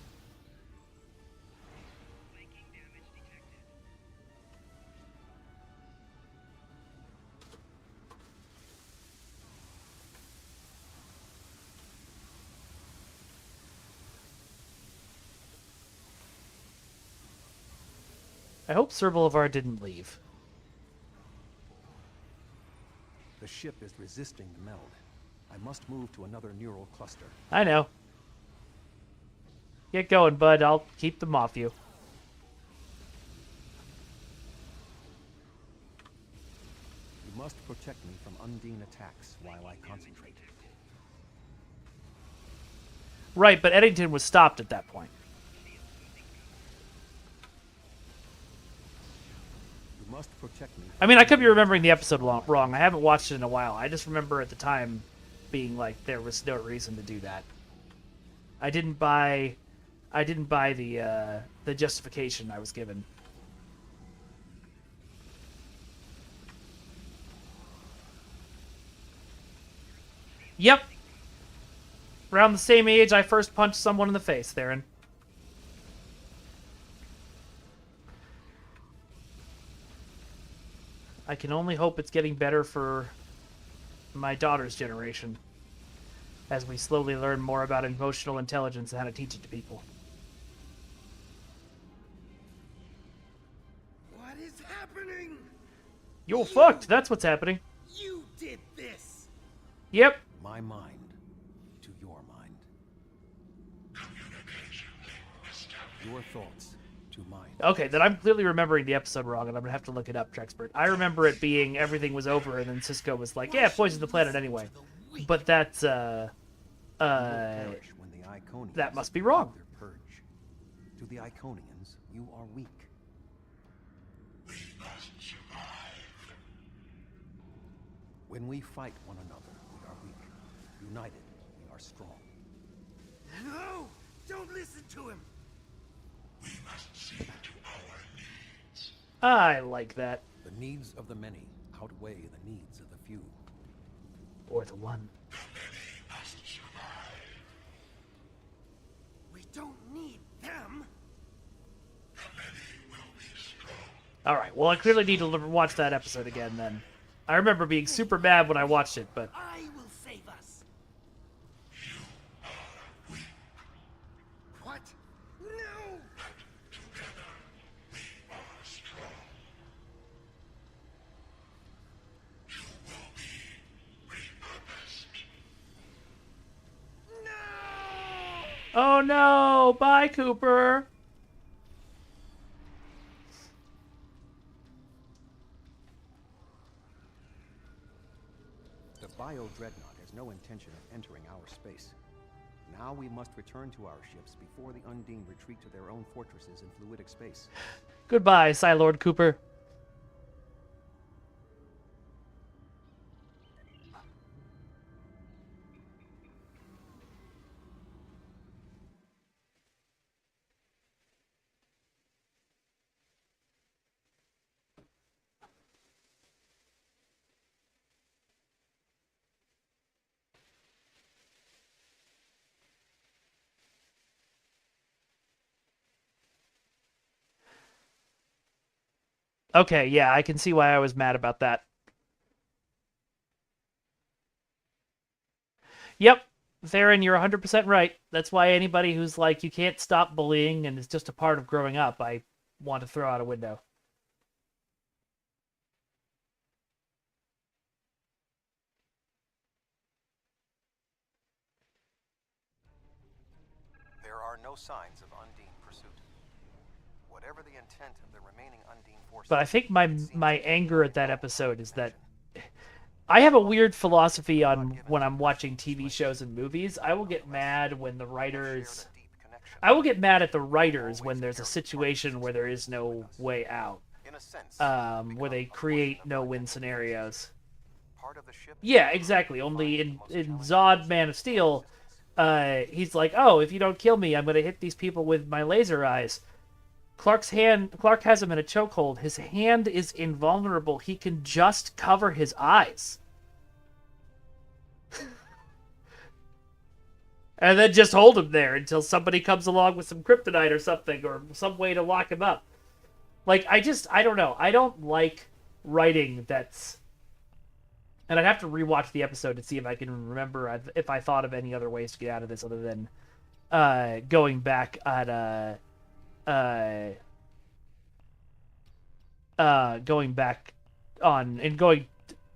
I hope Sir Boulevard didn't leave. The ship is resisting the meld. I must move to another neural cluster. I know. Get going, bud. I'll keep them off you. You must protect me from Undine attacks while I concentrate. Right, but Eddington was stopped at that point. You must protect me. I mean, I could be remembering the episode wrong. I haven't watched it in a while. I just remember at the time being like there was no reason to do that. I didn't buy the justification I was given. Yep. Around the same age I first punched someone in the face, Theron. I can only hope it's getting better for my daughter's generation, as we slowly learn more about emotional intelligence and how to teach it to people. What is happening? You're fucked. That's what's happening. You did this. Yep. My mind to your mind. Your thoughts to you mind. Okay, then I'm clearly remembering the episode wrong, and I'm gonna have to look it up, Trexpert. I remember it being everything was over, and then Cisco was like, "Yeah, poison the planet anyway." But that's that must be wrong. Purge. To the Iconians, you are weak. We must survive. When we fight one another, we are weak. United, we are strong. No! Don't listen to him! We must see to our needs. I like that. The needs of the many outweigh the needs of the few. Or the one. The many must survive. We don't need them! The many will be strong. Alright, well I clearly need to watch that episode again then. I remember being super mad when I watched it, but... I will save us! You are weak. What? No! Together, we are strong. You will be repurposed. No! Oh no! Bye, Cooper! The Bio-Dreadnought has no intention of entering our space. Now we must return to our ships before the Undine retreat to their own fortresses in fluidic space. Goodbye, Psylord Cooper. Okay, yeah, I can see why I was mad about that. Yep, Theron, you're 100% right. That's why anybody who's like, you can't stop bullying and it's just a part of growing up, I want to throw out a window. There are no signs of Undine pursuit. Whatever the intent of the remaining Undine forces... But I think my anger at that episode is that I have a weird philosophy on when I'm watching TV shows and movies. I will get mad when the writers... I will get mad at the writers when there's a situation where there is no way out. Where they create no-win scenarios. Yeah, exactly. Only in Zod Man of Steel, he's like, oh, if you don't kill me, I'm going to hit these people with my laser eyes. Clark has him in a chokehold. His hand is invulnerable. He can just cover his eyes. And then just hold him there until somebody comes along with some kryptonite or something, or some way to lock him up. Like, I don't know. I don't like writing that's... And I'd have to rewatch the episode to see if I can remember if I thought of any other ways to get out of this other than going back at...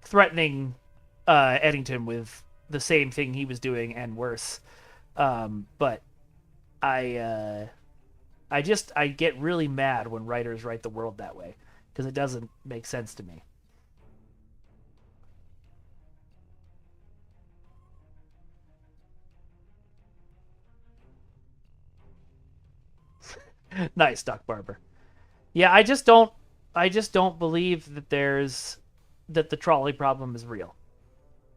threatening Eddington with the same thing he was doing and worse. But I get really mad when writers write the world that way because it doesn't make sense to me. Nice, Doc Barber. Yeah, I just don't believe that that the trolley problem is real.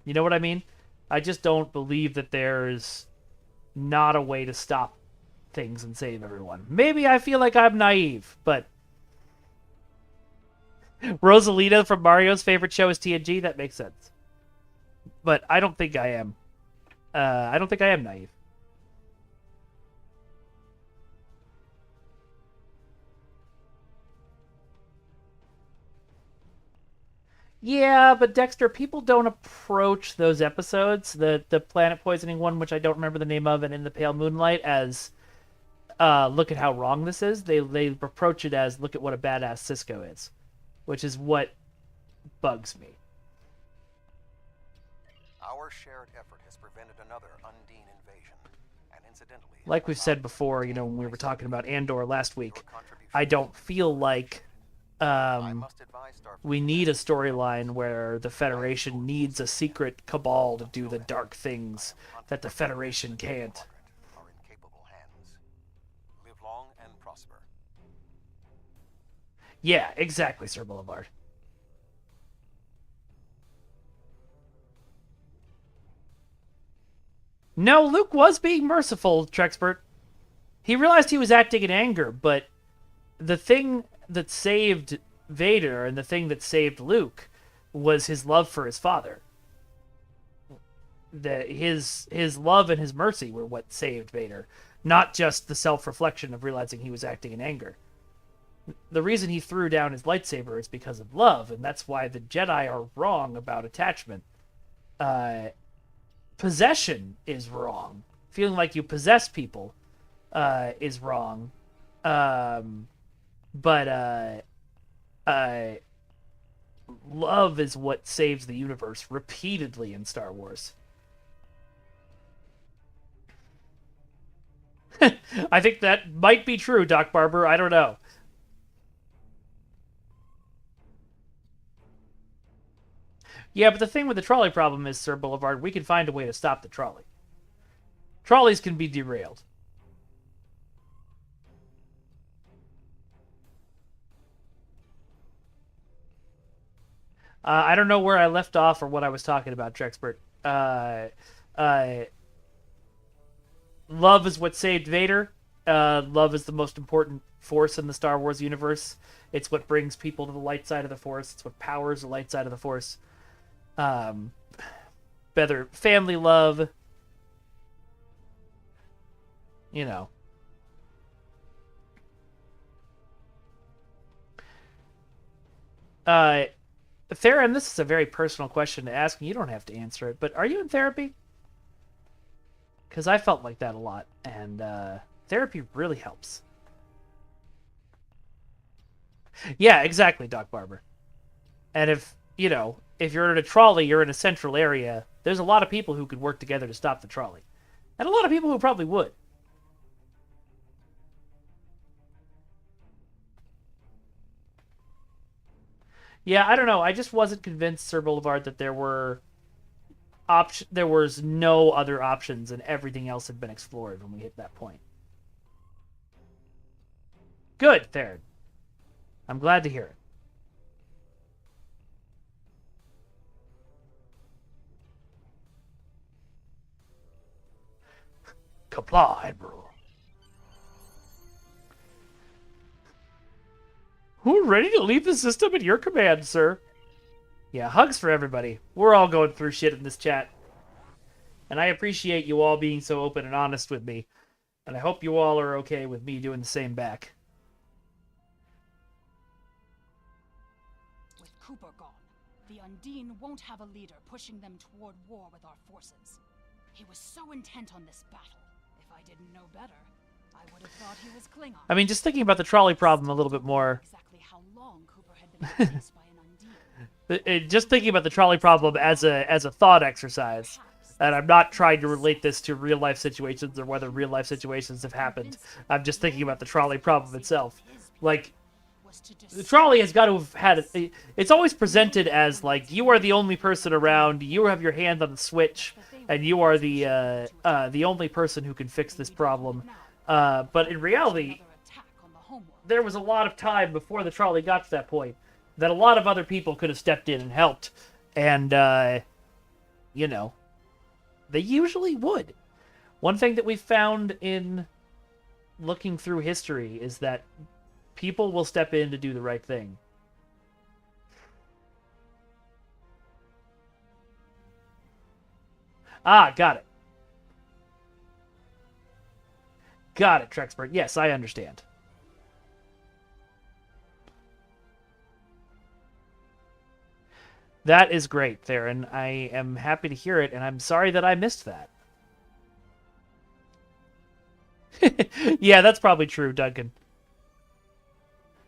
You know what I mean? I just don't believe that there's not a way to stop things and save everyone. Maybe I feel like I'm naive, but Rosalita from Mario's favorite show is TNG. That makes sense. But I don't think I am. I don't think I am naive. Yeah, but Dexter, people don't approach those episodes, the planet poisoning one, which I don't remember the name of, and In the Pale Moonlight, as look at how wrong this is. They approach it as look at what a badass Cisco is, which is what bugs me. Our shared effort has prevented another Undine invasion, and like we've said before, you know, when we were talking about Andor last week, I don't feel like we need a storyline where the Federation needs a secret cabal to do the dark things that the Federation can't. Live long and prosper. Yeah, exactly, Sir Boulevard. No, Luke was being merciful, Trexpert. He realized he was acting in anger, but the thing that saved Vader and the thing that saved Luke was his love for his father. His love and his mercy were what saved Vader, not just the self-reflection of realizing he was acting in anger. The reason he threw down his lightsaber is because of love, and that's why the Jedi are wrong about attachment. Possession is wrong. Feeling like you possess people is wrong. But love is what saves the universe repeatedly in Star Wars. I think that might be true, Doc Barber. I don't know. Yeah, but the thing with the trolley problem is, Sir Boulevard, we can find a way to stop the trolley. Trolleys can be derailed. I don't know where I left off or what I was talking about, Trexpert. Love is what saved Vader. Love is the most important force in the Star Wars universe. It's what brings people to the light side of the Force. It's what powers the light side of the Force. Whether family love, you know. Theron, this is a very personal question to ask, and you don't have to answer it, but are you in therapy? Because I felt like that a lot, and therapy really helps. Yeah, exactly, Doc Barber. And if, you know, if you're in a trolley, you're in a central area, there's a lot of people who could work together to stop the trolley. And a lot of people who probably would. Yeah, I don't know. I just wasn't convinced, Sir Boulevard, that there were there was no other options and everything else had been explored when we hit that point. Good, Theron. I'm glad to hear it. Comply, Admiral. We're ready to leave the system at your command, sir. Yeah, hugs for everybody. We're all going through shit in this chat. And I appreciate you all being so open and honest with me. And I hope you all are okay with me doing the same back. With Cooper gone, the Undine won't have a leader pushing them toward war with our forces. He was so intent on this battle. If I didn't know better, I would have thought he was Klingon. I mean, just thinking about the trolley problem a little bit more. Exactly how long Cooper had been replaced by an Undine. Just thinking about the trolley problem as a thought exercise. And I'm not trying to relate this to real life situations or whether real life situations have happened. I'm just thinking about the trolley problem itself. Like, the trolley has got to have had... It's always presented as, like, you are the only person around, you have your hand on the switch, and you are the only person who can fix this problem. But in reality, there was a lot of time before the trolley got to that point that a lot of other people could have stepped in and helped. And, you know, they usually would. One thing that we found in looking through history is that people will step in to do the right thing. Ah, got it. Got it, Trexpert. Yes, I understand. That is great, Theron. I am happy to hear it, and I'm sorry that I missed that. Yeah, that's probably true, Duncan.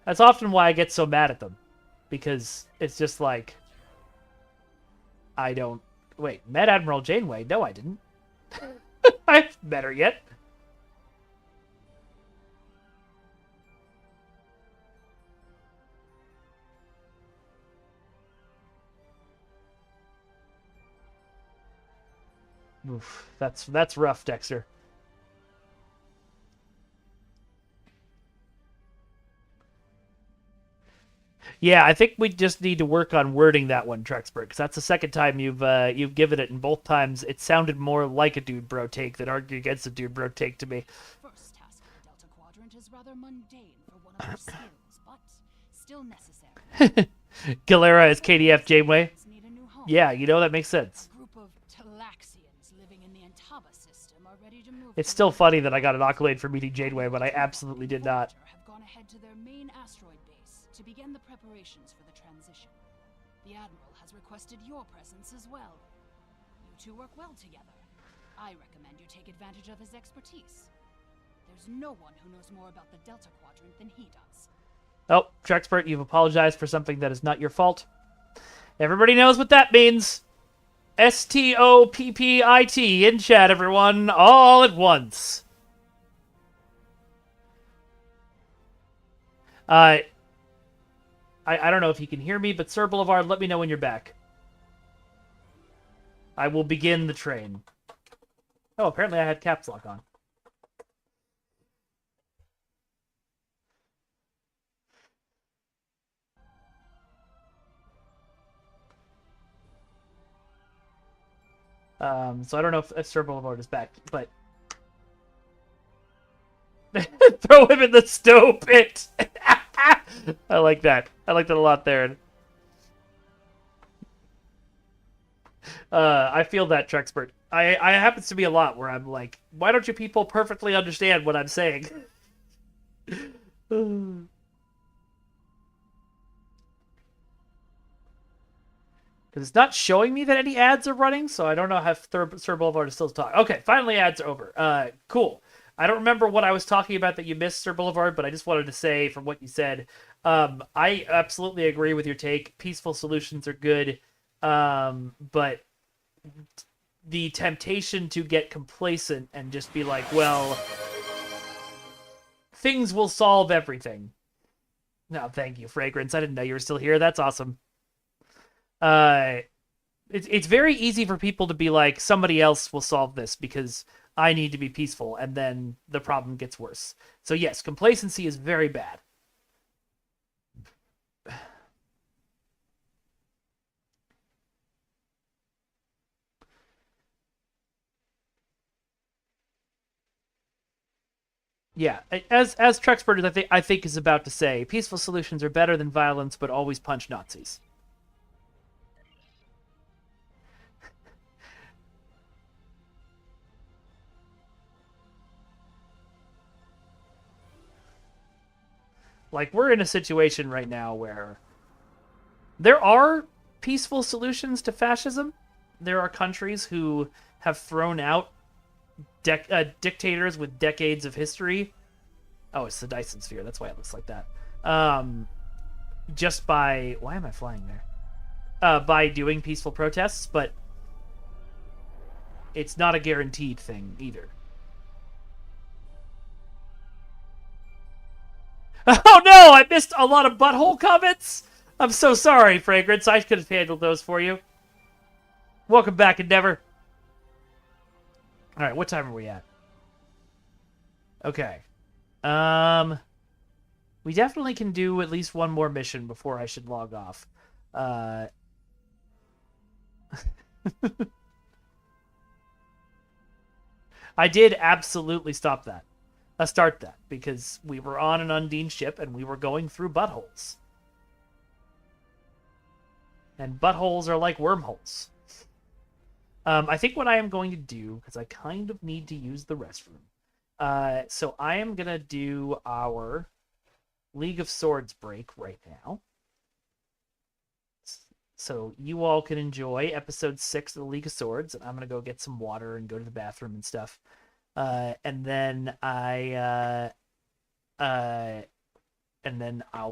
That's often why I get so mad at them. Because it's just like... I don't... Wait, met Admiral Janeway? No, I didn't. I haven't met her yet. Oof, that's rough, Dexter. Yeah, I think we just need to work on wording that one, Trexpert, because that's the second time you've given it, and both times it sounded more like a dude bro take than argue against a dude bro take to me. First task for the Delta Quadrant is rather mundane for one of our skills, but still necessary. Galera is KDF Janeway. Yeah, you know, that makes sense. A group of Talaxians living in the Intaba system are ready to move. It's still funny that I got an accolade for meeting Janeway, but I absolutely did not. Have gone ahead to their main asteroid base to begin the preparations for the transition. The Admiral has requested your presence as well. You two work well together. I recommend you take advantage of his expertise. There's no one who knows more about the Delta Quadrant than he does. Oh, Trexpert, you've apologized for something that is not your fault. Everybody knows what that means. STOPPIT in chat, everyone, all at once. I don't know if you can hear me, Sir Boulevard, let me know when you're back. I will begin the train. Oh, apparently I had caps lock on. So I don't know if Sir Boulevard is back, but throw him in the stove pit. I like that. I like that a lot there. I feel that, Trexpert. I happens to be a lot where I'm like, why don't you people perfectly understand what I'm saying? Because it's not showing me that any ads are running, so I don't know if Sir Boulevard is still talking. Okay, finally ads are over. Cool. I don't remember what I was talking about that you missed, Sir Boulevard, but I just wanted to say from what you said, I absolutely agree with your take. Peaceful solutions are good, but the temptation to get complacent and just be like, well, things will solve everything. No, thank you, Fragrance. I didn't know you were still here. That's awesome. It's very easy for people to be like, somebody else will solve this because I need to be peaceful, and then the problem gets worse. So yes, complacency is very bad. Yeah, as Trexpert I think is about to say, peaceful solutions are better than violence, but always punch Nazis. Like, we're in a situation right now where there are peaceful solutions to fascism. There are countries who have thrown out dictators with decades of history. Oh, it's the Dyson Sphere. That's why it looks like that. Just by... Why am I flying there? By doing peaceful protests, but it's not a guaranteed thing either. Oh no, I missed a lot of butthole comments. I'm so sorry, Fragrance. I could have handled those for you. Welcome back, Endeavor. All right, what time are we at? Okay. We definitely can do at least one more mission before I should log off. I did absolutely start that, because we were on an Undine ship and we were going through buttholes. And buttholes are like wormholes. I think what I am going to do, because I kind of need to use the restroom, so I am going to do our League of Swords break right now. So you all can enjoy episode 6 of the League of Swords, and I'm going to go get some water and go to the bathroom and stuff. And then I'll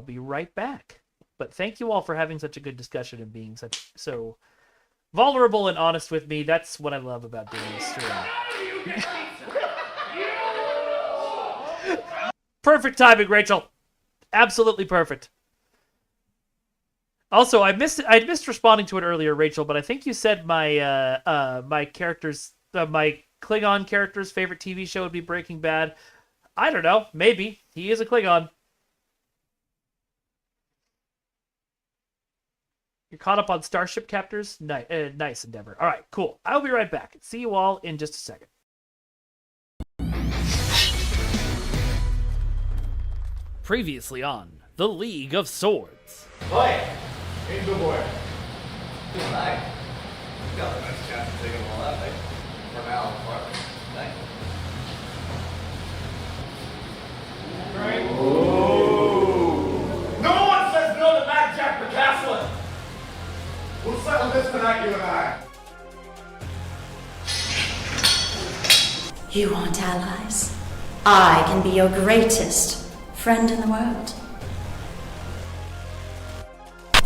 be right back. But thank you all for having such a good discussion and being so vulnerable and honest with me. That's what I love about doing this stream. Perfect timing, Rachel. Absolutely perfect. Also, I missed responding to it earlier, Rachel, but I think you said my my character's my Klingon character's favorite TV show would be Breaking Bad. I don't know. Maybe. He is a Klingon. You're caught up on Starship Captors? Nice endeavor. All right, cool. I'll be right back. See you all in just a second. Previously on The League of Swords. Boy! Angel boy. Good night. You got the nice chance to take them all out, eh? For now, but thank you. Right. No one says no to Mad Jack McCaslin! We'll settle this tonight, you and I. You want allies? I can be your greatest friend in the world.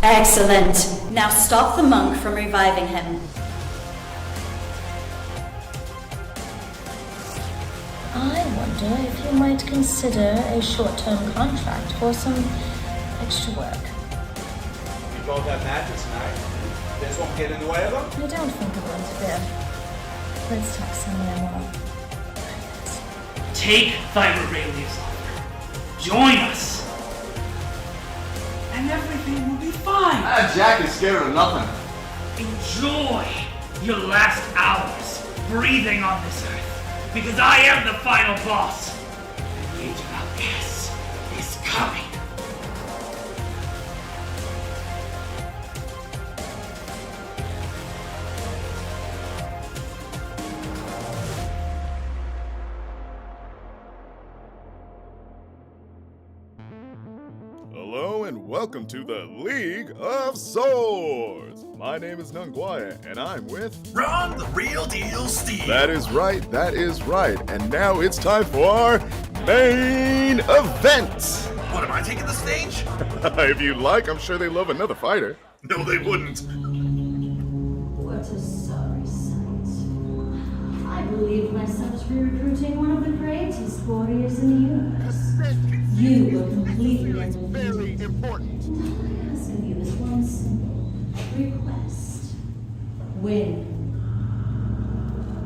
Excellent. Now stop the monk from reviving him. I wonder if you might consider a short-term contract for some extra work. You both have matches tonight. This won't get in the way of them? I don't think it will interfere. Let's talk somewhere more. Take Thyra Rayleigh's offer. Join us. And everything will be fine. Jack is scared of nothing. Enjoy your last hours breathing on this earth. Because I am the final boss. And Agent Outcast is coming. Hello and welcome to the League of Swords. My name is Nungwaya and I'm with Ron the Real Deal Steve. That is right. And now it's time for our main event. What, am I taking the stage? If you'd like, I'm sure they love another fighter. No, they wouldn't. What a sorry sight. I believe myself to be recruiting one of the greatest warriors in the universe. You were completely very important. I ask of you this one simple request. Win.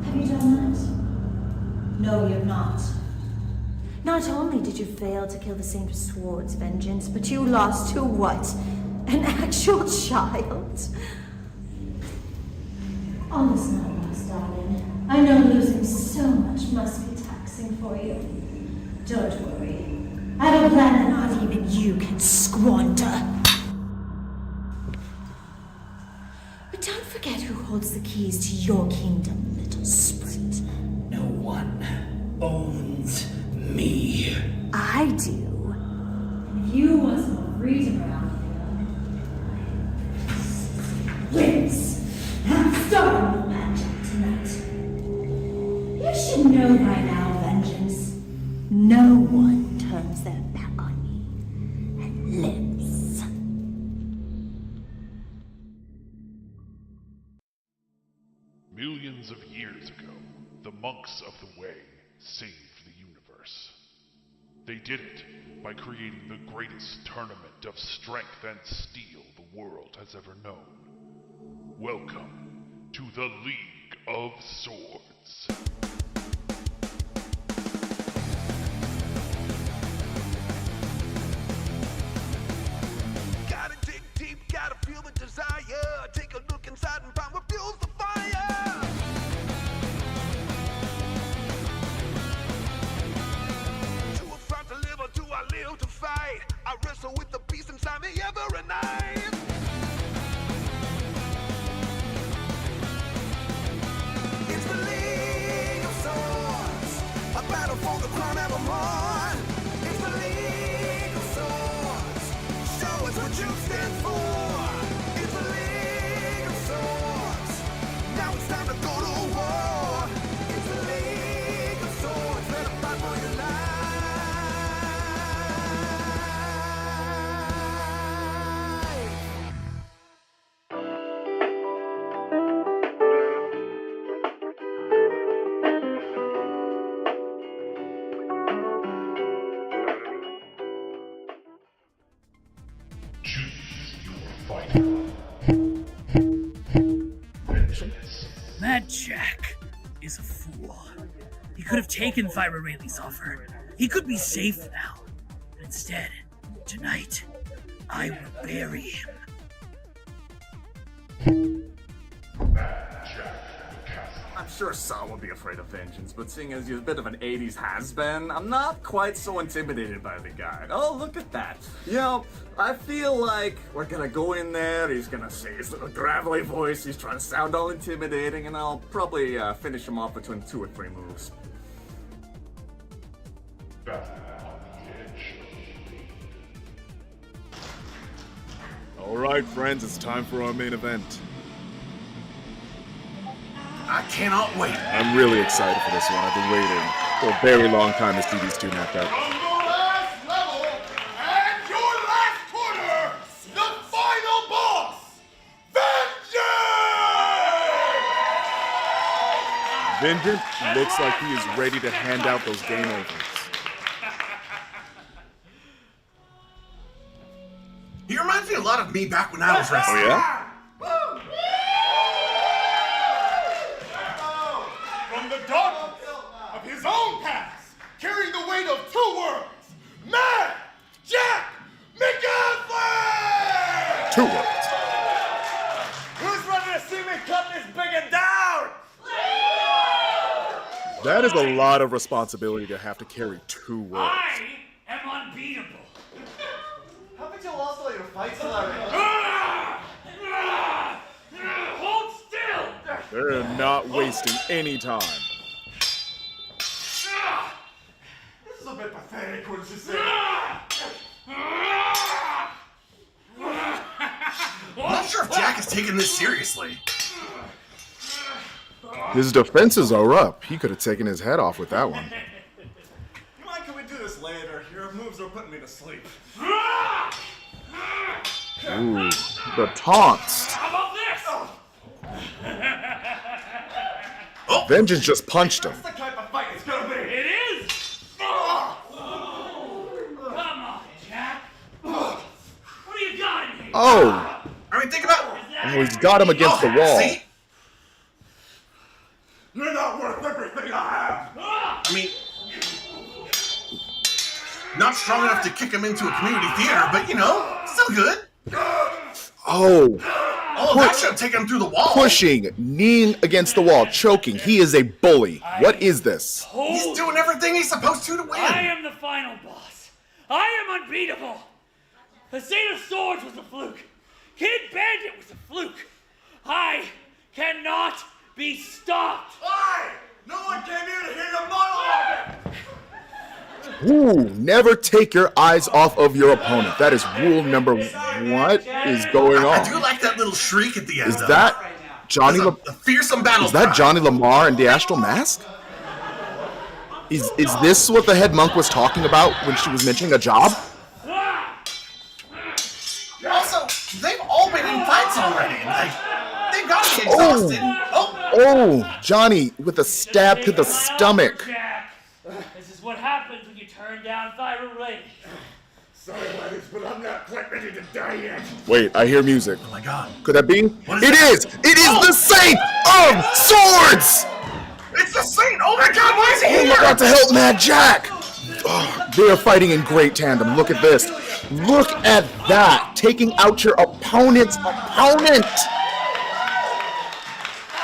Have you done that? No, you have not. Not only did you fail to kill the Saint of Swords' vengeance, but you lost to what? An actual child? All is not lost, darling. I know losing so much must be taxing for you. Don't worry. I have a plan that not even you can squander. But don't forget who holds the keys to your kingdom, little sprite. No one owns me. I do. And if you want some freedom around here, wins. I'm starting the magic tonight. You should know by now, Vengeance. No one turns their back on me and lives. Millions of years ago, the monks of the Way saved the universe. They did it by creating the greatest tournament of strength and steel the world has ever known. Welcome to the League of Swords. Gotta dig deep, gotta feel the desire. Take a look inside and find what fuels the fire. To a front to live or do I live to fight? I wrestle with the beast inside me every night. It's the League of Swords, a battle for the crown evermore. It's the League of Swords, show us what you stand for. It's the League of Swords, now it's time to go to war. It's the League of Swords, better fight for your life. Choose your fighter. Vengeance. Mad Jack is a fool. He could have taken Thyra Rayleigh's offer. He could be safe now. But instead, tonight, I will bury him. I'm sure Saul would be afraid of vengeance, but seeing as he's a bit of an 80s has-been, I'm not quite so intimidated by the guy. Oh, look at that. You know, I feel like we're gonna go in there, he's gonna say his little gravelly voice, he's trying to sound all intimidating, and I'll probably finish him off between 2 or 3 moves. Alright, friends, it's time for our main event. I cannot wait. I'm really excited for this one. I've been waiting for a very long time to see these two knocked out. From the last level and your last corner, the final boss, Vengeance looks like he is ready to hand out those game overs. He reminds me a lot of me back when I was wrestling. Oh, yeah? From the darkness of his own past, carrying the weight of 2 worlds, Mad Jack McAfee! 2 worlds. Who's ready to see me cut this bigot down? That is a lot of responsibility to have to carry 2 worlds. I am unbeatable. Haven't you lost all your fights already? Hold still! They're not wasting any time. This is a bit pathetic, wouldn't you say? I'm not sure if Jack is taking this seriously. His defenses are up. He could have taken his head off with that one. You mind, can we do this later? Your moves are putting me to sleep. Ooh, the taunts. How about this? Vengeance just punched him. That's the type of fight it's gonna be. It is! Come on, Jack. What do you got in here? Oh! I mean, think about... Oh, he's got him against the wall. See? You're not worth everything I have. I mean... Not strong enough to kick him into a community theater, but, you know, still good. Oh! Oh, that should have taken him through the wall. Pushing, kneeing against the wall, choking. He is a bully. What is this? He's doing everything he's supposed to win. I am the final boss. I am unbeatable. The Saint of Swords was a fluke. Kid Bandit was a fluke. I cannot be stopped. Why? No one came here to hear your monologue. Ooh, never take your eyes off of your opponent. That is rule number 1. What is going on? I do like that little shriek at the end. Is that Johnny? A fearsome battle. Is that Johnny Lamar in the Astral Mask? Is this what the head monk was talking about when she was mentioning a job? Also, they've all been in fights already. Like, they've got to be exhausted. Oh, Johnny with a stab to the stomach. Jack, this is what happens when you turn down Thyra Rayleigh. Sorry, Letters, but I'm not quite ready to die yet. Wait, I hear music. Oh my god. Could that be? It is! It is the Saint of Swords! It's the Saint! Oh my god, why is he here? Look out to help Mad Jack! Oh, they are fighting in great tandem. Look at this. Look at that. Taking out your opponent's opponent.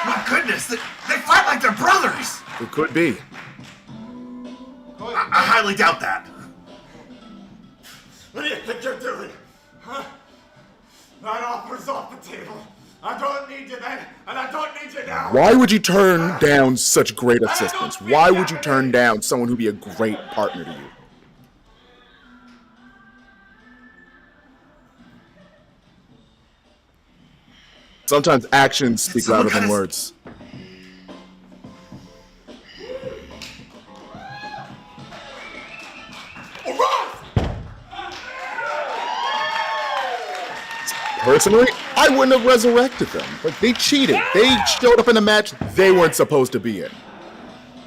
My goodness, they fight like they're brothers. It could be. I highly doubt that. What do you think you're doing? Huh? That offer's off the table. I don't need you then, and I don't need you now. Why would you turn down such great assistance? Why would you turn down someone who'd be a great partner to you? Sometimes actions speak louder than words. Personally, I wouldn't have resurrected them. Like, they cheated. They showed up in a match they weren't supposed to be in.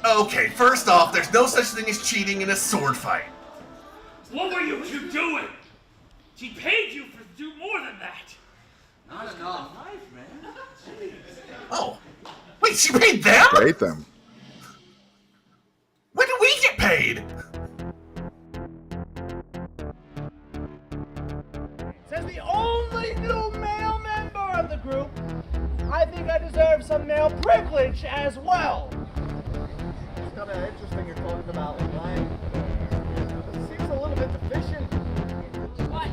Okay, first off, there's no such thing as cheating in a sword fight. What were you two doing? She paid you for do more than that. Not enough. Nice, man. Oh, wait, she paid them? Paid them. I think I deserve some male privilege as well. It's kind of interesting you're talking about lying. It seems a little bit deficient. What?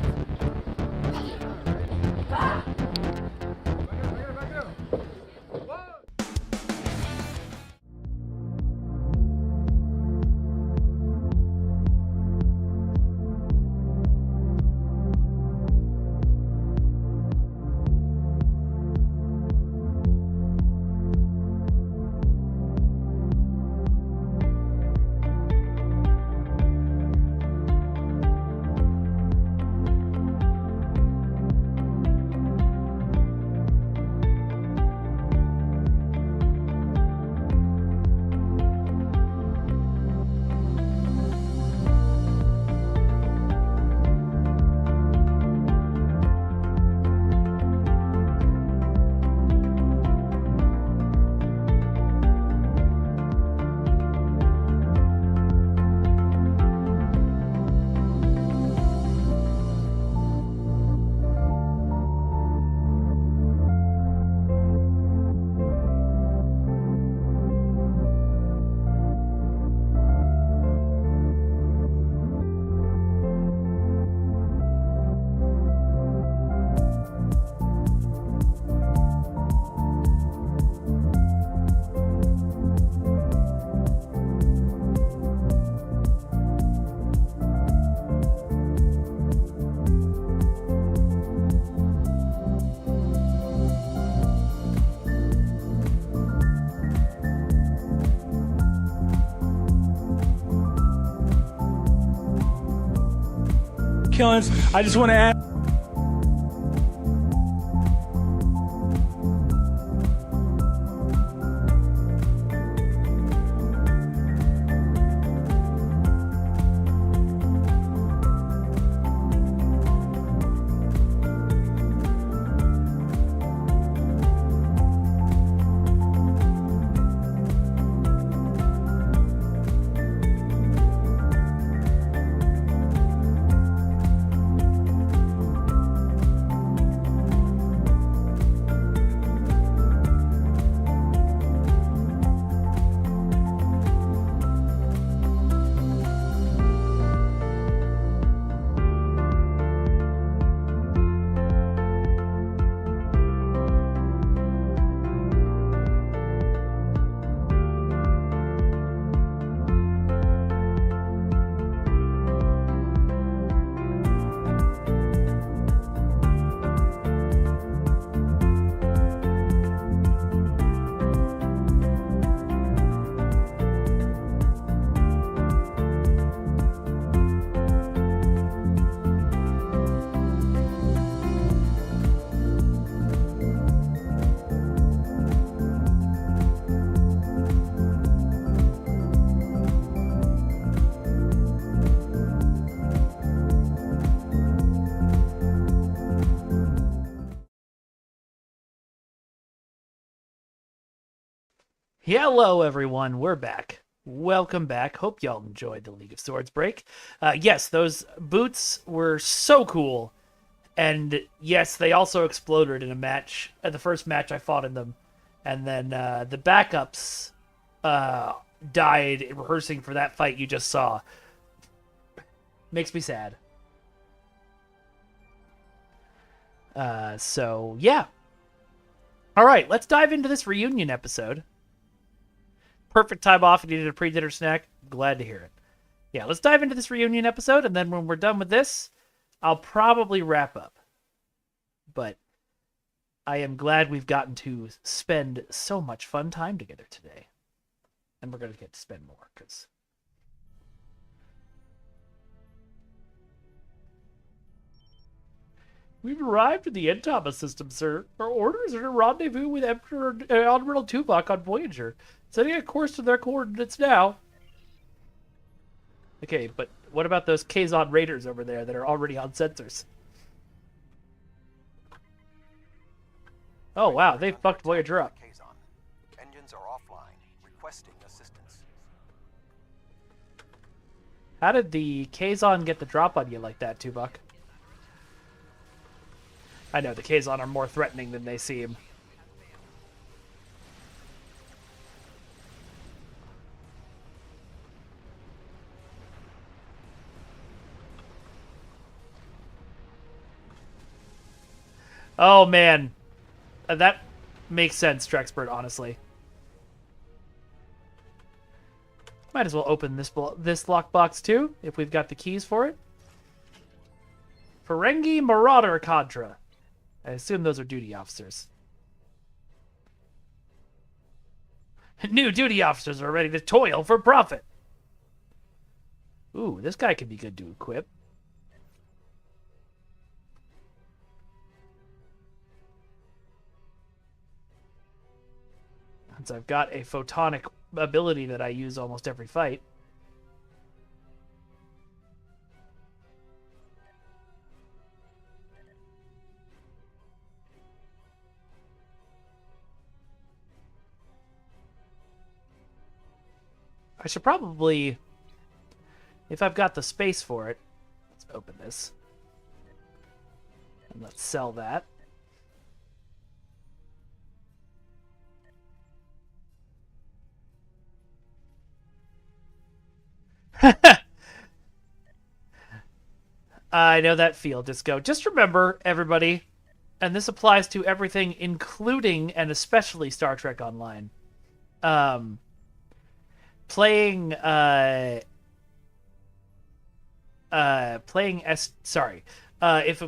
Killings, I just want to add. Hello, everyone. We're back. Welcome back. Hope y'all enjoyed the League of Swords break. Yes, those boots were so cool. And yes, they also exploded in a match. The first match I fought in them. And then the backups died rehearsing for that fight you just saw. Makes me sad. So, yeah. All right, let's dive into this reunion episode. Perfect time off if you needed a pre-dinner snack. Glad to hear it. Yeah, let's dive into this reunion episode, and then when we're done with this, I'll probably wrap up. But I am glad we've gotten to spend so much fun time together today. And we're going to get to spend more, because... We've arrived at the Entama system, sir. Our orders are to rendezvous with Emperor Admiral Tuvok on Voyager. Setting a course to their coordinates now. Okay, but what about those Kazon Raiders over there that are already on sensors? Oh wow, they fucked Voyager up. Engines are offline, requesting assistance. How did the Kazon get the drop on you like that, Tuvok? I know, the Kazon are more threatening than they seem. Oh, man. That makes sense, Trexpert, honestly. Might as well open this lockbox, too, if we've got the keys for it. Ferengi Marauder Cadre. I assume those are duty officers. New duty officers are ready to toil for profit. Ooh, this guy could be good to equip. Since I've got a photonic ability that I use almost every fight. I should probably, if I've got the space for it, let's open this. And let's sell that. I know that feel, Disco. Just remember, everybody, and this applies to everything, including and especially Star Trek Online. Playing if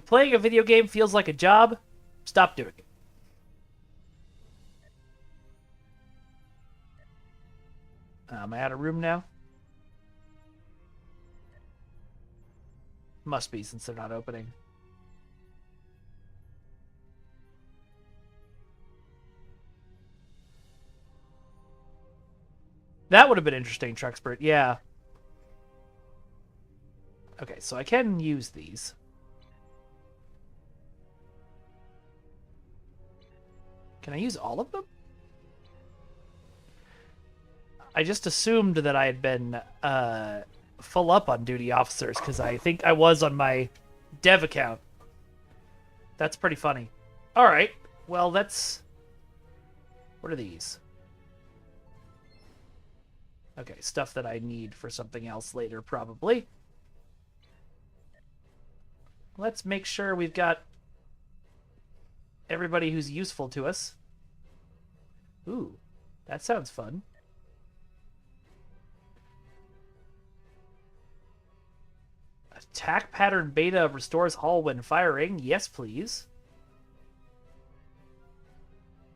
playing a video game feels like a job, stop doing it. Am I out of room now? Must be, since they're not opening. That would have been interesting, Truxpert. Yeah. Okay, so I can use these. Can I use all of them? I just assumed that I had been full up on duty officers, because I think I was on my dev account. That's pretty funny. Alright, well, that's... What are these? Okay, stuff that I need for something else later, probably. Let's make sure we've got everybody who's useful to us. Ooh, that sounds fun. Attack pattern beta restores hull when firing. Yes, please.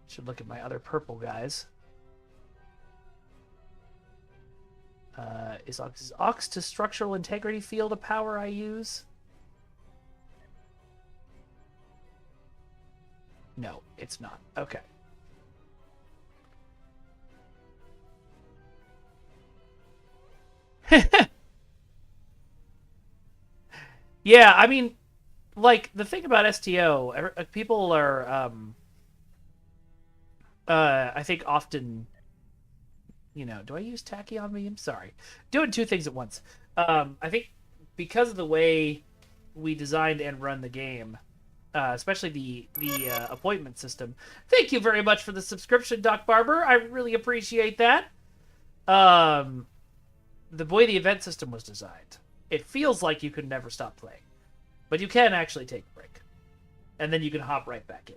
Should look at my other purple guys. Is Ox to structural integrity field a power I use? No, it's not. Okay. Yeah, I mean, like, the thing about STO, people are, I think often, you know, do I use tachyon beam? Sorry. Doing two things at once. I think because of the way we designed and run the game, especially the appointment system. Thank you very much for the subscription, Doc Barber. I really appreciate that. The way the event system was designed, it feels like you could never stop playing. But you can actually take a break. And then you can hop right back in.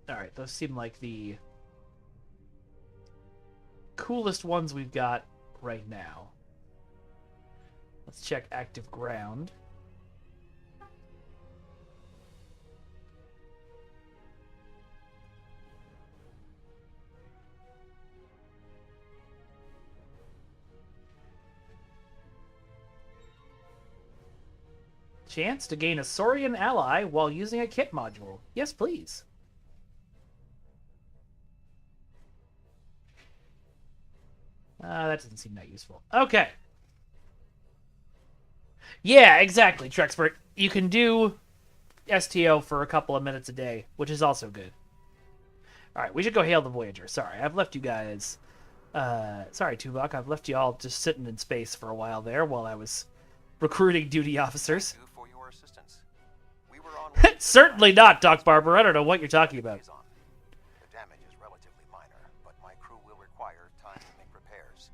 Alright, those seem like the coolest ones we've got right now. Let's check active ground. Chance to gain a Saurian ally while using a kit module. Yes, please. That doesn't seem that useful. Okay. Yeah, exactly, Trexpert. You can do STO for a couple of minutes a day, which is also good. Alright, we should go hail the Voyager. Sorry, I've left you guys... sorry, Tuvok, I've left you all just sitting in space for a while there while I was recruiting duty officers. For your assistance. We were on Certainly not, Doc Barber. I don't know what you're talking about. The damage is relatively minor, but my crew will require time to make repairs.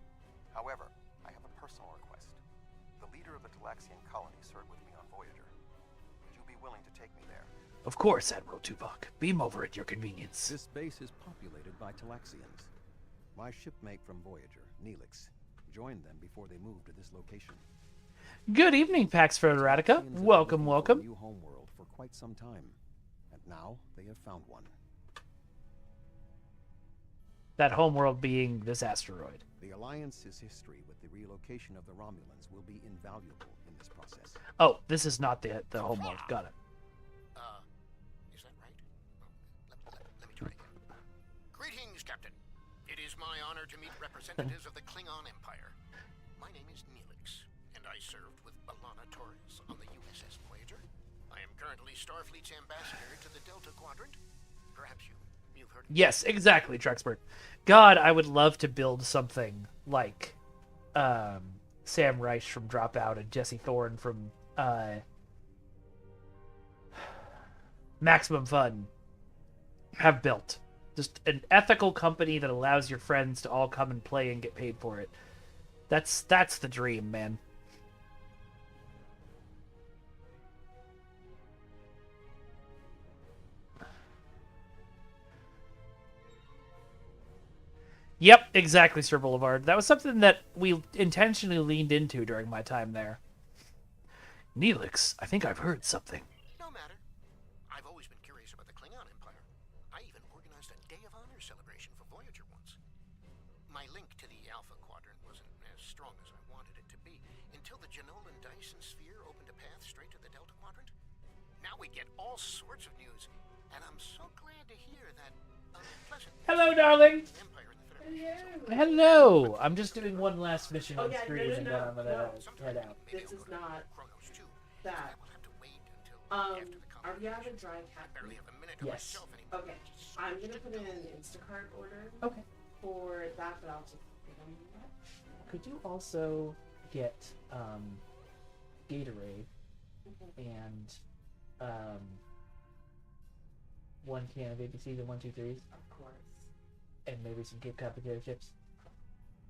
However, I have a personal request. The leader of the Talaxian colony served with me on Voyager. Would you be willing to take me there? Of course, Admiral Tuvok. Beam over at your convenience. This base is populated by Talaxians. My shipmate from Voyager, Neelix, joined them before they moved to this location. Good evening, Pax Federatica. Welcome, welcome. New homeworld for quite some time, and now they have found one. That homeworld being this asteroid. The Alliance's history with the relocation of the Romulans will be invaluable in this process. Oh, this is not the homeworld. Got it. Is that right? Let me try again. Greetings, Captain. It is my honor to meet representatives of the Klingon Empire. My name is Neelix, and I served with B'Elanna Torres on the USS Voyager. I am currently Starfleet's ambassador to the Delta Quadrant. Perhaps you've heard of Yes, exactly, Trexpert. God, I would love to build something like Sam Reich from Dropout and Jesse Thorne from Maximum Fun have built. Just an ethical company that allows your friends to all come and play and get paid for it. That's the dream, man. Yep, exactly, Sir Boulevard. That was something that we intentionally leaned into during my time there. Neelix, I think I've heard something. No matter. I've always been curious about the Klingon Empire. I even organized a Day of Honor celebration for Voyager once. My link to the Alpha Quadrant wasn't as strong as I wanted it to be until the Janolan Dyson Sphere opened a path straight to the Delta Quadrant. Now we get all sorts of news, and I'm so glad to hear that unpleasant news. Hello, darling. Empire and the Hello. I'm just doing one last mission on yeah, screen, and then I'm gonna head out. This is not that. Are we out of dry cat food? Yes. Okay. I'm gonna put in an Instacart order. Okay. For that, but I'll just Could you also get Gatorade and one can of ABC, the 1, 2, 3s? Of course. And maybe some Cape Cod potato chips?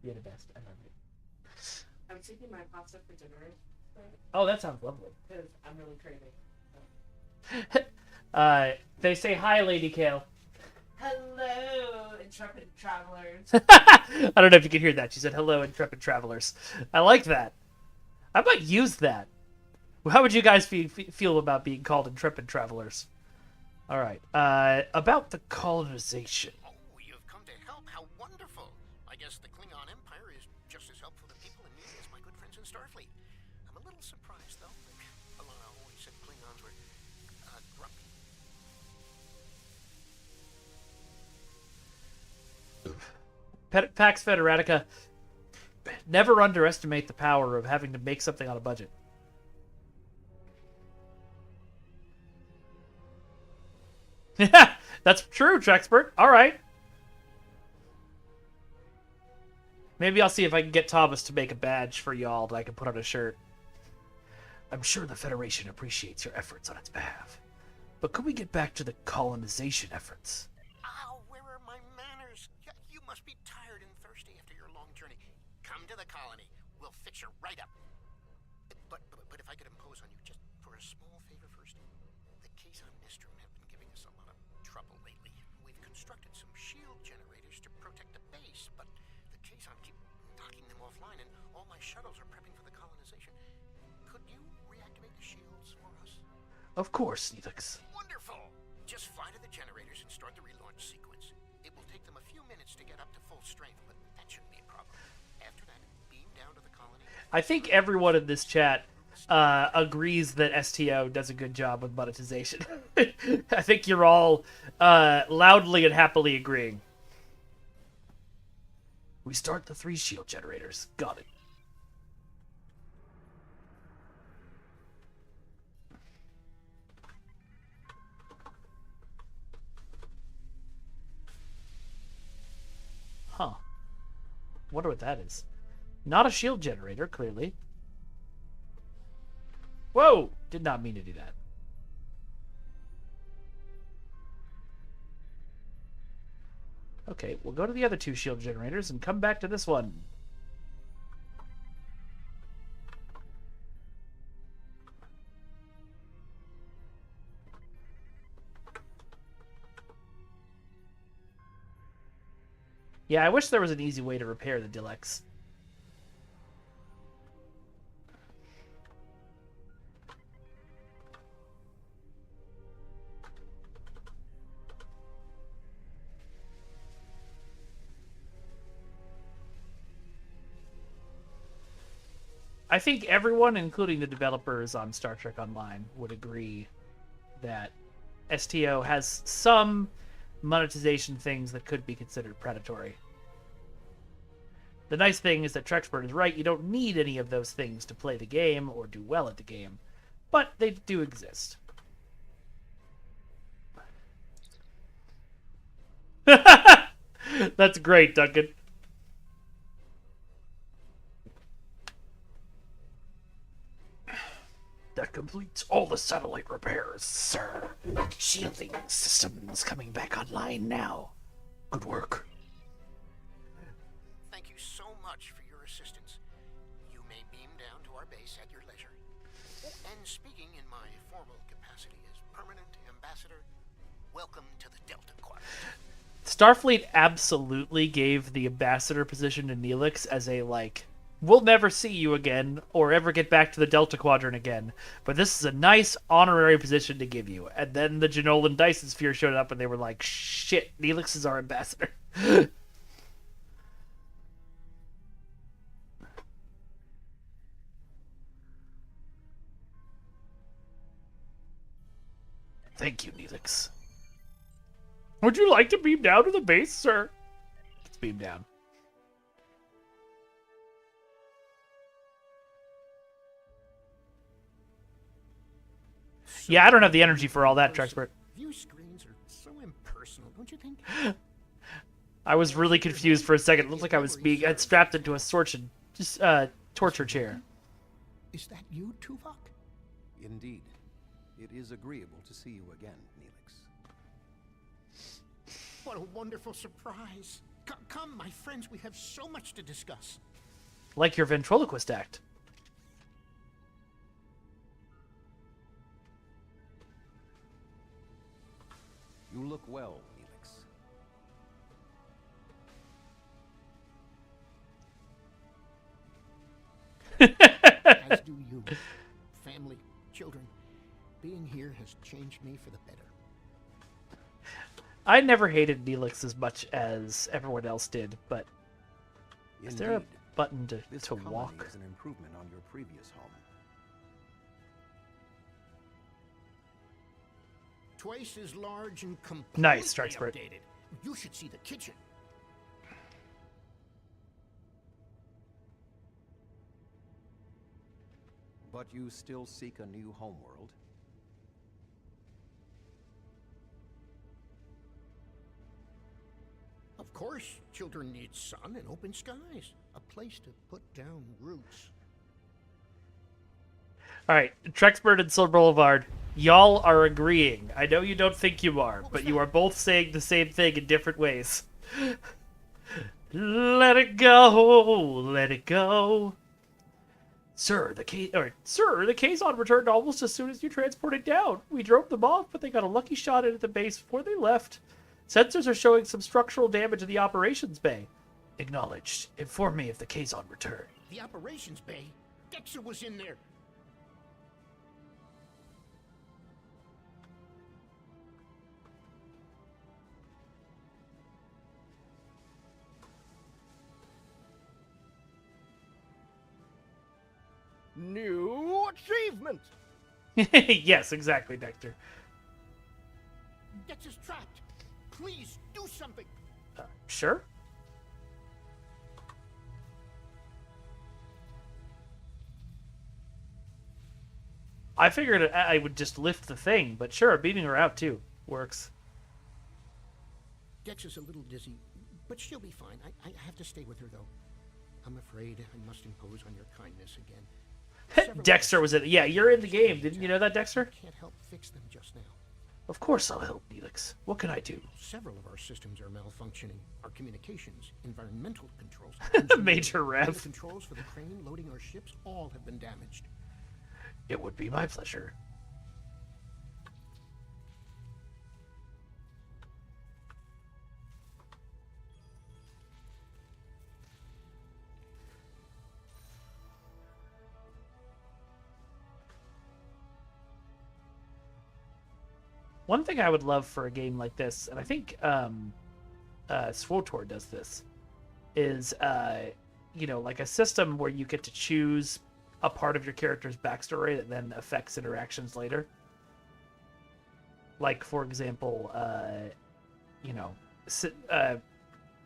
You're the best. I love you. I'm taking my pasta for dinner. Oh, that sounds lovely. Because I'm really craving. They say hi, Lady Kael. Hello, intrepid travelers. I don't know if you can hear that. She said, hello, intrepid travelers. I like that. I might use that. How would you guys feel about being called intrepid travelers? All right. About the colonization. Oh, you've come to help. How wonderful. I guess the Klingon Empire is just as helpful to people in need as my good friends in Starfleet. I'm a little surprised, though. B'Elanna always said Klingons were grumpy. Pax Federatica, never underestimate the power of having to make something on a budget. That's true, Trexpert. All right. Maybe I'll see if I can get Thomas to make a badge for y'all that I can put on a shirt. I'm sure the Federation appreciates your efforts on its behalf. But could we get back to the colonization efforts? Ow, where are my manners? You must be tired and thirsty after your long journey. Come to the colony. We'll fix you right up. But if I could impose on you just for a small favor first. The Kason Nistrum have been giving us a lot of trouble lately. We've constructed some shield generators to protect the base, but the Kason keep knocking them offline, and all my shuttles are prepping for the colonization. Could you reactivate the shields for us? Of course, Neelix. Wonderful! Just fly to the generators and start the relaunch sequence. It will take them a few minutes to get up to full strength, but that shouldn't be a problem. After that, beam down to the colony. I think everyone in this chat agrees that STO does a good job with monetization. I think you're all loudly and happily agreeing. We start the 3 shield generators. Got it. Huh. Wonder what that is. Not a shield generator, clearly. Whoa! Did not mean to do that. Okay, we'll go to the other 2 shield generators and come back to this one. Yeah, I wish there was an easy way to repair the Dilex. I think everyone, including the developers on Star Trek Online, would agree that STO has some monetization things that could be considered predatory. The nice thing is that Trexpert is right. You don't need any of those things to play the game or do well at the game, but they do exist. That's great, Duncan. That completes all the satellite repairs, sir. Shielding systems coming back online now. Good work. Thank you so much for your assistance. You may beam down to our base at your leisure. Oh, and speaking in my formal capacity as permanent ambassador, welcome to the Delta Quadrant. Starfleet absolutely gave the ambassador position to Neelix as a, like, we'll never see you again or ever get back to the Delta Quadrant again, but this is a nice honorary position to give you. And then the Janolan Dyson Sphere showed up and they were like, shit, Neelix is our ambassador. Thank you, Neelix. Would you like to beam down to the base, sir? Let's beam down. Yeah, I don't have the energy for all that, Trexpert. View screens are so impersonal, don't you think? I was really confused for a second. It looked like I was being strapped into a torture chair. Is that you, Tuvok? Indeed. It is agreeable to see you again, Neelix. What a wonderful surprise. Come, my friends, we have so much to discuss. Like your ventriloquist act. You look well, Neelix. As do you. Family, children. Being here has changed me for the better. I never hated Neelix as much as everyone else did, but is there a button to walk? Is an improvement on your previous home. Twice as large and completely Nice, Trexpert. updated. You should see the kitchen. But you still seek a new homeworld? Of course, children need sun and open skies. A place to put down roots. Alright, Trexpert and Silver Boulevard, y'all are agreeing. I know you don't think you are, but you are both saying the same thing in different ways. Let it go, let it go. Sir, the Kazon returned almost as soon as you transported down. We drove them off, but they got a lucky shot into the base before they left. Sensors are showing some structural damage in the operations bay. Acknowledged. Inform me if the Kazon returned. The operations bay? Dexter was in there. New achievement! Yes, exactly, Dexter. Dexter's trapped. Please, do something. Sure. I figured I would just lift the thing, but sure, beaming her out too works. Dex is a little dizzy, but she'll be fine. I have to stay with her, though. I'm afraid I must impose on your kindness again. Dexter was in. Yeah, you're in the game. Didn't you know that, Dexter? Can't help fix them just now. Of course I'll help, Neelix. What can I do? Several of our systems are malfunctioning. Our communications, environmental controls, Major Rev. controls for the crane loading our ships, all have been damaged. It would be my pleasure. One thing I would love for a game like this, and I think SWTOR does this, is like a system where you get to choose a part of your character's backstory that then affects interactions later. Like, for example,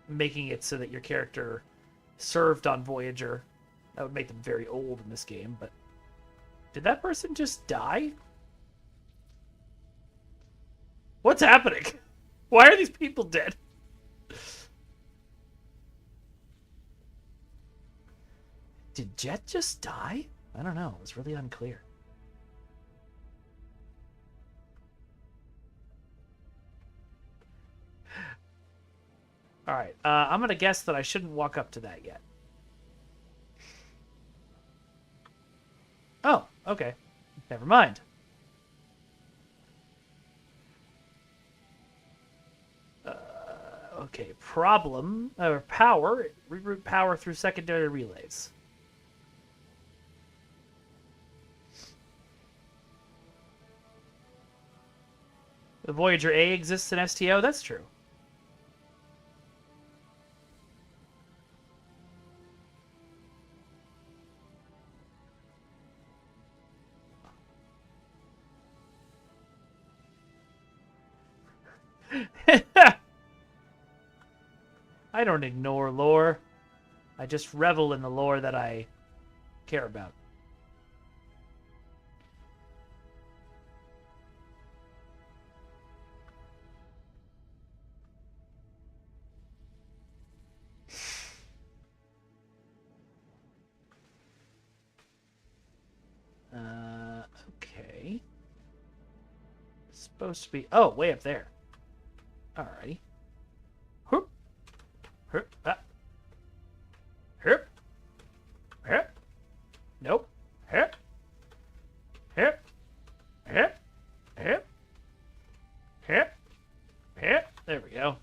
making it so that your character served on Voyager. That would make them very old in this game, but did that person just die? What's happening? Why are these people dead? Did Jet just die? I don't know. It was really unclear. All right. I'm going to guess that I shouldn't walk up to that yet. Oh, okay. Never mind. Okay, problem, or power, reroute power through secondary relays. The Voyager A exists in STO, that's true. I don't ignore lore. I just revel in the lore that I care about. Okay. It's supposed to be... Oh, way up there. Alrighty. Whoop. Herp. Ah. Herp. Herp. Nope. Herp. Herp. Herp. Herp. Herp. Herp. There we go.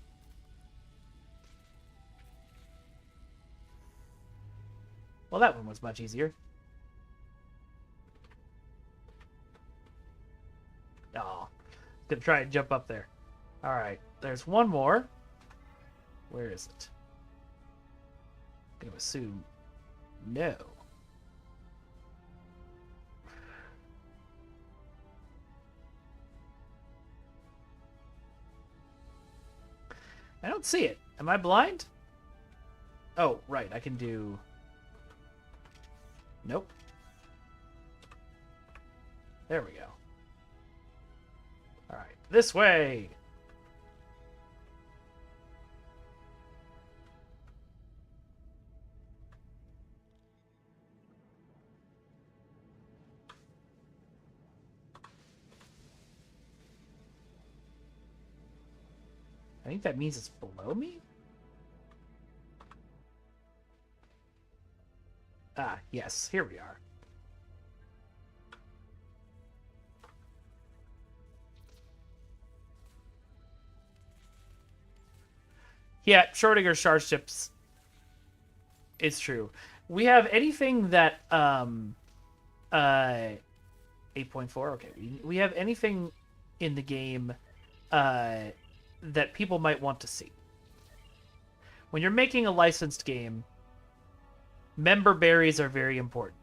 Well, that one was much easier. Oh, gonna try and jump up there. All right, there's one more. Where is it? I'm gonna assume no. I don't see it. Am I blind? Oh, right. I can do... Nope. There we go. All right. This way! I think that means it's below me? Ah, yes. Here we are. Yeah, Schrodinger's starships. It's true. We have anything that 8.4. Okay, we have anything in the game that people might want to see. When you're making a licensed game, member berries are very important.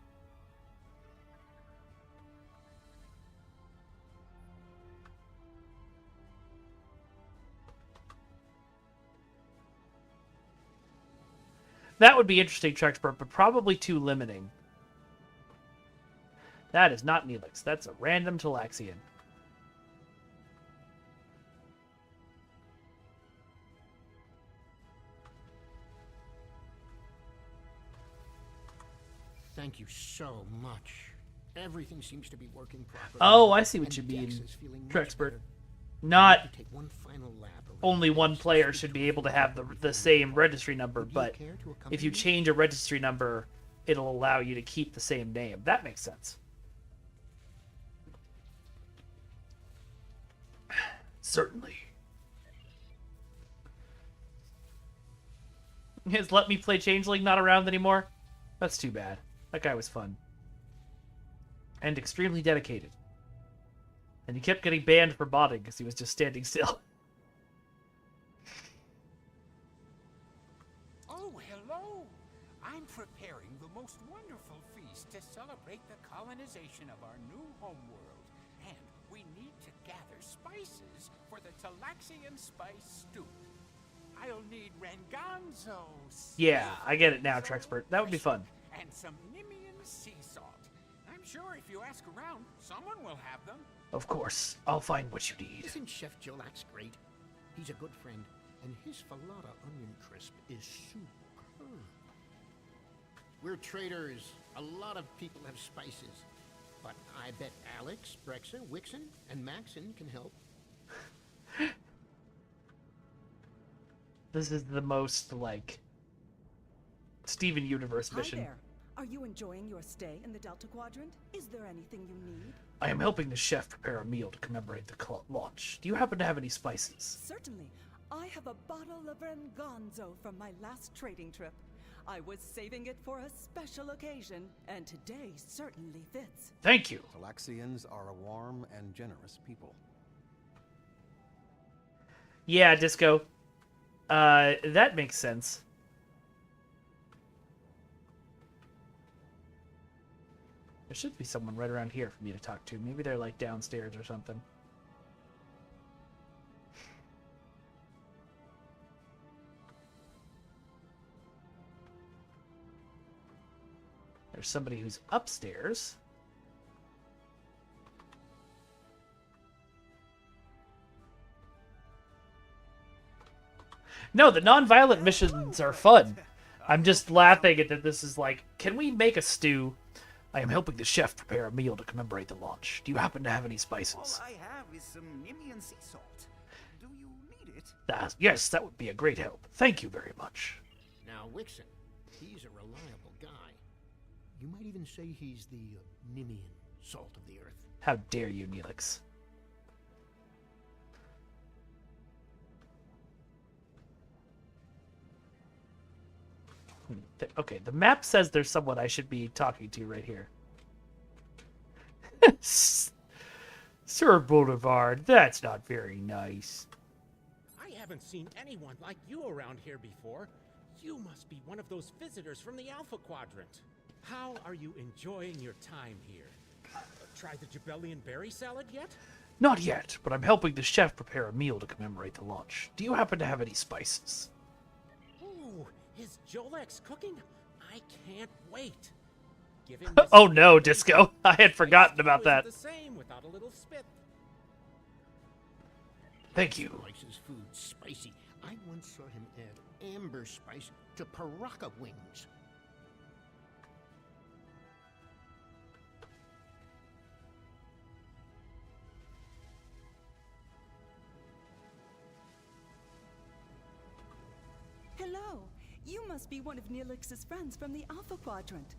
That would be interesting, Trexpert, but probably too limiting. That is not Neelix. That's a random Talaxian. Thank you so much. Everything seems to be working properly. Oh, I see what and you Dex mean, is feeling much Trexpert. better. Not take one final lap around only one player should be able to have the same registry number, but if you change a registry number, it'll allow you to keep the same name. That makes sense. Certainly. Is Let Me Play Changeling not around anymore? That's too bad. That guy was fun. And extremely dedicated. And he kept getting banned for botting because he was just standing still. Oh, hello! I'm preparing the most wonderful feast to celebrate the colonization of our new homeworld. And we need to gather spices for the Talaxian spice stew. I'll need Ranganzo. Yeah, I get it now, Trexpert. That would be fun. And some Nimian sea salt. I'm sure if you ask around, someone will have them. Of course. I'll find what you need. Isn't Chef Jolak's great? He's a good friend, and his falata onion crisp is superb. We're traders. A lot of people have spices. But I bet Alex, Brexa, Wixon, and Maxon can help. This is the most, like, Steven Universe mission. Hi there. Are you enjoying your stay in the Delta Quadrant? Is there anything you need? I am helping the chef prepare a meal to commemorate the launch. Do you happen to have any spices? Certainly. I have a bottle of Ranganzo from my last trading trip. I was saving it for a special occasion, and today certainly fits. Thank you. Talaxians are a warm and generous people. Yeah, Disco. That makes sense. There should be someone right around here for me to talk to. Maybe they're, like, downstairs or something. There's somebody who's upstairs. No, the non-violent missions are fun. I'm just laughing at that this is like, can we make a stew? I am helping the chef prepare a meal to commemorate the launch. Do you happen to have any spices? All I have is some Nimian sea salt. Do you need it? Yes, that would be a great help. Thank you very much. Now, Wixon, he's a reliable guy. You might even say he's the Nimian salt of the earth. How dare you, Neelix. Okay, the map says there's someone I should be talking to right here. Sir Boulevard, that's not very nice. I haven't seen anyone like you around here before. You must be one of those visitors from the Alpha Quadrant. How are you enjoying your time here? Try the Jabellian berry salad yet? Not yet, but I'm helping the chef prepare a meal to commemorate the launch. Do you happen to have any spices? Ooh, is Jolak's cooking? I can't wait. Give him Oh no, Disco. I had forgotten about that. The same without a little spit. Thank you. Likes his food spicy. I once saw him add amber spice to Paraka wings. Hello. You must be one of Neelix's friends from the Alpha Quadrant.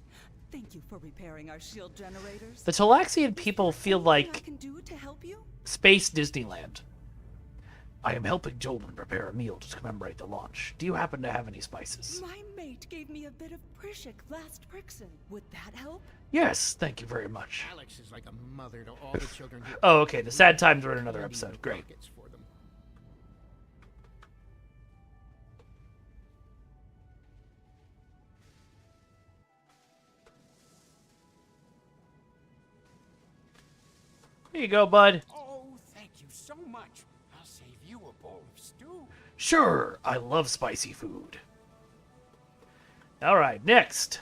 Thank you for repairing our shield generators. The Talaxian people feel I like can do to help you? Space Disneyland. I am helping Jolman prepare a meal to commemorate the launch. Do you happen to have any spices? My mate gave me a bit of Prishik last Prixin. Would that help? Yes, thank you very much. Alex is like a mother to all the children here. Oh, okay. The sad times are in another episode. Great. For them. Here you go, bud. Oh, thank you so much. I'll save you a bowl of stew. Sure, I love spicy food. Alright, next.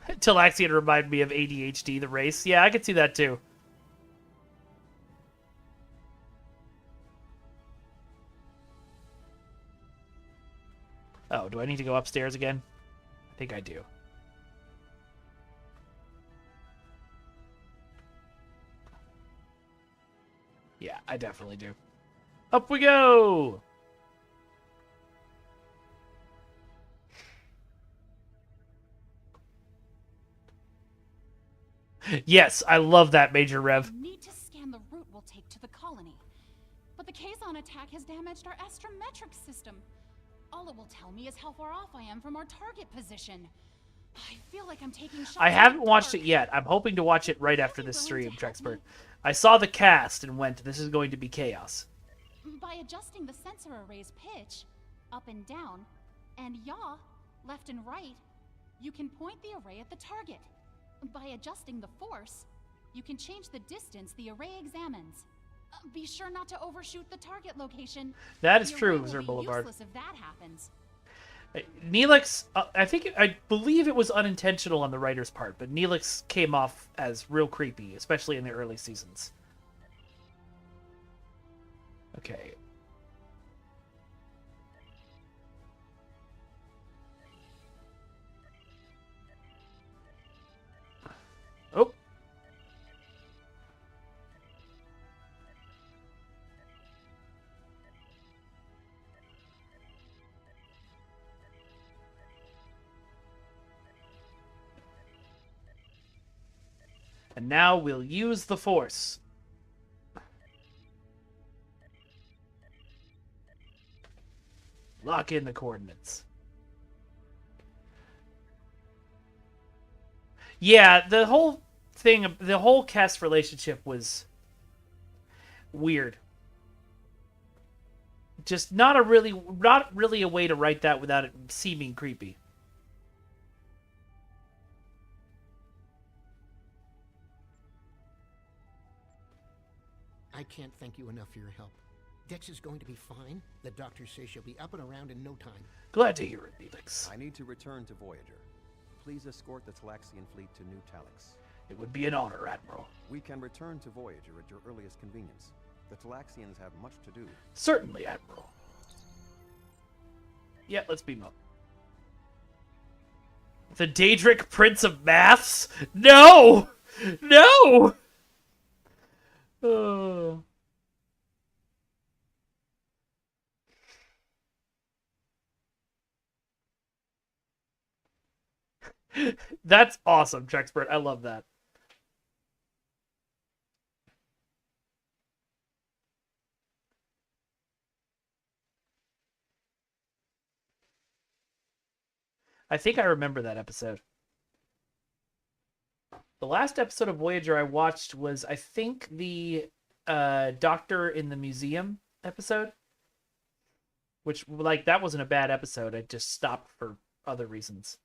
Talaxian reminded me of ADHD, the race. Yeah, I could see that too. Oh, do I need to go upstairs again? I think I do. I definitely do. Up we go! Yes, I love that, Major Rev. Need to scan the route we'll take to the colony. But the Kazon attack has damaged our astrometric system. All it will tell me is how far off I am from our target position. I feel like I'm taking shots. I haven't watched it yet. I'm hoping to watch it right after this stream, Trexpert. I saw the cast and went, this is going to be chaos. By adjusting the sensor array's pitch, up and down, and yaw, left and right, you can point the array at the target. By adjusting the force, you can change the distance the array examines. Be sure not to overshoot the target location. That is The true, array will Sir be Boulevard. useless if that happens. Neelix, I believe it was unintentional on the writer's part, but Neelix came off as real creepy, especially in the early seasons. Okay. Oh. And now we'll use the Force. Lock in the coordinates. Yeah, the whole thing, the whole cast relationship was weird. Just not really a way to write that without it seeming creepy. I can't thank you enough for your help. Dex is going to be fine. The doctor says she'll be up and around in no time. Glad to hear it, Neelix. I need to return to Voyager. Please escort the Talaxian fleet to New Talix. It would be an honor, Admiral. We can return to Voyager at your earliest convenience. The Talaxians have much to do. Certainly, Admiral. Yeah, let's beam up. The Daedric Prince of Maths? No! No! Oh. That's awesome, Trexpert. I love that. I think I remember that episode. The last episode of Voyager I watched was, I think, the Doctor in the Museum episode. Which, like, that wasn't a bad episode. I just stopped for other reasons.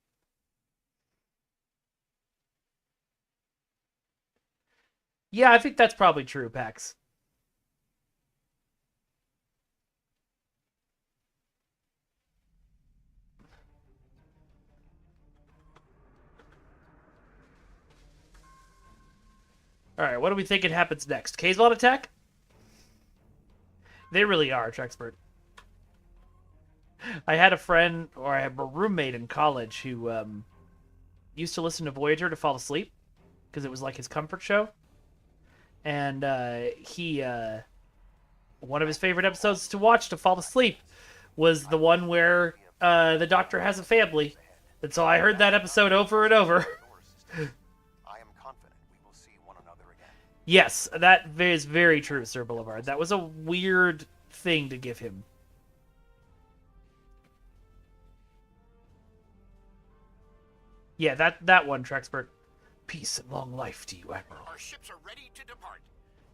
Yeah, I think that's probably true, Pax. Alright, what do we think it happens next? Kazon attack? They really are, Trexpert. I had a friend, or I had a roommate in college who used to listen to Voyager to fall asleep, because it was like his comfort show. And one of his favorite episodes to watch to fall asleep was the one where the Doctor has a family. And so I heard that episode over and over. Yes, that is very true, Sir Boulevard. That was a weird thing to give him. Yeah, that one, Trexpert. Peace and long life to you, Admiral. Our ships are ready to depart.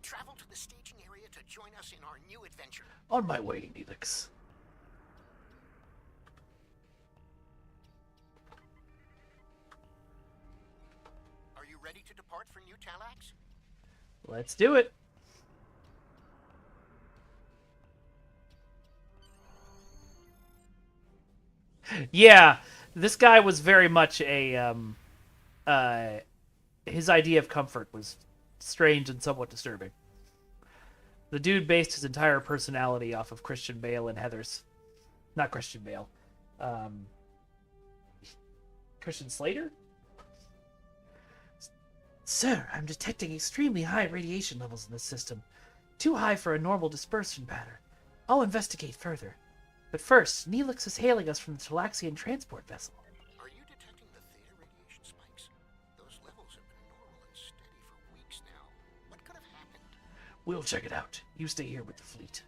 Travel to the staging area to join us in our new adventure. On my way, Neelix. Are you ready to depart for New Talax? Let's do it. Yeah, this guy was very much a his idea of comfort was strange and somewhat disturbing. The dude based his entire personality off of Christian Bale and Heather's. Not Christian Bale. Christian Slater? Sir, I'm detecting extremely high radiation levels in this system. Too high for a normal dispersion pattern. I'll investigate further. But first, Neelix is hailing us from the Talaxian transport vessel. Are you detecting the theta radiation spikes? Those levels have been normal and steady for weeks now. What could have happened? We'll check it out. You stay here with the fleet.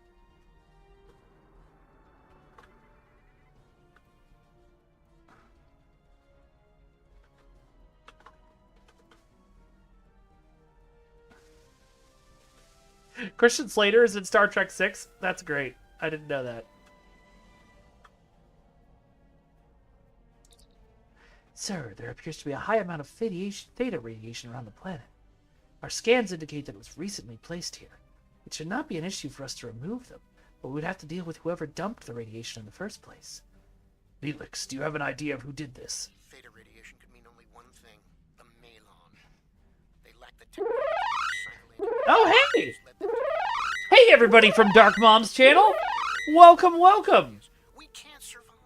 Christian Slater is in Star Trek 6? That's great. I didn't know that. Sir, there appears to be a high amount of theta radiation around the planet. Our scans indicate that it was recently placed here. It should not be an issue for us to remove them, but we would have to deal with whoever dumped the radiation in the first place. Neelix, do you have an idea of who did this? Theta radiation could mean only one thing: the Malon. They lack the technology to cycle in. Oh, hey! Hey, everybody from Dark Mom's channel! Welcome, welcome!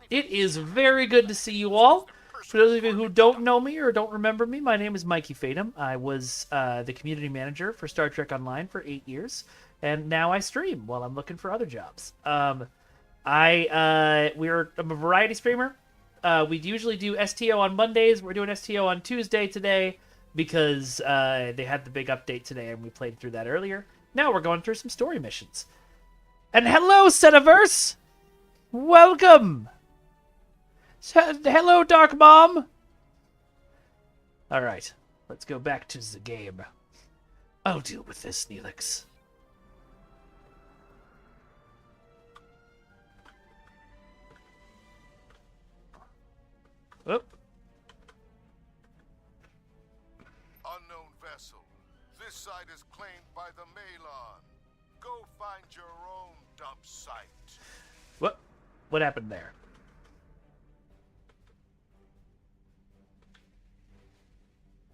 It is very good to see you all. For those of you who don't know me or don't remember me, my name is Mikey Fatum. I was the community manager for Star Trek Online for 8 years, and now I stream while I'm looking for other jobs. We're I'm a variety streamer. We usually do STO on Mondays. We're doing STO on Tuesday today because they had the big update today, and we played through that earlier. Now we're going through some story missions. And hello, Setiverse! Welcome! Hello, Dark Mom! Alright, let's go back to the game. I'll deal with this, Neelix. Oop. Unknown vessel. This site is claimed by the Malon. Go find your own dump site. What happened there?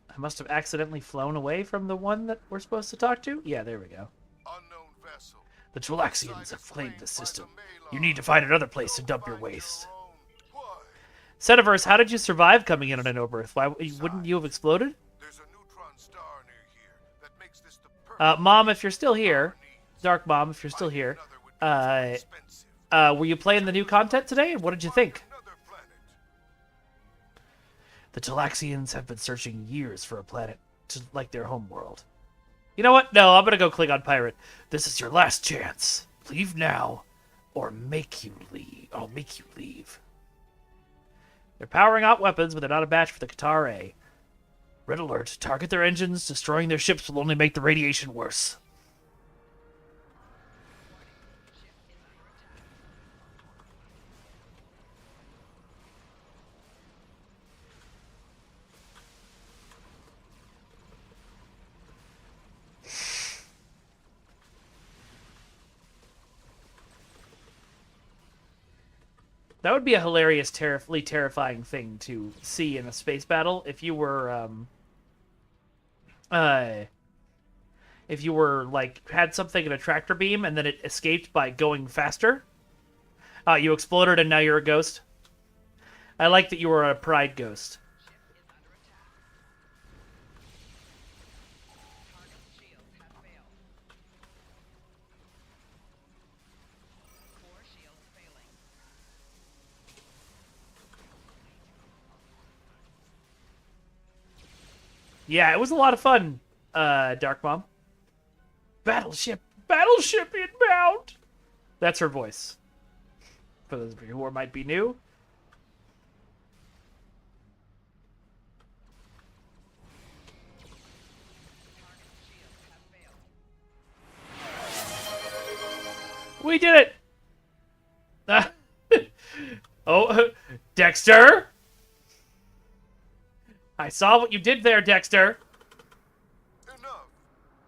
I must have accidentally flown away from the one that we're supposed to talk to? Yeah, there we go. Unknown vessel. The Talaxians have claimed the system. You need to find another place to dump your waste. Setiverse, how did you survive coming in on an Oberth? Why wouldn't you have exploded? Mom, if you're still here, Dark Mom, if you're still here, were you playing the new content today? What did you think? The Talaxians have been searching years for a planet like their homeworld. You know what? No, I'm gonna go click on Pirate. This is your last chance. Leave now, or I'll make you leave. They're powering out weapons, but they're not a match for the Qatar A. Red alert. Target their engines. Destroying their ships will only make the radiation worse. That would be a hilarious, terrifying thing to see in a space battle if you were, like, had something in a tractor beam and then it escaped by going faster. You exploded and now you're a ghost. I like that you were a pride ghost. Yeah, it was a lot of fun, Dark Mom. Battleship inbound! That's her voice. For those of you who might be new. We did it! Oh, Dexter! I saw what you did there, Dexter. Enough.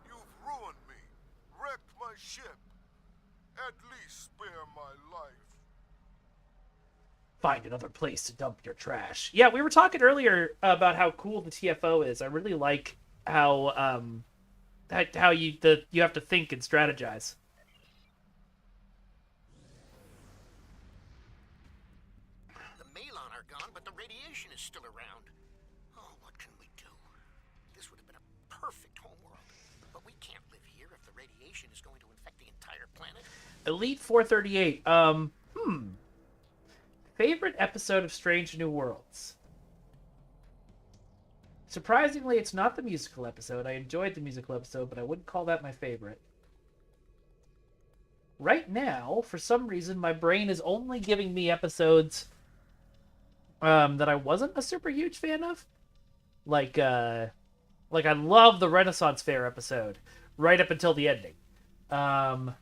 You've ruined me. Wrecked my ship. At least spare my life. Find another place to dump your trash. Yeah, we were talking earlier about how cool the TFO is. I really like how you have to think and strategize. The Malon are gone, but the radiation is still around. Oh, what can we do? This would have been a perfect homeworld. But we can't live here if the radiation is going to infect the entire planet. Elite 438. Favorite episode of Strange New Worlds? Surprisingly, it's not the musical episode. I enjoyed the musical episode, but I wouldn't call that my favorite. Right now, for some reason, my brain is only giving me episodes that I wasn't a super huge fan of. Like I love the Renaissance Fair episode right up until the ending. I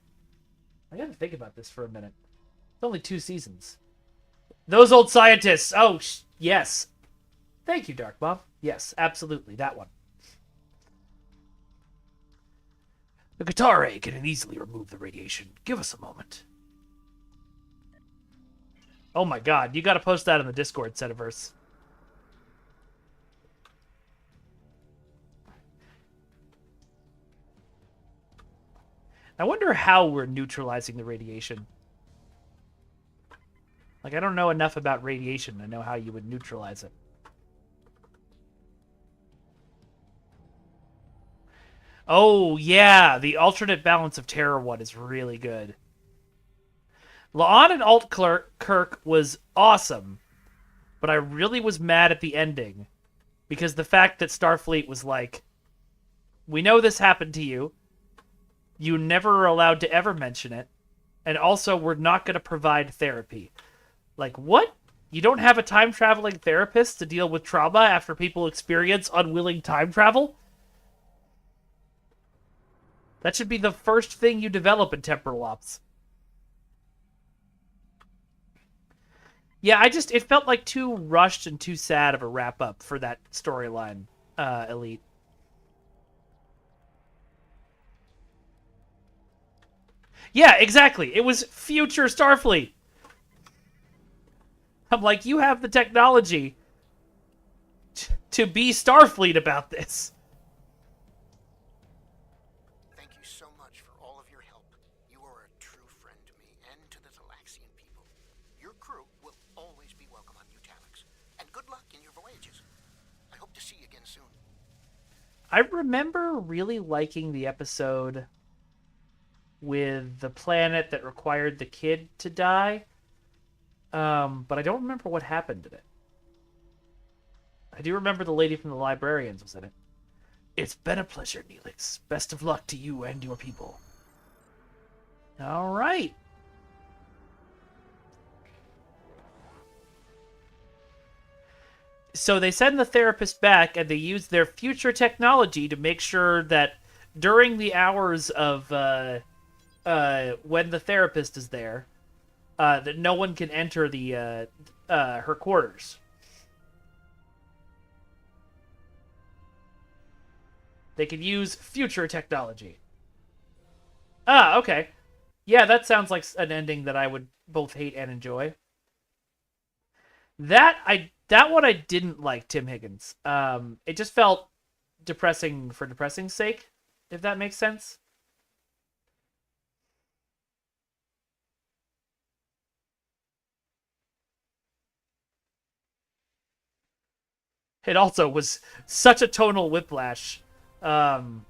gotta think about this for a minute. It's only 2 seasons. Those Old Scientists! Oh, yes. Thank you, Dark Mom. Yes, absolutely, that one. The guitar ray can easily remove the radiation. Give us a moment. Oh my god, you gotta post that in the Discord, Setiverse. I wonder how we're neutralizing the radiation. Like, I don't know enough about radiation to know how you would neutralize it. Oh, yeah, the alternate balance of terror one is really good. La'an and Alt Kirk was awesome, but I really was mad at the ending. Because the fact that Starfleet was like, we know this happened to you. You never are allowed to ever mention it. And also, we're not going to provide therapy. Like, what? You don't have a time-traveling therapist to deal with trauma after people experience unwilling time travel? That should be the first thing you develop in temporal ops. Yeah, it felt like too rushed and too sad of a wrap-up for that storyline, Elite. Yeah, exactly. It was future Starfleet. I'm like, you have the technology to be Starfleet about this. Thank you so much for all of your help. You are a true friend to me and to the Talaxian people. Your crew will always be welcome on New Talax. And good luck in your voyages. I hope to see you again soon. I remember really liking the episode with the planet that required the kid to die. But I don't remember what happened in it. I do remember the lady from the librarians was in it. It's been a pleasure, Neelix. Best of luck to you and your people. All right. So they send the therapist back, and they use their future technology to make sure that during the hours of when the therapist is there, that no one can enter the her quarters. They can use future technology. Ah, okay. Yeah, that sounds like an ending that I would both hate and enjoy. That one I didn't like, Tim Higgins. It just felt depressing for depressing's sake, if that makes sense. It also was such a tonal whiplash. And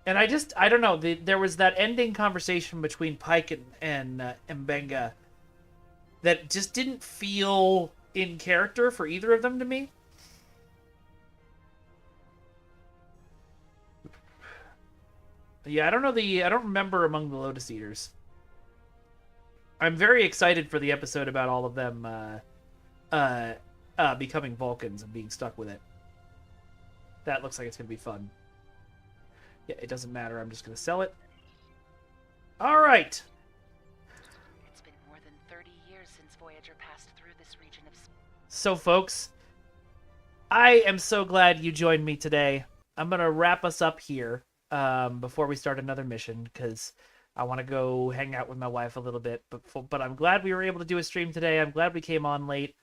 I don't know, there was that ending conversation between Pike and Mbenga that just didn't feel in character for either of them to me. Yeah, I don't remember Among the Lotus Eaters. I'm very excited for the episode about all of them becoming Vulcans and being stuck with it. That looks like it's going to be fun. Yeah, it doesn't matter. I'm just going to sell it. All right. It's been more than 30 years since Voyager passed through this region of space. So, folks, I am so glad you joined me today. I'm going to wrap us up here before we start another mission, because I want to go hang out with my wife a little bit. But I'm glad we were able to do a stream today. I'm glad we came on late.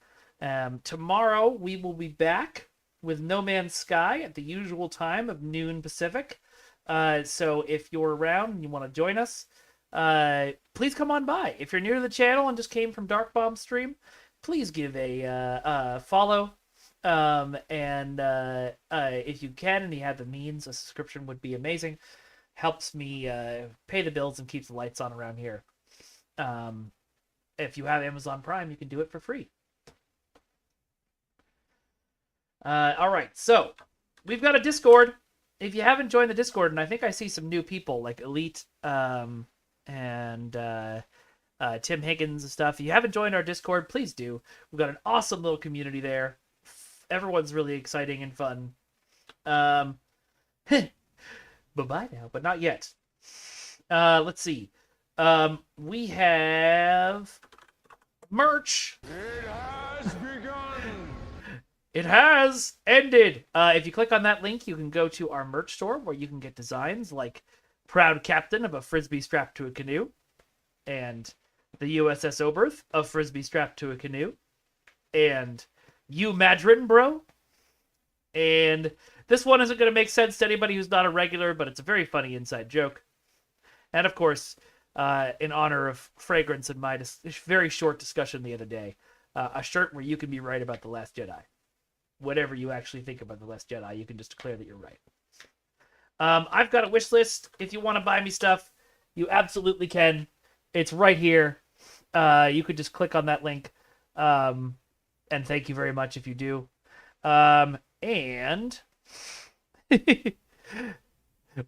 Tomorrow, we will be back with No Man's Sky at the usual time of noon Pacific. So if you're around and you want to join us, please come on by. If you're new to the channel and just came from Dark Bomb's stream, please give a follow If you can and you have the means, a subscription would be amazing. Helps me pay the bills and keeps the lights on around here. If you have Amazon Prime, you can do it for free. All right, so we've got a Discord. If you haven't joined the Discord, and I think I see some new people like Elite and Tim Higgins and stuff. If you haven't joined our Discord, please do. We've got an awesome little community there. Everyone's really exciting and fun. Bye-bye now, but not yet. Let's see. We have merch. It has begun. It has ended. If you click on that link, you can go to our merch store where you can get designs like Proud Captain of a Frisbee strapped to a canoe, and the USS Oberth, a Frisbee strapped to a canoe, and You Madrin, bro. And this one isn't going to make sense to anybody who's not a regular, but it's a very funny inside joke. And of course, in honor of Fragrance and my very short discussion the other day, a shirt where you can be right about The Last Jedi. Whatever you actually think about The Last Jedi, you can just declare that you're right. I've got a wish list. If you want to buy me stuff, you absolutely can. It's right here. You could just click on that link. And thank you very much if you do. And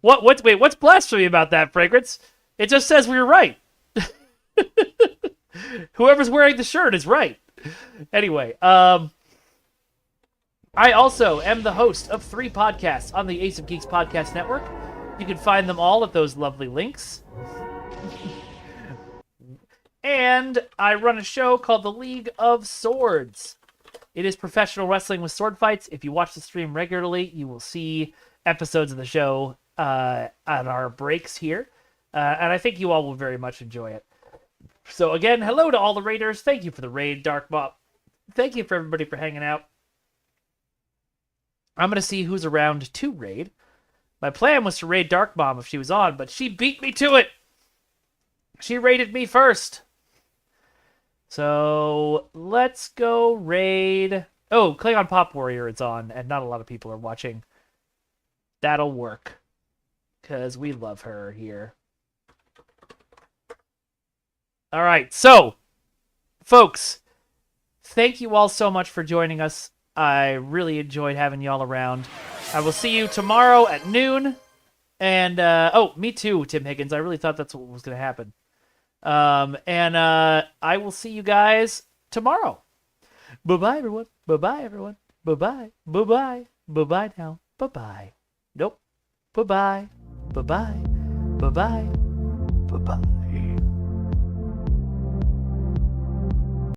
what's blasphemy about that, Fragrance? It just says we were right. Whoever's wearing the shirt is right. Anyway, I also am the host of 3 podcasts on the Ace of Geeks Podcast Network. You can find them all at those lovely links. And I run a show called The League of Swords. It is professional wrestling with sword fights. If you watch the stream regularly, you will see episodes of the show on our breaks here. And I think you all will very much enjoy it. So again, hello to all the raiders. Thank you for the raid, Dark Bob. Thank you for everybody for hanging out. I'm going to see who's around to raid. My plan was to raid Dark Mom if she was on, but she beat me to it. She raided me first. So let's go raid. Oh, Klingon Pop Warrior is on, and not a lot of people are watching. That'll work, because we love her here. All right, so, folks, thank you all so much for joining us. I really enjoyed having y'all around. I will see you tomorrow at noon. And, oh, me too, Tim Higgins. I really thought that's what was going to happen. I will see you guys tomorrow. Bye-bye, everyone. Bye-bye, everyone. Bye-bye. Bye-bye. Bye-bye now. Bye-bye. Nope. Bye-bye. Bye-bye. Bye-bye. Bye-bye.